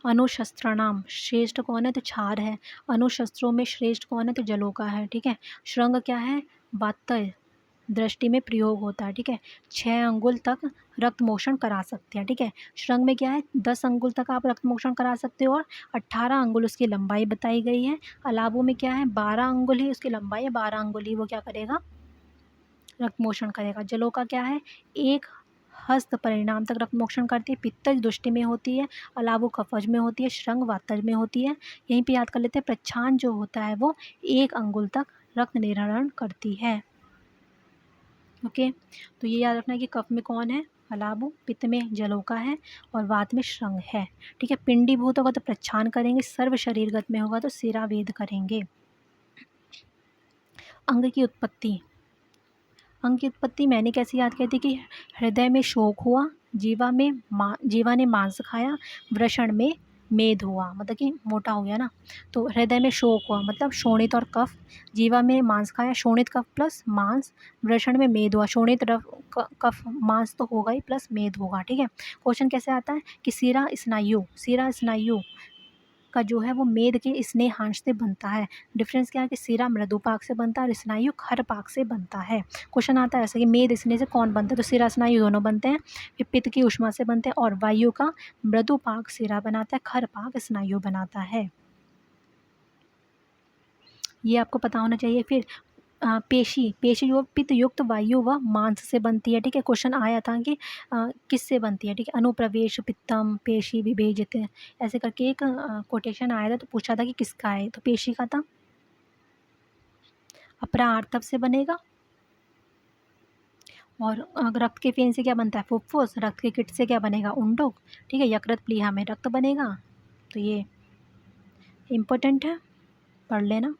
अनुशस्त्राणाम श्रेष्ठ कौन है, तो क्षार है। अनुशस्त्रों में श्रेष्ठ कौन है, तो जलोका है। ठीक है, श्रृंग क्या है, वात्तय दृष्टि में प्रयोग होता है। ठीक है, 6 अंगुल तक रक्त मोषण करा सकते हैं। ठीक है, श्रृंग में क्या है 10 अंगुल तक आप रक्त मोषण करा सकते हो, और 18 अंगुल उसकी लंबाई बताई गई है। अलाबों में क्या है 12 अंगुल ही उसकी लंबाई है, 12 अंगुल ही वो क्या करेगा रक्त मोषण करेगा। जलोका क्या है 1 हस्त परिणाम तक रक्त मोक्षण करती है। पित्तज दुष्टि में होती है, अलाबो कफज में होती है, श्रृंग वातज में होती है। यहीं पे याद कर लेते हैं, प्रच्छान जो होता है वो 1 अंगुल तक रक्त निर्हरण करती है। ओके, तो ये याद रखना है कि कफ में कौन है अलाबो, पित्त में जलोका है, और वात में श्रृंग है। ठीक है, पिंडीभूत होगा तो प्रच्छान करेंगे, सर्व शरीरगत में होगा तो सिरावेद करेंगे। अंग की उत्पत्ति, अंग की उत्पत्ति मैंने कैसे याद की थी कि हृदय में शोक हुआ, जीवा ने मांस खाया, वृषण में मेद हुआ, मतलब कि मोटा हो गया ना। तो हृदय में शोक हुआ मतलब शोणित और कफ, जीवा में मांस खाया शोणित कफ प्लस मांस, वृषण में मेद हुआ शोणित कफ मांस तो होगा ही प्लस मेद होगा। ठीक है, क्वेश्चन कैसे आता है कि सिरा स्नायु का जो है वो मेद के स्नेहांश से बनता है। डिफरेंस क्या है कि सिरा मृदुपाक से बनता है और स्नायु खरपाक से बनता है। क्वेश्चन आता है ऐसा कि मेद स्नेह से कौन बनता है, तो सिरा स्नायु दोनों बनते हैं। फिर पित्त की उष्मा से बनते हैं, और वायु का मृदुपाक सिरा बनाता है, खरपाक स्नायु बनाता है, ये आपको पता होना चाहिए। फिर पेशी, पेशी जो पित्त युक्त वायु व मांस से बनती है, ठीक है। क्वेश्चन आया था कि किससे बनती है, ठीक है। अनुप्रवेश पित्तम पेशी विभेजित, ऐसे करके एक कोटेशन आया था, तो पूछा था कि किसका है, तो पेशी का था। अपरा आर्तव से बनेगा। और रक्त के फेन से क्या बनता है, फुफ्फुस। रक्त के किट से क्या बनेगा, उंडुक, ठीक है। यकृत प्लीहा में रक्त बनेगा, तो ये इम्पोर्टेंट है, पढ़ लेना।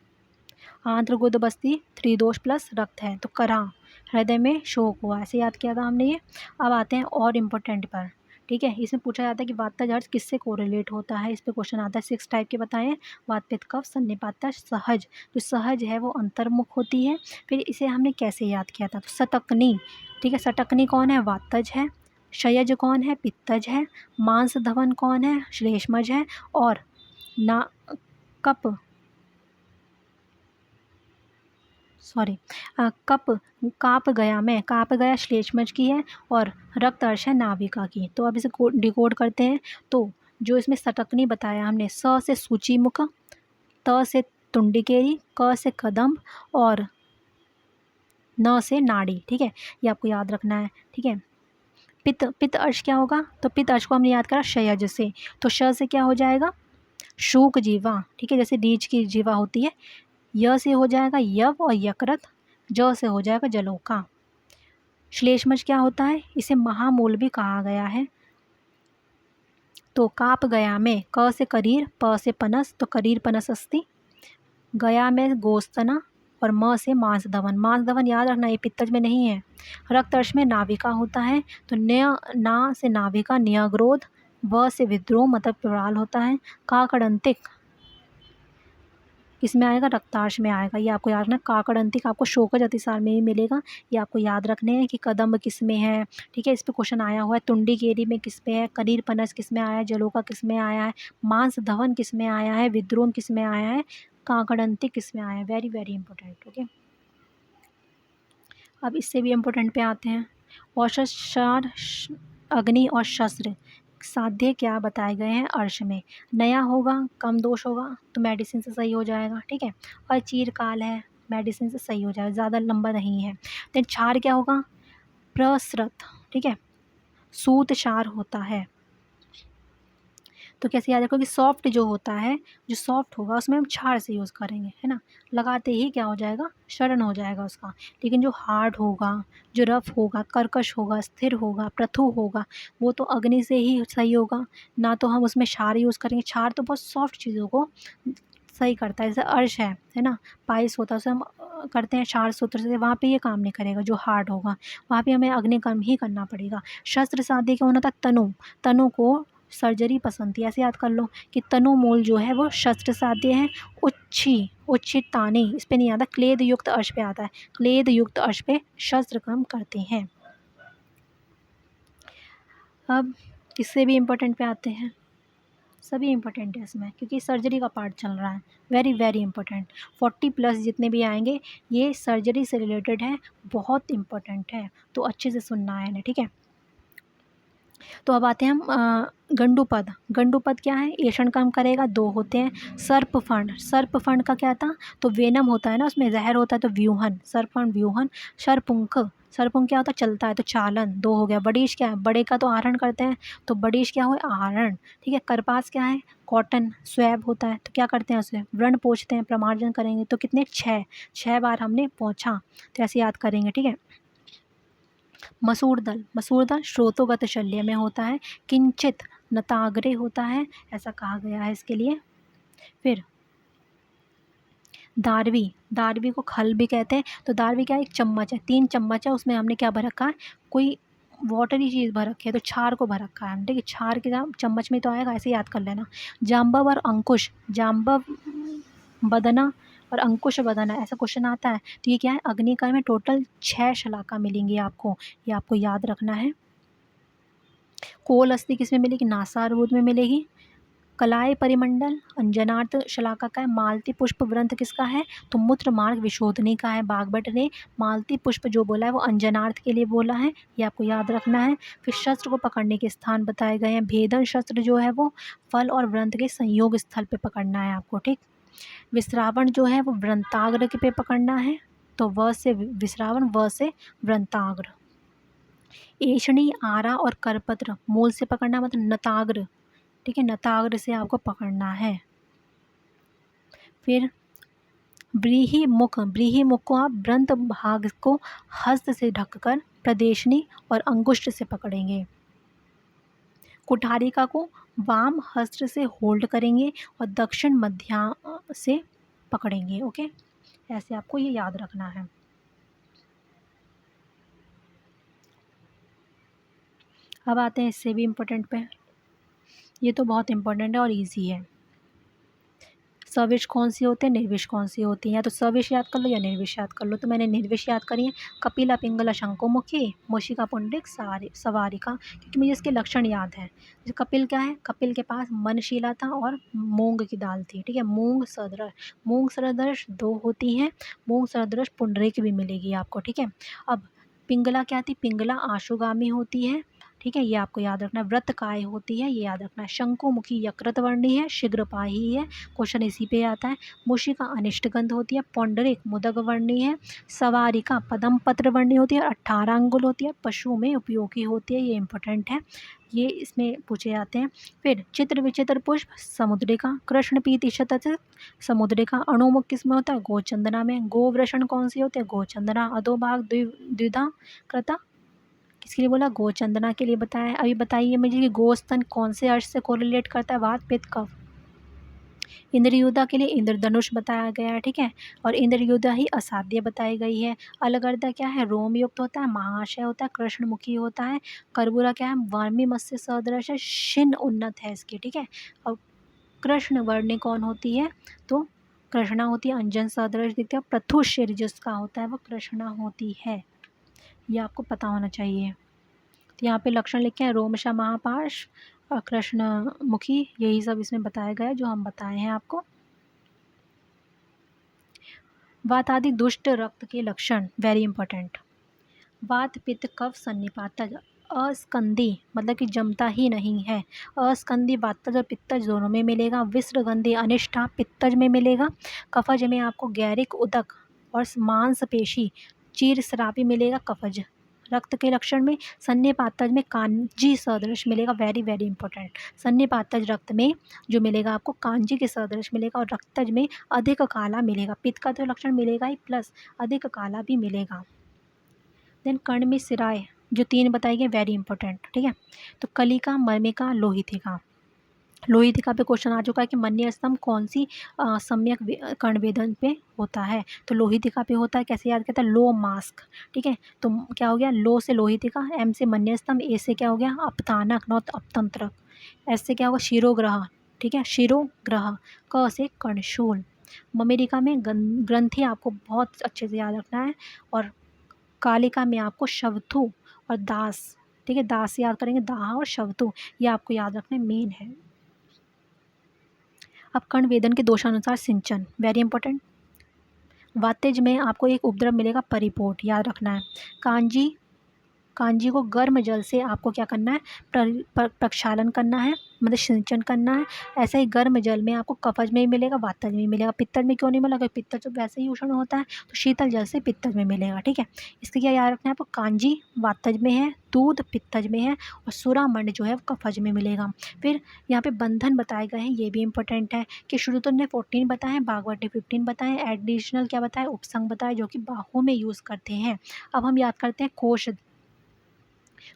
आंत्र गुद बस्ती त्रिदोष प्लस रक्त है, तो करा, हृदय में शोक हुआ, ऐसे याद किया था हमने ये। अब आते हैं और इम्पोर्टेंट पर, ठीक है। इसमें पूछा जाता है कि वातज अर्थ किससे कोरिलेट होता है, इस पे क्वेश्चन आता है। 6 टाइप के बताएं, वात पित्त कफ सन्निपात सहज। जो सहज है वो अंतर्मुख होती है। फिर इसे हमने कैसे याद किया था, तो सतकनी, ठीक है। सटकनी कौन है, वातज है। क्षयज कौन है, पित्तज है। मांस धवन कौन है, श्लेष्मज है। और ना कप सॉरी कप काप गया में, काप गया श्लेष्मज की है, और रक्त अर्श है नाविका की। तो अब इसे डिकोड करते हैं। तो जो इसमें सटकनी बताया हमने, स से सूचीमुख, त से तुंडिकेरी, क से कदम्ब, और न से नाड़ी, ठीक है। ये आपको याद रखना है, ठीक है। पित्त, पित्त अर्श क्या होगा, तो पित्त अर्श को हमने याद करा क्षयज से, तो श से क्या हो जाएगा, शूक जीवा, ठीक है। जैसे रीछ की जीवा होती है। य से हो जाएगा यव और यकृत। ज से हो जाएगा जलोका। श्लेष्मज क्या होता है, इसे महामूल भी कहा गया है। तो काप गया में, क से करीर, प से पनस, तो करीर पनस अस्ति। गया में गोस्तना, और म से मांस धवन। मांस धवन याद रखना, ये पित्तज में नहीं है। रक्त अर्श में नाविका होता है, तो न्य ना से नाविका न्यग्रोध। व से विद्रोह मतलब प्लुराल होता है। काकड़ंतिक किसमें आएगा, रक्तार्श में आएगा। ये आपको याद रखना। काकड़ंतिक आपको शोकज अतिसार में ही मिलेगा। ये आपको याद रखने हैं कि कदम्ब किस में है, ठीक है। इस पे क्वेश्चन आया हुआ है। तुंडी केरी में किस पे है, करीर पनस किस में आया है, जलोका किस में आया है, मांस धवन किस में आया है, विद्रोह किस में आया है, काकड़ंतिक किस में आया है। Very very important, okay. अब इससे भी इम्पोर्टेंट पे आते हैं। औषध, अग्नि और शस्त्र साध्य क्या बताए गए हैं अर्श में। नया होगा, कम दोष होगा, तो मेडिसिन से सही हो जाएगा, ठीक है। और चीरकाल है, मेडिसिन से सही हो जाएगा, ज़्यादा लंबा नहीं है। देन क्षार क्या होगा, प्रसृत, ठीक है। सूत क्षार होता है, तो कैसे याद रखो कि सॉफ्ट जो होता है, जो सॉफ्ट होगा उसमें हम क्षार से यूज़ करेंगे, है ना। लगाते ही क्या हो जाएगा, शरण हो जाएगा उसका। लेकिन जो हार्ड होगा, जो रफ होगा, कर्कश होगा, स्थिर होगा, पृथु होगा, वो तो अग्नि से ही सही होगा। ना तो हम उसमें क्षार यूज़ करेंगे। क्षार तो बहुत सॉफ्ट चीज़ों को सही करता है, जैसे अर्श है ना, पाइस होता है, उसे हम करते हैं क्षार सूत्र से, वहाँ पे ये काम नहीं करेगा। जो हार्ड होगा वहाँ पे हमें अग्नि कर्म ही करना पड़ेगा। शस्त्र साध्य क्या होना था, तनु, तनु को सर्जरी पसंद थी, ऐसे याद कर लो कि तनु मूल जो है वो शस्त्र साध्य है। उच्छी, उच्छित तानी, इस पे नहीं आता, क्लेद युक्त अर्श पे आता है। क्लेद युक्त अर्श पे शस्त्र कर्म करते हैं। अब इससे भी इम्पोर्टेंट पे आते हैं। सभी इम्पोर्टेंट है इसमें, क्योंकि सर्जरी का पार्ट चल रहा है। Very very important. 40+ जितने भी आएंगे ये सर्जरी से रिलेटेड है, बहुत इंपॉर्टेंट है, तो अच्छे से सुनना है इन्हें, ठीक है। तो अब आते हैं हम गंडूपद। गंडूपद क्या है, एषण कर्म करेगा, 2 होते हैं। सर्पफंड, सर्पफंड का क्या था, तो वेनम होता है ना, उसमें जहर होता है, तो व्यूहन, सर्पफंड व्यूहन। सर्पुंख, सर्पुंख क्या होता है, चलता है, तो चालन, 2 हो गया। बड़ीश क्या है, बड़े का तो आहरण करते हैं, तो बड़ीश क्या हुआ, आहरण, ठीक है। करपास क्या है, कॉटन, स्वैब होता है, तो क्या करते हैं उसे व्रण पोंछते हैं, प्रमार्जन करेंगे, तो कितने 6 बार हमने पोंछा, तो ऐसे याद करेंगे, ठीक है। मसूर दल, मसूर दल श्रोतोगत शल्य में होता है। किंचित नताग्रे होता है, ऐसा कहा गया है इसके लिए। फिर दारवी, दारवी को खल भी कहते हैं, तो दारवी क्या है, एक चम्मच है, 3 चम्मच है, उसमें हमने क्या भर रखा है, कोई वाटरी चीज़ भर रखी है, तो क्षार को भर रखा है। ठीक है, क्षार के चम्मच में तो आएगा, ऐसे याद कर लेना। जाम्बव और अंकुश, जाम्बव बदना और अंकुश बदना, ऐसा क्वेश्चन आता है, तो ये क्या है, अग्निकर में टोटल 6 शलाका मिलेंगी आपको, ये आपको याद रखना है। कोल अस्थि किस में मिलेगी, नासारूध में मिलेगी। कलाय परिमंडल अंजनार्थ शलाका का है। मालती पुष्प व्रंथ किसका है, तो मूत्र मार्ग विशोधनी का है। बागभट ने मालती पुष्प जो बोला है वो अंजनार्थ के लिए बोला है, ये आपको याद रखना है। फिर शस्त्र को पकड़ने के स्थान बताए गए हैं। भेदन शस्त्र जो है वो फल और व्रंथ के संयोग स्थल पे पकड़ना है आपको, ठीक। विश्रावण जो है वो व्रंताग्र के पे पकड़ना है। तो व से विश्रावण, व से वृंताग्र। एषणी, आरा और करपत्र मूल से पकड़ना मतलब नताग्र, ठीक है, नताग्र से आपको पकड़ना है। फिर व्रीहिमुख, व्रीहिमुख को आप वृंत भाग को हस्त से ढककर प्रदेशनी और अंगुष्ठ से पकड़ेंगे। कुठारिका को वाम हस्त से होल्ड करेंगे और दक्षिण मध्या से पकड़ेंगे। ओके, ऐसे आपको ये याद रखना है। अब आते हैं इससे भी इम्पोर्टेंट पे, ये तो बहुत इम्पोर्टेंट है और इजी है। सविश कौन सी होते हैं, निर्विश कौन सी होती हैं, या तो सविश याद कर लो या निर्विश याद कर लो। तो मैंने निर्विश याद करी है, कपिला, पिंगला, शंकुमुखी, मूषिका, पुंडरिक, सवारिका, क्योंकि मुझे इसके लक्षण याद हैं। जैसे कपिल क्या है, कपिल के पास मनशीला था और मूंग की दाल थी, ठीक है, मूंग सदृश 2 होती हैं, मूंग सदृश पुंडरिक भी मिलेगी आपको, ठीक है। अब पिंगला क्या थी, पिंगला आशुगामी होती है, ठीक है, ये आपको याद रखना है। व्रतकाय होती है, ये याद रखना है। शंकुमुखी यकृत वर्णी है, शीघ्रपाही है, क्वेश्चन इसी पे आता है। मूषिका अनिष्टगंध होती है, पौंडरिक मुदग वर्णी है, सवारिका पदम पत्र वर्णी होती है, 18 अंगुल होती है, पशु में उपयोगी होती है, ये इंपॉर्टेंट है, ये इसमें पूछे जाते हैं। फिर चित्र विचित्र पुष्प समुद्रिका, कृष्ण पीति शतच समुद्रिका, अणुमुख किसमें होता है, गोचंदना में। गोवृषण कौन सी होती है, गोचंदना। अधोभाग द्विधा कृता, किसके लिए बोला, गोचंदना के लिए बताया। अभी बताइए मुझे कि गोस्तन कौन से अर्श से कोरिलेट करता है, वात पित्त कफ। इंद्रयुधा के लिए इंद्रधनुष बताया गया है, ठीक है, और इंद्रयुधा ही असाध्य बताई गई है। अलगर्दा क्या है, रोम युक्त होता है, महाशय होता है, कृष्णमुखी होता है। कर्बूरा क्या है, वर्मी मत्स्य सदृश है, शिन उन्नत है इसकी, ठीक है। और कृष्ण वर्णी कौन होती है, तो कृष्णा होती है, अंजन सदृश दिखती है। प्रथुशीर जिसका होता है वो कृष्णा होती है, ये आपको पता होना चाहिए। तो यहाँ पे लक्षण लिखे हैं, रोमशा, महापाश और कृष्णमुखी, यही सब इसमें बताया गया है जो हम बताए हैं आपको। वात आदि दुष्ट रक्त के लक्षण, वेरी इंपॉर्टेंट। वात पित्त कफ सन्निपातज, अस्कंदी मतलब कि जमता ही नहीं है, अस्कंदी वातज और पित्तज दोनों में मिलेगा। विसर्गंधी अनिष्ठा पित्तज में मिलेगा। कफज में आपको गैरिक उदक और मांसपेशी चीरस्रावी मिलेगा कफज रक्त के लक्षण में। सन्निपातज में कांजी सदृश मिलेगा, वेरी वेरी इंपॉर्टेंट। सन्निपातज रक्त में जो मिलेगा आपको कांजी के सदृश मिलेगा, और रक्तज में अधिक काला मिलेगा। पित्त का तो लक्षण मिलेगा ही, प्लस अधिक काला भी मिलेगा। देन कर्ण में सिराय जो 3 बताई गई, वेरी इंपॉर्टेंट, ठीक है। तो कलिका, मर्मिका, लोहितिका। लोहितिका पे क्वेश्चन आ चुका है कि मन्य स्तंभ कौन सी सम्यक कर्णवेदन पे होता है, तो लोहितिका पे होता है। कैसे याद करता है, लो मास्क, ठीक है। तो क्या हो गया, लो से लोहितिका, एम से मन्य स्तंभ, ए से क्या हो गया, अपतानक नॉट अपतंत्रक, एस से क्या होगा, शिरोग्रह, ठीक है, शिरोग्रह। क से कर्णशूल। ममेरिका में ग्रंथि आपको बहुत अच्छे से याद रखना है, और कालिका में आपको शवथु और दास, ठीक है, दास याद करेंगे, दाह और शवथु, ये आपको याद रखने मेन है। अब कर्ण वेदन के दोषानुसार सिंचन, वेरी इंपॉर्टेंट। वातेज में आपको एक उपद्रव मिलेगा, परिपोट, याद रखना है। कांजी को गर्म जल से आपको क्या करना है, प्रक्षालन करना है, मतलब सिंचन करना है। ऐसे ही गर्म जल में आपको कफज में भी मिलेगा, वातज में भी मिलेगा। पित्तज में क्यों नहीं मिला, क्योंकि पित्तज तो वैसे ही उष्ण होता है, तो शीतल जल से पित्तज में मिलेगा, ठीक है। इसके क्या याद रखना है आपको, कांजी वातज में है, दूध पित्तज में है, और सुरामंड जो है वो कफज में मिलेगा। फिर यहाँ पे बंधन बताए गए हैं, ये भी इंपॉर्टेंट है कि श्रुतन ने 14 बताए, भागवत ने 15 बताए, एडिशनल क्या बताए, उपसंग बताए, जो कि बाहों में यूज़ करते हैं। अब हम याद करते हैं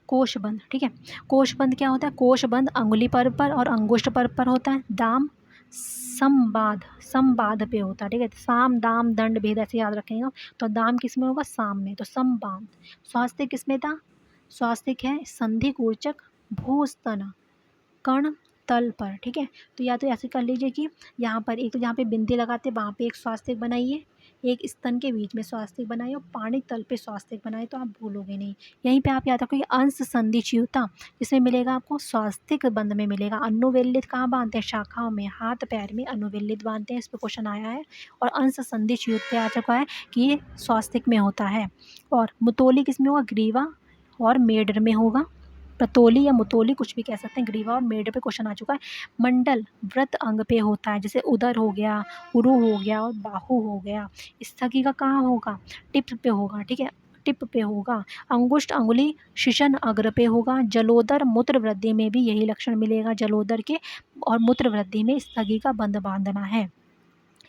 कोषबंध, ठीक है। कोषबंध क्या होता है, कोषबंध अंगुली पर और अंगुष्ठ पर होता है। दाम संबाध पे होता है, ठीक है। साम दाम दंड भेद ऐसे याद रखेंगे। तो दाम किस में होगा, साम में, तो संबाध। स्वास्थ्य किस में था, स्वास्थ्य है संधि कूर्चक भूस्तन कर्ण तल पर, ठीक है। तो या तो ऐसे कर लीजिए कि यहाँ पर एक, तो जहाँ पे बिंदी लगाते वहाँ पे एक स्वास्तिक बनाइए, एक स्तन के बीच में स्वास्तिक बनाइए, और पानी तल पे स्वास्तिक बनाइए, तो आप भूलोगे नहीं। यहीं पे आप याद रखोगे अंश संधि च्युता, इसमें मिलेगा आपको स्वास्तिक बंध में मिलेगा। अनुवेलित कहाँ बांधते हैं, शाखाओं में, हाथ पैर में अनुवेलित बांधते हैं, इस पर क्वेश्चन आया है। और अंश संधि च्युत पे आ चुका है कि ये स्वास्तिक में होता है। और मुतोली किस में होगा, ग्रीवा और मेडर में होगा। प्रतोली या मुतोली कुछ भी कह सकते हैं। ग्रीवा और मेढ पे क्वेश्चन आ चुका है। मंडल व्रत अंग पे होता है, जैसे उदर हो गया, उरु हो गया और बाहु हो गया। स्थगी का कहाँ होगा? टिप पे होगा, ठीक है, टिप पे होगा। अंगुष्ठ अंगुली शिशन अग्र पे होगा। जलोदर मूत्र वृद्धि में भी यही लक्षण मिलेगा, जलोदर के और मूत्र वृद्धि में स्थगी का बंध बांधना है।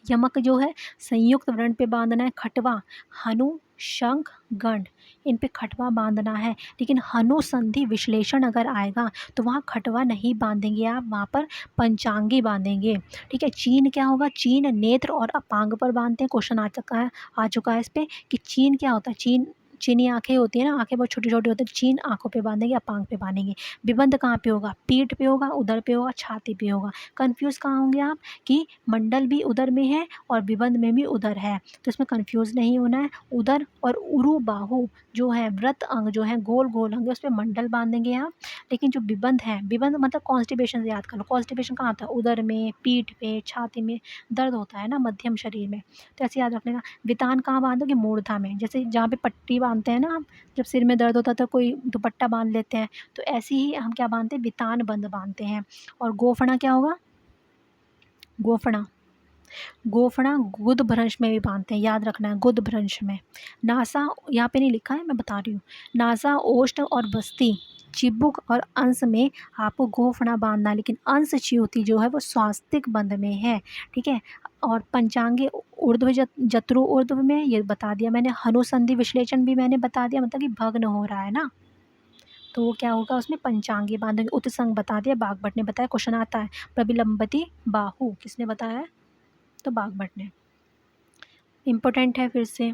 यमक जो है संयुक्त वर्ण पे बांधना है। खटवा हनु शंख गंड, इन पे खटवा बांधना है। लेकिन हनु संधि विश्लेषण अगर आएगा तो वहाँ खटवा नहीं बांधेंगे आप, वहाँ पर पंचांगी बांधेंगे, ठीक है। चीन क्या होगा? चीन नेत्र और अपांग पर बांधते हैं। क्वेश्चन आ चुका है इस पर कि चीन क्या होता है? चीन चीनी आंखें होती है ना, आंखें बहुत छोटी छोटी होती है, चीन आंखों पे बांधेंगे, अपांग पे बांधेंगे। विबंध कहाँ पे होगा? पीठ पे होगा, उदर पे होगा, छाती पे होगा। कंफ्यूज कहाँ होंगे आप कि मंडल भी उदर में है और विबंध में भी उदर है, तो इसमें कंफ्यूज नहीं होना है। उदर और उरु बाहु जो है व्रत अंग जो है गोल गोल अंग, उस पर मंडल बांधेंगे आप। लेकिन जो विबंध है, विबंध मतलब कॉन्स्टिपेशन से याद कर लो। कॉन्स्टिपेशन कहाँ होता है? उदर में, पीठ पे, छाती में दर्द होता है ना मध्यम शरीर में, तो ऐसे याद रखने का। वितान कहाँ बांधोगे? मूर्धा में, जैसे जहाँ पे पट्टी बांधते हैं ना हम, जब सिर में दर्द होता है तो कोई दुपट्टा बांध लेते हैं, तो ऐसे ही हम क्या बांधते हैं? वितान बंद बांधते हैं। और गोफना क्या होगा? गोफना गोफना गुद भ्रंश में भी बांधते हैं, याद रखना है, गुद भ्रंश में। नासा यहाँ पे नहीं लिखा है, मैं बता रही हूँ। नासा ओष्ठ और बस्ती चिबुक और अंश में आपको गोफना बांधना, लेकिन अंश च्युति जो है वो स्वास्तिक बंध में है, ठीक है। और पंचांगे ऊर्ध्व जत्रु ऊर्ध्व में, ये बता दिया मैंने। हनुसंधि विश्लेषण भी मैंने बता दिया, मतलब कि भग्न हो रहा है ना, तो वो क्या होगा? उसमें पंचांगी बांधेंगे। उत्संग बता दिया, बागभट्ट ने बताया। क्वेश्चन आता है प्रविलंबती बाहु, किसने बताया है? तो बागभट्ट ने। इम्पोर्टेंट है, फिर से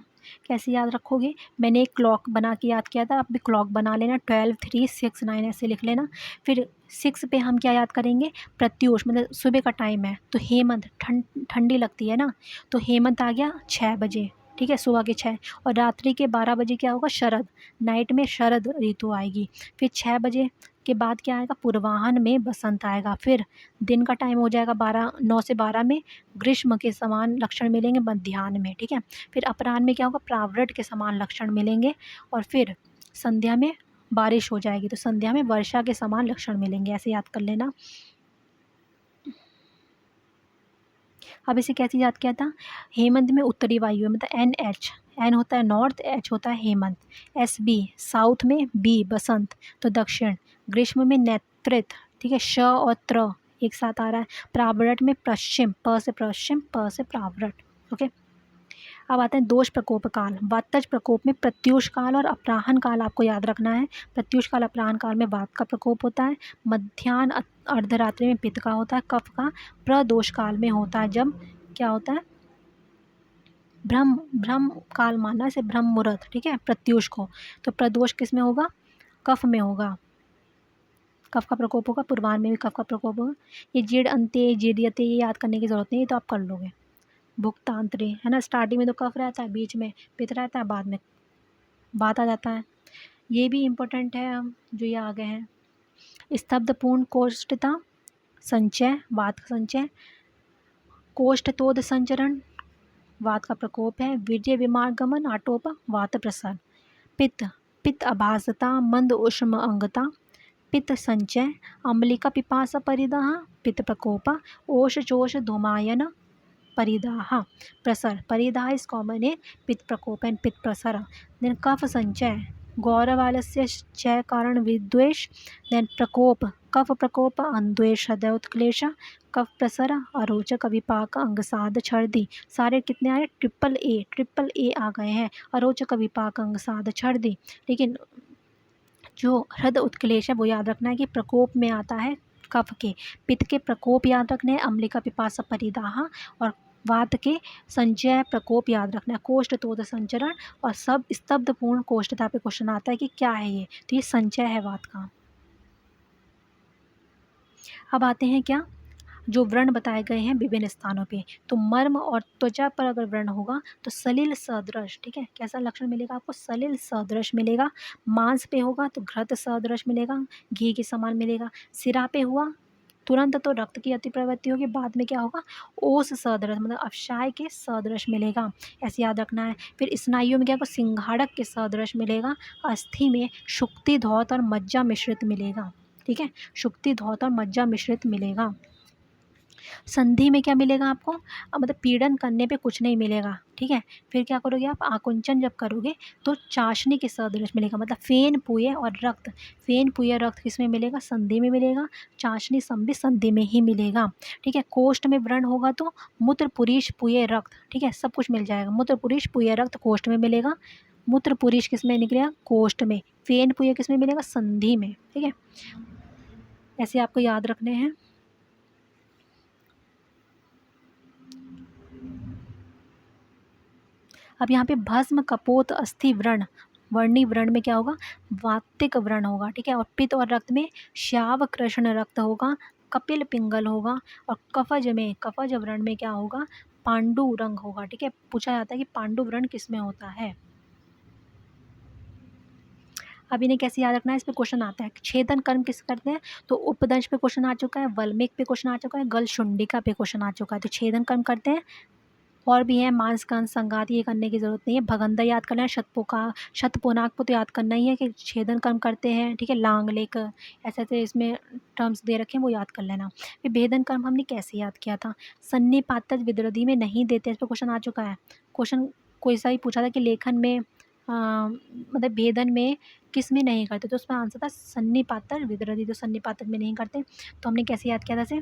कैसे याद रखोगे? मैंने एक क्लॉक बना के याद किया था, आप भी क्लॉक बना लेना। 12 3 6 9 ऐसे लिख लेना। फिर 6 पे हम क्या याद करेंगे? प्रत्यूष, मतलब सुबह का टाइम है, तो हेमंत ठंडी लगती है ना, तो हेमंत आ गया 6 बजे, ठीक है, सुबह के 6। और रात्रि के 12 बजे क्या होगा? शरद, नाइट में शरद ऋतु आएगी। फिर 6 बजे के बाद क्या आएगा? पूर्वाहन में बसंत आएगा। फिर दिन का टाइम हो जाएगा 9 से 12 में ग्रीष्म के समान लक्षण मिलेंगे मध्याह्न में, ठीक है। फिर अपराह्न में क्या होगा? प्रावृट के समान लक्षण मिलेंगे। और फिर संध्या में बारिश हो जाएगी, तो संध्या में वर्षा के समान लक्षण मिलेंगे, ऐसे याद कर लेना। अब इसे कैसे याद किया था? हेमंत में उत्तरी वायु है, मतलब NH, N होता है नॉर्थ, H होता है हेमंत। SB साउथ में, B बसंत, तो दक्षिण। ग्रीष्म में नैत्रित, ठीक है, श और त्र एक साथ आ रहा है। प्रावृट में पश्चिम, प से पश्चिम, प से प्रावृट, ओके। अब आते हैं दोष प्रकोप काल। वातज प्रकोप में प्रत्यूष काल और अपराह्न काल आपको याद रखना है। प्रत्यूष काल अपराह्न काल में वात का प्रकोप होता है। मध्याह्न अर्धरात्रि में पित्त का होता है। कफ का प्रदोष काल में होता है, जब क्या होता है? ब्रह्म काल मानना इसे, ब्रह्म मुहूर्त, ठीक है, प्रत्यूष को। तो प्रदोष किस में होगा? कफ में होगा, कफ का प्रकोप होगा। पूर्वाह्न में भी कफ का प्रकोप होगा। ये जीर्ण अंत्य जीर्यते ये याद करने की जरूरत नहीं है, तो आप कर लोगे। भुक्तांत्री है ना, स्टार्टिंग में तो कफ रहता है, बीच में पित्त रहता है, बाद में बात आ जाता है। ये भी इम्पोर्टेंट है, हम जो ये आ गए हैं। स्तब्धपूर्ण कोष्ठता संचय, वात का संचय। कोष्ठतोद संचरण, वात का प्रकोप है। वीर्य विमार्गमन आटोप, वात प्रसर। पित्त पित्त अभासता मंद उष्म अंगता, पित्त संचय। अम्लिका पिपासा परिदाह, पित्त प्रकोप। ओष चोष धूमायन परिदाह, प्रसर। परिदाह इज कॉमन इन पित्त प्रकोप एंड पित्त प्रसर। देन कफ संचय, गौरवालस्य चय कारण विद्वेष। देन प्रकोप, कफ प्रकोप अन्वेष हृदय उत्क्लेश। कफ प्रसर अरोचक विपाक अंगसाद छर्दी। सारे कितने आए? ट्रिपल ए आ गए हैं। अरोचक विपाक अंगसाद छर्दी। लेकिन जो हृदय उत्क्लेश है वो याद रखना है कि प्रकोप में आता है कफ के। पित्त के प्रकोप याद रखने हैं, अम्लिका पिपासा परिदाह। और वात के संचय प्रकोप याद रखना है, कोष्ठ तोद संचरण। और सब स्तब्धपूर्ण कोष्ठता पे क्वेश्चन आता है कि क्या है ये, तो ये संचय है वात का। अब आते हैं क्या, जो व्रण बताए गए हैं विभिन्न स्थानों पे। तो मर्म और त्वचा पर अगर व्रण होगा तो सलिल सदृश, ठीक है, कैसा लक्षण मिलेगा आपको? सलिल सदृश मिलेगा। मांस पे होगा तो घृत सदृश मिलेगा, घी के समान मिलेगा। सिरा पे हुआ तुरंत तो रक्त की अति प्रवृत्ति होगी, बाद में क्या होगा, ओस सदृश मतलब अवसाय के सदृश मिलेगा, ऐसे याद रखना है। फिर स्नायुओं में क्या होगा, सिंघाड़क के सदृश मिलेगा। अस्थि में शुक्ति धौत और मज्जा मिश्रित मिलेगा, ठीक है, शुक्ति धौत और मज्जा मिश्रित मिलेगा। संधि में क्या मिलेगा आपको, मतलब पीड़न करने पे कुछ नहीं मिलेगा, ठीक है। फिर क्या करोगे आप, आकुंचन जब करोगे तो चाशनी के सदृश मिलेगा, मतलब फेन पुए और रक्त, फेन पुए रक्त किस में मिलेगा, संधि में मिलेगा। चाशनी संधि संधि में ही मिलेगा, ठीक है। कोष्ठ में व्रण होगा तो मूत्र पुरीश पुए रक्त, ठीक है, सब कुछ मिल जाएगा। मूत्र पुरीश पुए रक्त कोष्ठ में मिलेगा, मूत्र पुरीश किस में निकलेगा, कोष्ठ में। फेन पुए किस में मिलेगा, संधि में, ठीक है। ऐसे आपको याद रखने हैं। अब यहाँ पे भस्म कपोत अस्थि व्रण, वर्णी व्रण में क्या होगा, वातिक व्रण होगा, ठीक है। और पित्त और रक्त में श्याव कृष्ण रक्त होगा, कपिल पिंगल होगा। और कफज में, कफज व्रण में क्या होगा, पांडु रंग होगा, ठीक है। पूछा जाता है कि पांडु व्रण किस में होता है। अब इन्हें कैसे याद रखना है, इस पे क्वेश्चन आता है। छेदन कर्म किस करते हैं, तो उपदंश पे क्वेश्चन आ चुका है, वल्मीक पे क्वेश्चन आ चुका है, गल शुंडिका पे क्वेश्चन आ चुका है। तो छेदन कर्म करते हैं, और भी है मांसकांत संघात, ये करने की ज़रूरत नहीं है। भगंदा याद करना है, शतपुनाक को तो याद करना ही है कि छेदन कर्म करते हैं, ठीक है। लांग लेक, ऐसे ऐसे इसमें टर्म्स दे रखे हैं, वो याद कर लेना। फिर भेदन कर्म हमने कैसे याद किया था, सन्निपातज विद्रदी में नहीं देते, इस पर क्वेश्चन आ चुका है। क्वेश्चन कोई सा ही पूछा था कि लेखन में मतलब भेदन में किस में नहीं करते, तो उसमें आंसर था सन्निपातज विद्रदी, तो सन्निपातज में नहीं करते। तो हमने कैसे याद किया था इसे,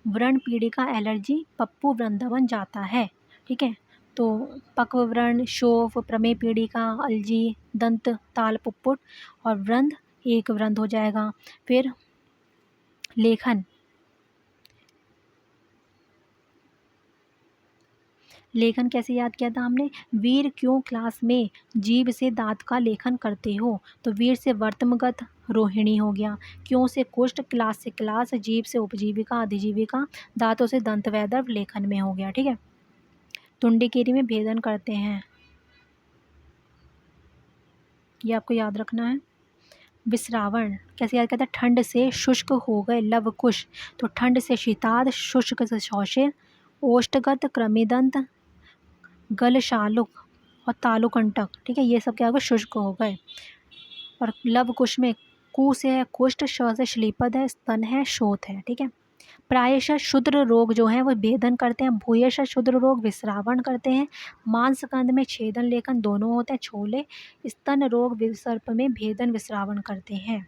व्रण पीड़िका एलर्जी पप्पू वृंदावन जाता है, ठीक है। तो पक्व व्रण, शोफ, प्रमेय पीड़िका, अलजी, दंत ताल पुप्पुट और वृंद, एक वृंद हो जाएगा। फिर लेखन, लेखन कैसे याद किया था हमने, वीर क्यों क्लास में जीव से दांत का लेखन करते हो, तो वीर से वर्तमगत रोहिणी हो गया, क्यों से कुष्ठ, क्लास से क्लास, जीव से उपजीविका अधिजीविका, दांतों से दंत वैदर्भ लेखन में हो गया, ठीक है। तुंडिकेरी में भेदन करते हैं, ये आपको याद रखना है। विश्रावण कैसे याद करते हैं, ठंड से शुष्क हो गए लव कुश, तो ठंड से शीताद, शुष्क से शौशिर, ओष्ठगत, कृमिदंत, गलशालुक और तालुकंटक, ठीक है, ये सब क्या हो गए, शुष्क हो गए। और लव कुश में कु से है कुष्ठ, श से श्लीपद है, स्तन है, शोथ है, ठीक है। प्रायशः क्षुद्र रोग जो है वो भेदन करते हैं, भूयशः क्षुद्र रोग विश्रावण करते हैं। मांसकंद में छेदन लेखन दोनों होते हैं, छोले। स्तन रोग विसर्प में भेदन विश्रावण करते हैं।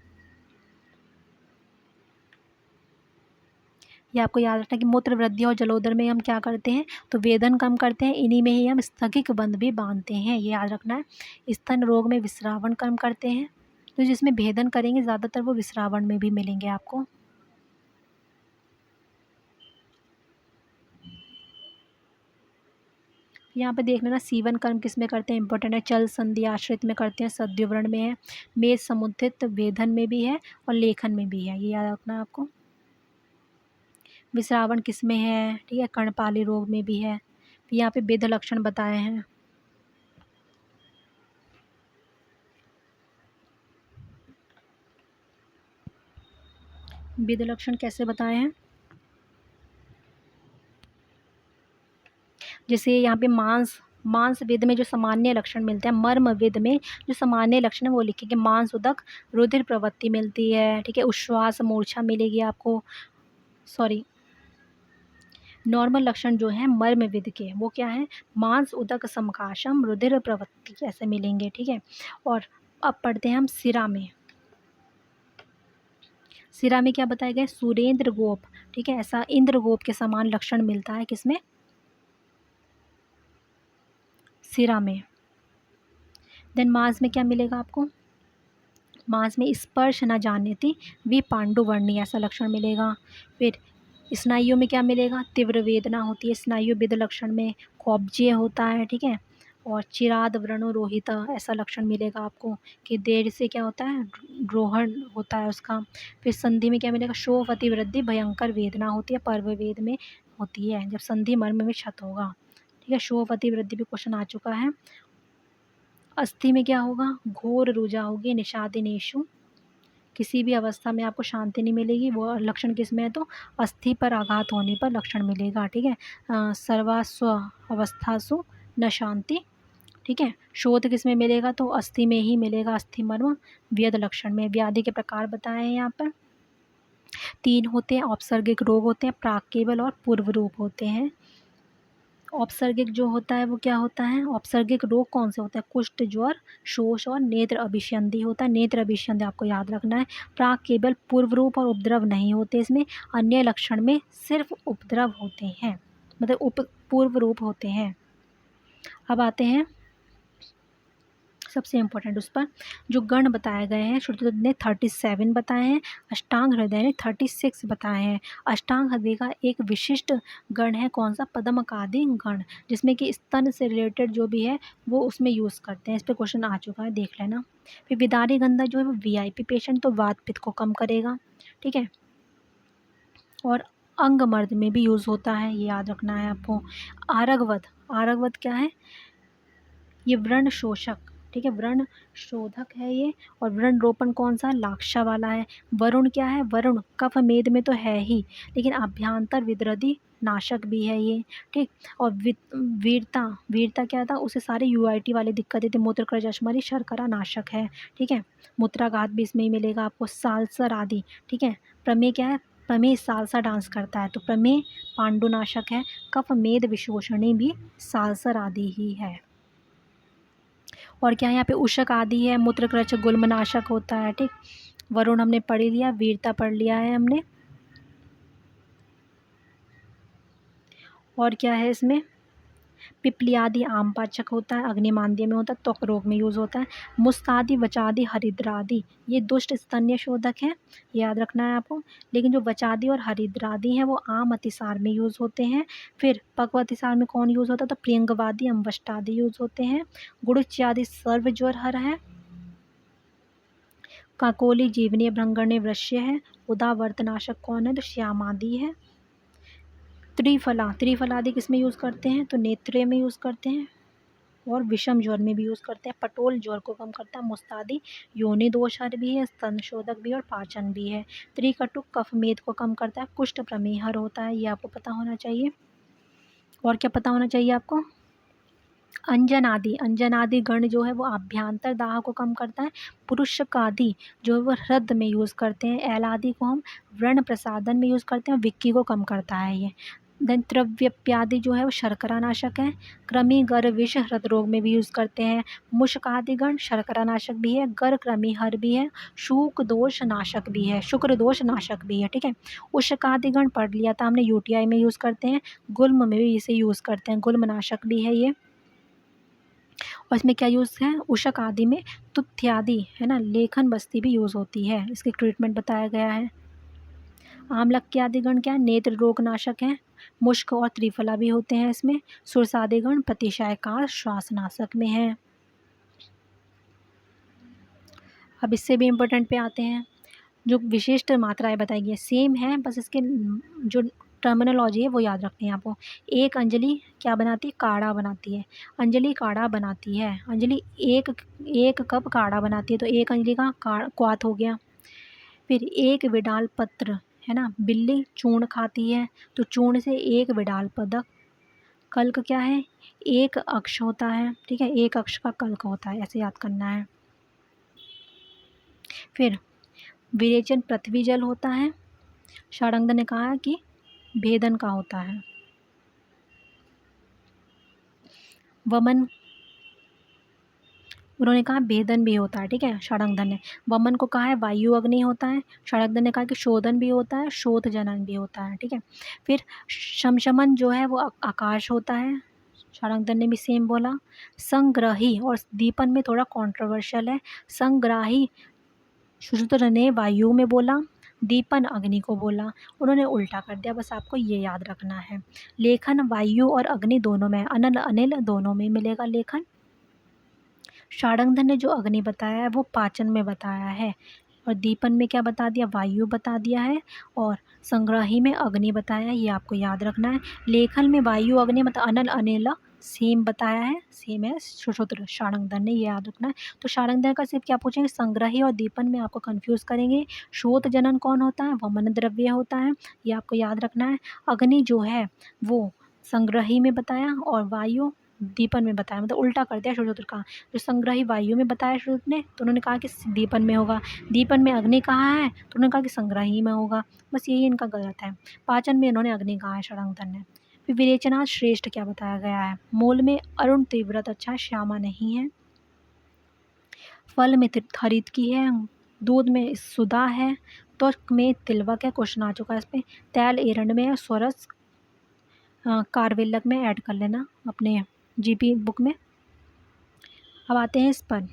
ये आपको याद रखना कि मूत्र वृद्धि और जलोदर में हम क्या करते हैं, तो वेदन कम करते हैं, इन्हीं में ही हम स्थगिक बंध भी बांधते हैं, ये याद रखना है। स्तन रोग में विश्रावण कम करते हैं, तो जिसमें भेदन करेंगे ज़्यादातर वो विश्रावण में भी मिलेंगे आपको। यहाँ पे देख लेना सीवन कर्म किस में करते हैं, इंपॉर्टेंट है। चल संधि आश्रित में करते हैं, सद्योवर्ण में है, मेष समुत्थित वेदन में भी है और लेखन में भी है, ये याद रखना है आपको। विश्रावण किस में है, ठीक है, कर्णपाली रोग में भी है। यहाँ पे वेद लक्षण बताए हैं, वेद लक्षण कैसे बताए हैं, जैसे यहाँ पे मांस वेद में जो सामान्य लक्षण मिलते हैं, मर्म वेद में जो सामान्य लक्षण है वो लिखेंगे, मांस उदक रुधिर प्रवृत्ति मिलती है, ठीक है। उच्छ्वास मूर्छा मिलेगी आपको, सॉरी, नॉर्मल लक्षण जो है मर्म वेद के वो क्या है, मांस उदक समकाशम रुधिर प्रवृत्ति ऐसे मिलेंगे, ठीक है। और अब पढ़ते हैं हम सिरा में, सिरा में क्या बताया गया, सुरेंद्र गोप, ठीक है, ऐसा इंद्र गोप के समान लक्षण मिलता है किसमें, सिरा में। देन मांस में क्या मिलेगा आपको, मांस में स्पर्श न जाने थी वी पांडुवर्णी ऐसा लक्षण मिलेगा। फिर स्नायुओं में क्या मिलेगा, तीव्र वेदना होती है स्नायु विद लक्षण में, कब्जियत होता है, ठीक है। और चिराद व्रणोरोहित ऐसा लक्षण मिलेगा आपको कि देर से क्या होता है, रोहण होता है उसका। फिर संधि में क्या मिलेगा, शोफ अतिवृद्धि भयंकर वेदना होती है, पर्व वेद में होती है जब संधि मर्म में क्षत होगा, ठीक है। शोफ अतिवृद्धि भी क्वेश्चन आ चुका है। अस्थि में क्या होगा, घोर रुजा होगी निषादिनेशु, किसी भी अवस्था में आपको शांति नहीं मिलेगी। वो लक्षण किस में है तो अस्थि पर आघात होने पर लक्षण मिलेगा, ठीक है। सर्वास्व अवस्थासु न शांति, ठीक है। शोध किस में मिलेगा तो अस्थि में ही मिलेगा, अस्थि मर्म व्यद लक्षण में। व्याधि के प्रकार बताए हैं यहाँ पर 3 होते हैं। औपसर्गिक रोग होते हैं, प्राक केवल और पूर्व रूप होते हैं। औपसर्गिक जो होता है वो क्या होता है, औपसर्गिक रोग कौन से होता है, कुष्ठ, ज्वर, शोष और नेत्र अभिसंधि होता है। नेत्र अभिसंधि आपको याद रखना है। प्राक केवल पूर्व रूप और उपद्रव नहीं होते इसमें, अन्य लक्षण में सिर्फ उपद्रव होते हैं, मतलब पूर्व रूप होते हैं। अब आते हैं सबसे इम्पोर्टेंट उस पर जो गण बताए गए हैं। श्रुतदत्त ने 37 बताए हैं, अष्टांग हृदय ने 36 बताए हैं। अष्टांग हृदय का एक विशिष्ट गण है कौन सा, पद्मकादि गण, जिसमें कि स्तन से रिलेटेड जो भी है वो उसमें यूज़ करते हैं। इस पर क्वेश्चन आ चुका है, देख लेना। फिर विदारी गंधा जो है वो वीआईपी पेशेंट, तो वात पित्त को कम करेगा, ठीक है। और अंग मर्द में भी यूज़ होता है, ये याद रखना है आपको। आरगवत, आरगवत क्या है, ये व्रण शोषक, ठीक है, व्रण शोधक है ये। और व्रण रोपण कौन सा, लाक्षा वाला है। वरुण क्या है, वरुण कफ मेद में तो है ही, लेकिन अभ्यंतर विद्रदी नाशक भी है ये, ठीक। और वीरता, वीरता क्या था, उसे सारे यूआईटी वाली दिक्कतें थी, मूत्रकृज अश्मरी शर्करा नाशक है, ठीक है। मूत्राघात भी इसमें ही मिलेगा आपको। सालसर आदि, ठीक है। प्रमेय क्या है, प्रमेय सालसा डांस करता है, तो प्रमेय पांडुनाशक है। कफ मेद विशोषणी भी सालसर आदि ही है। और क्या है यहाँ पे उशक आदि है, मूत्रकृच गुल्मनाशक होता है, ठीक। वरुण हमने पढ़ लिया, वीरता पढ़ लिया है हमने। और क्या है इसमें, पिपली आदि आम पाचक होता है, अग्निमांद्य में होता है, त्वक रोग में यूज़ होता है। मुस्तादि वचादि हरिद्रादि ये दुष्ट स्तन्य शोधक हैं, याद रखना है आपको। लेकिन जो वचादि और हरिद्रादि हैं वो आम अतिसार में यूज़ होते हैं। फिर पक्व अतिसार में कौन यूज़ होता है तो प्रियंगवादी अम्बष्टादि यूज़ होते हैं। गुड़ुच्यादि सर्व ज्वर हर है। काकोली जीवनीय भृंगण्य वृश्य है। उदावर्तनाशक कौन है तो श्यामादि है। त्रिफला, त्रिफलादि किस में यूज़ करते हैं तो नेत्रे में यूज़ करते हैं, और विषम ज्वर में भी यूज़ करते हैं। पटोल ज्वर को कम करता है। मुस्तादि योनि दोषहर भी है, स्तनशोधक भी और पाचन भी है। त्रिकटुक कफ मेद को कम करता है, कुष्ठ प्रमेहर होता है, ये आपको पता होना चाहिए। और क्या पता होना चाहिए आपको, अंजन आदि, अंजन आदि गण जो है वो आभ्यंतर दाह को कम करता है। पुरुष कादि जो है वो हृदय में यूज़ करते हैं। एल आदि को हम व्रण प्रसादन में यूज़ करते हैं, विक्की को कम करता है ये। देन द्रव्यप्यादि जो है वो शर्करा नाशक है। कृमि गर विष हृद रोग में भी यूज़ करते हैं। मुष्कादि गण शर्करा नाशक भी है, गर कृमि हर भी है, शुक दोष नाशक भी है, शुक्र दोष नाशक भी है, ठीक है। उष्कादि गण पढ़ लिया था हमने, यूटीआई में यूज़ करते हैं। गुल्म में भी इसे यूज़ करते हैं, गुल्म नाशक भी है ये। और इसमें क्या यूज़ है, उशक आदि में तुथ्यादि है ना, लेखन बस्ती भी यूज़ होती है, इसकी ट्रीटमेंट बताया गया है। आमलक्य आदि गण क्या है, नेत्र रोग नाशक है। मुश्क और त्रिफला भी होते हैं इसमें। सुरसादि गण प्रतिशायकार श्वासनाशक में है। अब इससे भी इम्पोर्टेंट पे आते हैं, जो विशिष्ट मात्राएं बताई गई सेम है, बस इसके जो टर्मिनोलॉजी है वो याद रखनी है आपको। एक अंजलि क्या बनाती है, काढ़ा बनाती है। अंजलि काढ़ा बनाती है, अंजलि एक कप काढ़ा बनाती है, तो एक अंजलि का क्वाथ हो गया। फिर एक विडाल पत्र है ना, बिल्ली चूर्ण खाती है, तो चूर्ण से एक विडाल पदक। कल्क क्या है, एक अक्ष होता है, ठीक है, एक अक्ष का कल्क होता है, ऐसे याद करना है। फिर विरेचन पृथ्वी जल होता है। षडंग ने कहा कि भेदन का होता है। वमन उन्होंने कहा भेदन भी होता है, ठीक है, षडंगधन ने। वमन को कहा है वायु अग्नि होता है। षडंगधन ने कहा कि शोधन भी होता है, शोध जनन भी होता है, ठीक है। फिर शमशमन जो है वो आकाश होता है, षडंगधन ने भी सेम बोला। संग्राही और दीपन में थोड़ा कॉन्ट्रोवर्शियल है। संग्राही श्रुतर ने वायु में बोला, दीपन अग्नि को बोला, उन्होंने उल्टा कर दिया, बस आपको ये याद रखना है। लेखन वायु और अग्नि दोनों में, अनल अनिल दोनों में मिलेगा लेखन। षाडंगधर ने जो अग्नि बताया है वो पाचन में बताया है, और दीपन में क्या बता दिया, वायु बता दिया है, और संग्राही में अग्नि बताया है, ये आपको याद रखना है। लेखन में वायु अग्नि मतलब अनल अनिल सेम बताया है, सेम है सुश्रुत शार्ङ्गधर ने, ये याद रखना है। तो शार्ङ्गधर का सिर्फ क्या पूछेंगे, संग्रही और दीपन में आपको कन्फ्यूज़ करेंगे। शोथ जनन कौन होता है, वमन द्रव्य होता है, ये आपको याद रखना है। अग्नि जो है वो संग्रही में बताया और वायु दीपन में बताया, मतलब उल्टा कर दिया सुश्रुत का। जो संग्रही वायु में बताया सुश्रुत ने, तो उन्होंने कहा कि दीपन में होगा। दीपन में अग्नि कहा है, तो उन्होंने कहा कि संग्रही में होगा। बस यही इनका गलत है। पाचन में इन्होंने अग्नि कहा है शार्ङ्गधर ने। फिर विरेचनाथ श्रेष्ठ क्या बताया गया है, मूल में अरुण तीव्रत अच्छा श्यामा नहीं है, फल में हरित की है, दूध में सुधा है, त्वक में तिलवक है, क्वेश्चन आ चुका है इस पर। तैल एरंड में है, स्वरस कारवेलक में ऐड कर लेना अपने जीपी बुक में। अब आते हैं इस पर,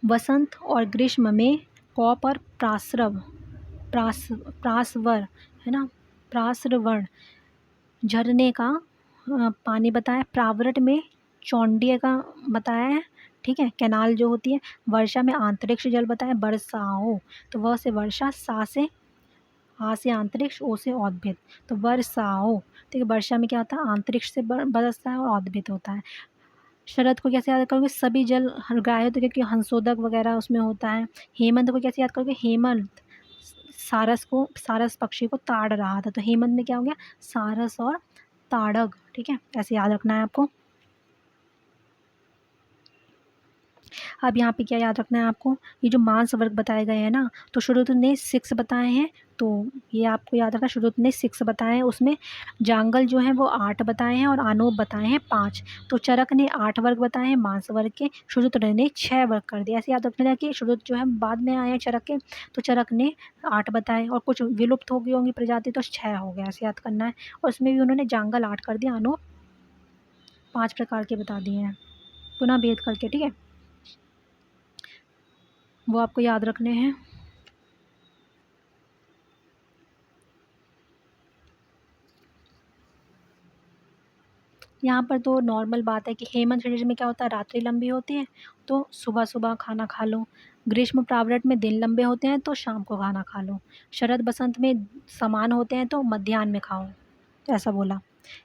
वसंत और ग्रीष्म में कौप और प्रासवर है ना, प्रासरवण झरने का पानी बताया। प्रावृट में चौंडिय का बताया है, ठीक है, कैनाल जो होती है। वर्षा में आंतरिक्ष जल बताया, वर्षाओ तो व से वर्षा, सा से आ से आंतरिक्ष, ओ से औद्भिद, तो वर्षाओ, ठीक है। वर्षा में क्या होता है, आंतरिक्ष से बरसता है और औद्भिद होता है। शरद को कैसे याद करोगे, सभी जल ग्राह्य होते क्योंकि हंसोदक वगैरह उसमें होता है। हेमंत को कैसे याद करोगे, हेमंत सारस पक्षी को ताड़ रहा था, तो हेमंत में क्या हो गया, सारस और ताड़ग, ठीक है, ऐसे याद रखना है आपको। अब यहाँ पे क्या याद रखना है आपको, ये जो मांस वर्ग बताए गए हैं ना, तो शुरुत ने 6 बताए हैं, तो ये आपको याद रखना, शुरुत ने 6 बताए हैं, उसमें जांगल जो है वो 8 बताए हैं और आनोप बताए हैं 5। तो चरक ने 8 वर्ग बताए हैं मांस वर्ग के, शुरुत ने 6 वर्ग कर दिया। ऐसे याद रखना कि शुरुत जो है बाद में आए हैं चरक के, तो चरक ने 8 बताए और कुछ विलुप्त हो गई होंगी प्रजाति, तो 6 हो गया, ऐसे याद करना है। और उसमें भी उन्होंने जांगल 8 कर दिया, आनोप 5 प्रकार के बता दिए हैं पुनः भेद करके, ठीक है, वो आपको याद रखने हैं। यहाँ पर तो नॉर्मल बात है कि हेमंत ऋतु में क्या होता है, रात्रि लंबी होती है तो सुबह सुबह खाना खा लो। ग्रीष्म प्रावृत में दिन लंबे होते हैं तो शाम को खाना खा लो। शरद बसंत में समान होते हैं तो मध्याह्न में खाओ, तो ऐसा बोला।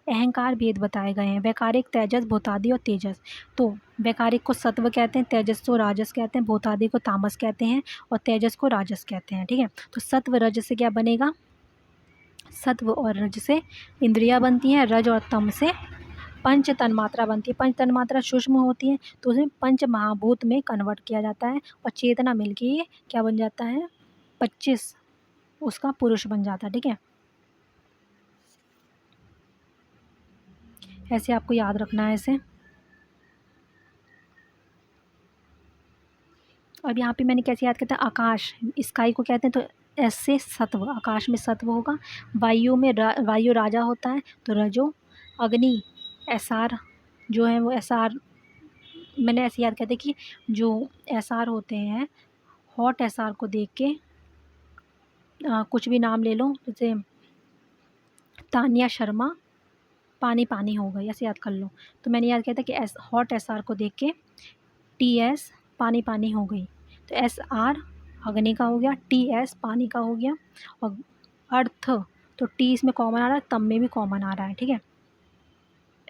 अहंकार भेद बताए गए हैं, वैकारिक तेजस भूतादि और तेजस। तो वैकारिक को सत्व कहते हैं, तेजस को राजस कहते हैं, भूतादि को तामस कहते हैं और तेजस को राजस कहते हैं, ठीक है। तो सत्व रज से क्या बनेगा, सत्व और रज से इंद्रियां बनती हैं, रज और तम से पंच तन्मात्रा बनती है। पंच तन्मात्रा सूक्ष्म होती है तो उसे पंच महाभूत में कन्वर्ट किया जाता है और चेतना मिलके ये क्या बन जाता है, 25 उसका पुरुष बन जाता है, ठीक है, ऐसे आपको याद रखना है इसे। अब यहाँ पे मैंने कैसे याद किया था, आकाश स्काई को कहते हैं, तो ऐसे सत्व, आकाश में सत्व होगा। वायु में वायु राजा होता है तो रजो। अग्नि एसआर जो है वो एसआर, मैंने ऐसे याद किया था कि जो एसआर होते हैं, हॉट एसआर को देख के कुछ भी नाम ले लो, जैसे तानिया शर्मा पानी पानी हो गई, ऐसे याद कर लो। तो मैंने याद किया था कि हॉट एसआर को देख के टीएस पानी पानी हो गई, तो एसआर अग्नि का हो गया, टीएस पानी का हो गया, और अर्थ तो टी इसमें कॉमन आ रहा है, तम में भी कॉमन आ रहा है, ठीक है,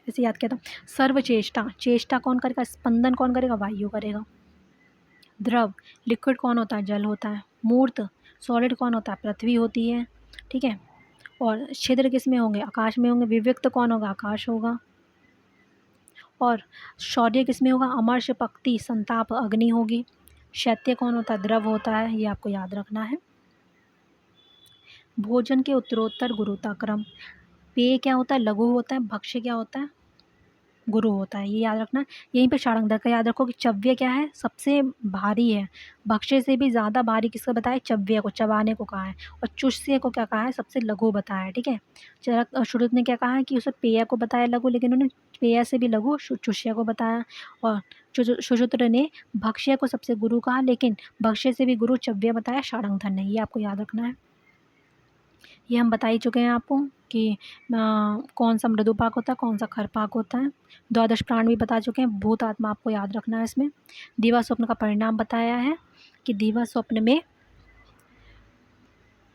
ऐसे याद किया था। सर्वचेष्टा, चेष्टा कौन करेगा, स्पंदन कौन करेगा, वायु करेगा। द्रव लिक्विड कौन होता है, जल होता है। मूर्त सॉलिड कौन होता है, पृथ्वी होती है, ठीक है। और छिद्र किस में होंगे, आकाश में होंगे। विविक्त कौन होगा, आकाश होगा। और शौर्य किस में होगा, अमर्ष पक्ति संताप अग्नि होगी। शैत्य कौन होता है, द्रव होता है, ये आपको याद रखना है। भोजन के उत्तरोत्तर गुरुताक्रम, पेय क्या होता है, लघु होता है, भक्ष्य क्या होता है, गुरु होता है, ये याद रखना। यहीं पे शार्ङ्गधर का याद रखो कि चव्य क्या है, सबसे भारी है। भक्ष्य से भी ज़्यादा भारी किसका बताया, चव्य को, चबाने को कहा है। और चुष्य को क्या कहा है, सबसे लघु बताया है, ठीक है। चरक श्रुत ने क्या कहा है कि उसे पेय को बताया लघु, लेकिन उन्होंने पेय से भी लघु चुष्य को बताया। और सुश्रुत ने भक्ष्य को सबसे गुरु कहा, लेकिन भक्ष्य से भी गुरु चव्य बताया शार्ङ्गधर ने, ये आपको याद रखना है। ये हम बता ही चुके हैं आपको कि कौन सा मृदुपाक होता है, कौन सा खरपाक होता है। द्वादश प्राण भी बता चुके हैं। भूत आत्मा आपको याद रखना है इसमें। दीवा स्वप्न का परिणाम बताया है कि दीवा स्वप्न में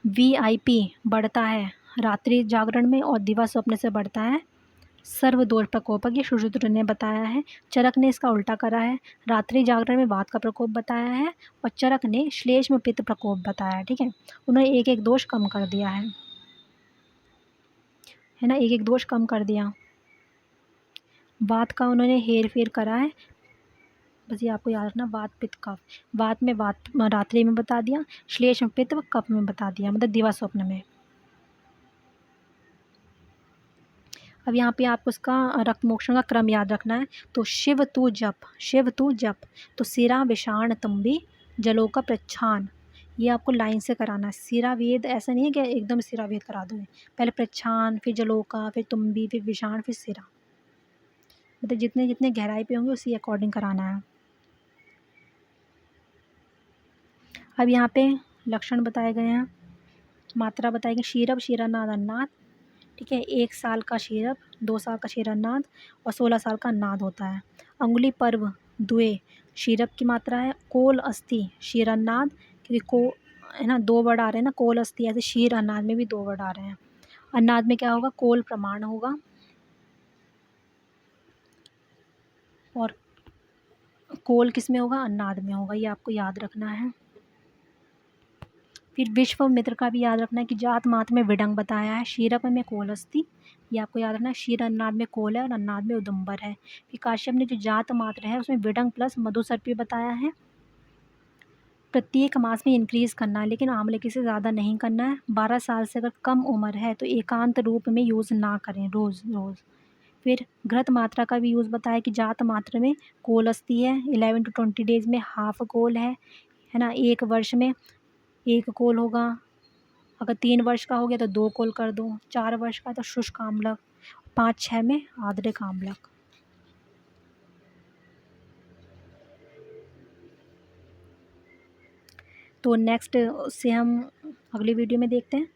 VIP बढ़ता है रात्रि जागरण में और दीवा स्वप्न से बढ़ता है सर्वदोष प्रकोपक ये शुश्रुत ने बताया है। चरक ने इसका उल्टा करा है। रात्रि जागरण में वात का प्रकोप बताया है और चरक ने श्लेष्म पित्त प्रकोप बताया है। ठीक है, उन्होंने एक एक दोष कम कर दिया है ना, एक एक दोष कम कर दिया। वात का उन्होंने हेर फेर करा है, बस ये आपको याद रखना, वात पित्त कफ। वात में वात रात्रि में बता दिया, श्लेष्म पित्त व कफ में बता दिया, मतलब दिवा स्वप्न में। अब यहाँ पे आपको उसका रक्त मोक्षण का क्रम याद रखना है। तो शिव तू जप, शिव तू जप, तो सिरा विषाण तुम्बी जलों का प्रच्छान, ये आपको लाइन से कराना है। सिरा वेद ऐसा नहीं है कि एकदम सिरा वेद करा दो, पहले प्रच्छान, फिर जलों का, फिर तुम्बी, फिर विषाण, फिर सिरा, मतलब जितने जितने गहराई पे होंगे उसी अकॉर्डिंग कराना है। अब यहाँ पे लक्षण बताए गए हैं, मात्रा बताई गई। शीरभ शीरानाद अन्नाद, ठीक है, 1 साल का शीरभ, 2 साल का शीरानाद और 16 साल का नाद होता है। अंगुली पर्व द्वे शीरभ की मात्रा है। कोल अस्थि शीरानाद, क्योंकि को है ना 2 वर्ड आ रहे हैं ना, कोल अस्थि, ऐसे शीर अन्नाद में भी 2 वर्ड आ रहे हैं। अन्नाद में क्या होगा, कोल प्रमाण होगा और कोल किस में होगा, अन्नाद में होगा, ये आपको याद रखना है। फिर विश्वामित्र का भी याद रखना है कि जात मात में विडंग बताया है, शीरभ में कोल अस्थि, ये आपको याद रखना है। शीर अन्नाद में कोल है और अन्नाद में उदुम्बर है। फिर काश्यप ने जो जात मात्र है उसमें विडंग प्लस मधुसर्पी बताया है। प्रत्येक मास में इंक्रीज़ करना है, लेकिन आमलकी से ज़्यादा नहीं करना है। 12 साल से अगर कम उम्र है तो एकांत रूप में यूज़ ना करें, रोज़ रोज़। फिर घृत मात्रा का भी यूज़ बताया कि जात मात्र में कोल अस्थि है, 11 to 20 डेज़ में हाफ कोल है ना, 1 वर्ष में 1 कोल होगा। अगर 3 वर्ष का हो गया तो 2 कोल कर दो, 4 वर्ष का तो शुष्क आम्लक, 5-6 में आद्रिक आम्लक। तो नेक्स्ट उससे हम अगली वीडियो में देखते हैं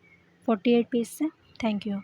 48 पेज से। Thank you.